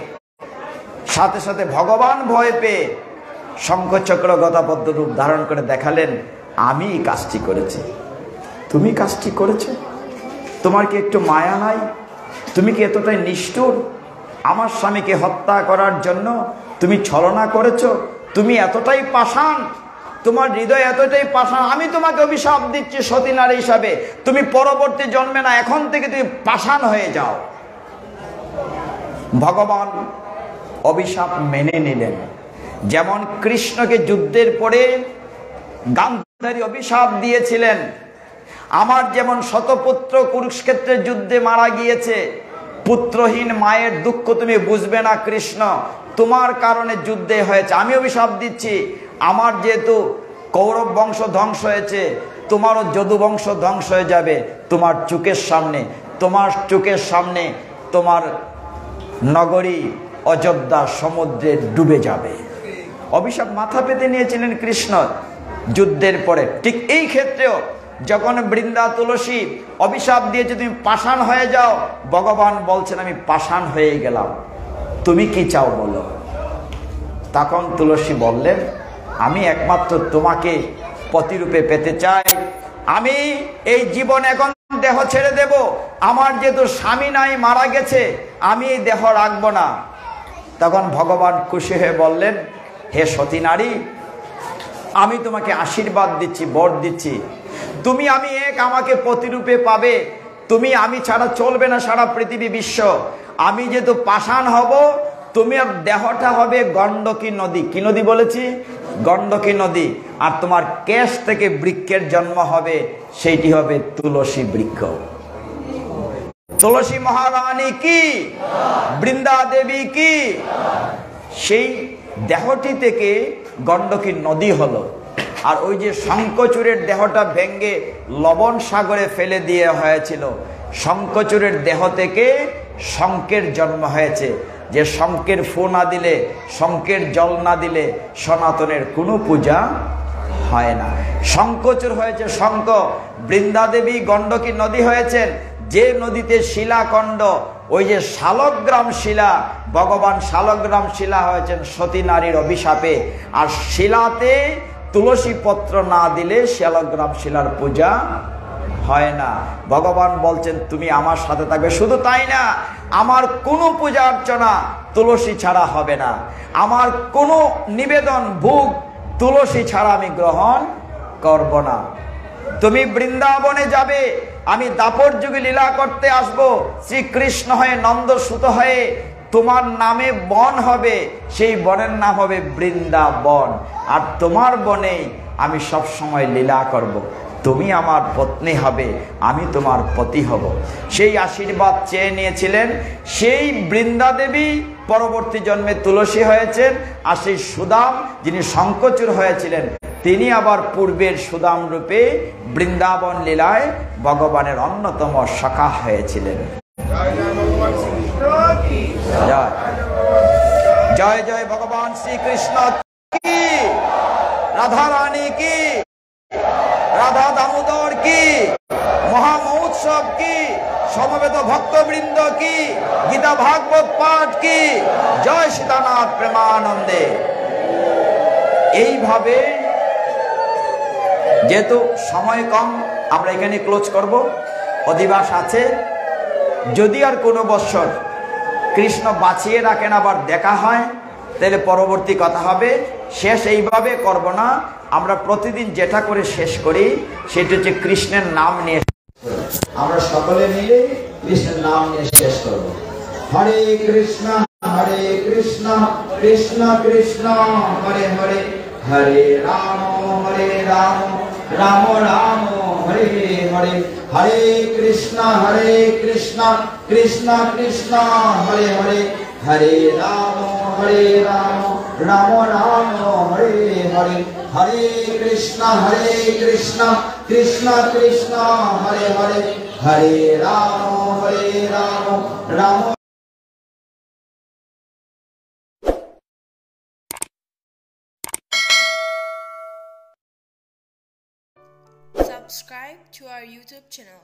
সাথে সাথে ভগবান ভয় পেয়ে শঙ্খচক্র গদাপদ্ম রূপ ধারণ করে দেখালেন, আমি কাজটি করেছি, তুমি কাজটি করেছো? তোমার কি একটু মায়া নাই? তুমি কি এতটাই নিষ্ঠুর? আমার স্বামীকে হত্যা করার জন্য তুমি ছলনা করেছো? তুমি এতটাই পাষাণ, তোমার হৃদয় এতটাই পাষাণ। আমি তোমাকে অভিশাপ দিচ্ছি সতী নারী হিসাবে, তুমি পরবর্তী জন্মে না, এখন থেকে তুমি পাষাণ হয়ে যাও। ভগবান অভিশাপ মেনে নিলেন। যেমন কৃষ্ণকে যুদ্ধের পরে গান্ধারী অভিশাপ দিয়েছিলেন, আমার যেমন শতপুত্র কুরুক্ষেত্রের যুদ্ধে মারা গিয়েছে, পুত্রহীন মায়ের দুঃখ তুমি বুঝবে না কৃষ্ণ, তোমার কারণে যুদ্ধে হয়েছে, আমি অভিশাপ দিচ্ছি, আমার যেহেতু কৌরব বংশ ধ্বংস হয়েছে, তোমারও যদু বংশ ধ্বংস হয়ে যাবে তোমার চোখের সামনে। তোমার চোখের সামনে তোমার নগরী অযোধ্যা সমুদ্রে ডুবে যাবে। অভিশাপ মাথা পেতে নিয়েছিলেন কৃষ্ণ যুদ্ধের পরে। ঠিক এই ক্ষেত্রেও যখন বৃন্দা তুলসী অভিশাপ দিয়েছে তুমি পাষাণ হয়ে যাও, ভগবান বলছেন আমি পাষাণ হয়ে গেলাম, তুমি কি চাও বলো। তখন তুলসী বললেন, আমি একমাত্র তোমাকে পতিরূপে পেতে চাই, আমি এই জীবন এখন দেহ ছেড়ে দেব, আমার যেহেতু স্বামী নাই, মারা গেছে, আমি এই দেহ রাখবো না। তখন ভগবান খুশি হয়ে বললেন, হে সতী নারী, আমি তোমাকে আশীর্বাদ দিচ্ছি, বর দিচ্ছি, তুমি আমি এক, আমাকে পতিরূপে পাবে, তুমি আমি ছাড়া চলবে না সারা পৃথিবী বিশ্ব। আমি যেহেতু পাষাণ হব, তুমি দেহটা হবে গণ্ডকী নদী। কি নদী বলেছি? গণ্ডকী নদী। আর তোমার কেশ থেকে বৃক্ষের জন্ম হবে, সেইটি হবে তুলসী বৃক্ষ। তুলসী মহারানী কি, বৃন্দা দেবী কি, সেই দেহটি থেকে গণ্ডকী নদী হলো। আর ওই যে শঙ্খচূড়ের দেহটা ভেঙ্গে লবণ সাগরে ফেলে দিয়ে হয়েছিল, শঙ্খচূড়ের দেহ থেকে শঙ্খের জন্ম হয়েছে। যে শঙ্খের ফু না দিলে, শঙ্খের জল না দিলে সনাতনের কোনো পূজা হয় না। শঙ্খচূড় হয়েছে শঙ্খ, বৃন্দাদেবী গণ্ডকী নদী হয়েছেন, যে নদীতে শিলাখণ্ড, ওই যে শালগ্রাম শিলা, ভগবান শালগ্রাম শিলা হয়েছেন সতী নারীর অভিশাপে। আর শিলাতে তুলসী পত্র না দিলে শালগ্রাম শিলার পূজা হয় না। ভগবান বলছেন তুমি আমার সাথে থাকবে। শুধু তাই না, আমার কোনো পূজা অর্চনা তুলসী ছাড়া হবে না। আমার কোনো নিবেদন ভোগ তুলসী ছাড়া আমি গ্রহণ করব না। তুমি বৃন্দাবনে যাবে, আমি দাপর যুগে লীলা করতে আসব, শ্রীকৃষ্ণ হয়ে নন্দসুত হয়ে তোমার নামে বন হবে, সেই বনের নাম হবে বৃন্দাবন। আর তোমার বনে আমি সব সময় লীলা করব। তুমি আমার পত্নী হবে, আমি তোমার পতি হব। সেই আশীর্বাদ চেয়ে নিয়েছিলেন। সেই বৃন্দা দেবী পরবর্তী জন্মে তুলসী হয়েছেন। আর সেই সুদাম যিনি শঙ্খচূড় হয়েছিলেন, তিনি আবার পূর্বের সুদাম রূপে বৃন্দাবন লীলায় ভগবানের অন্যতম সখা হয়েছিলেন। জয় জয় জয় ভগবান শ্রীকৃষ্ণ কি, রাধা রানী কি, রাধা দামোদর কি, মহা মহোৎসব কি, সমবেত ভক্তবৃন্দ কি, গীতা ভাগবত পাঠ কি, জয় সীতানাথ প্রেমানন্দে। এইভাবে যেহেতু সময় কম, আমরা এখানে ক্লোজ করব। অধিবাস আছে, যদি আর কোনো বৎসর কৃষ্ণ বাঁচিয়ে রাখেন আবার দেখা হয়, তাহলে পরবর্তী কথা হবে। শেষ এইভাবে করব না, আমরা প্রতিদিন যেটা করে শেষ করি সেটা হচ্ছে কৃষ্ণের নাম নিয়ে আমরা সকলে মিলে কৃষ্ণের নাম নিয়ে শেষ করব। হরে কৃষ্ণ কৃষ্ণ কৃষ্ণ হরে হরে, হরে রাম রাম রাম হরে হরে, হরে কৃষ্ণ কৃষ্ণ কৃষ্ণ হরে হরে, হরে রাম রাম রাম হরে হরে, হরে কৃষ্ণ কৃষ্ণ কৃষ্ণ হরে হরে, হরে Ram Ram. Subscribe to our YouTube channel.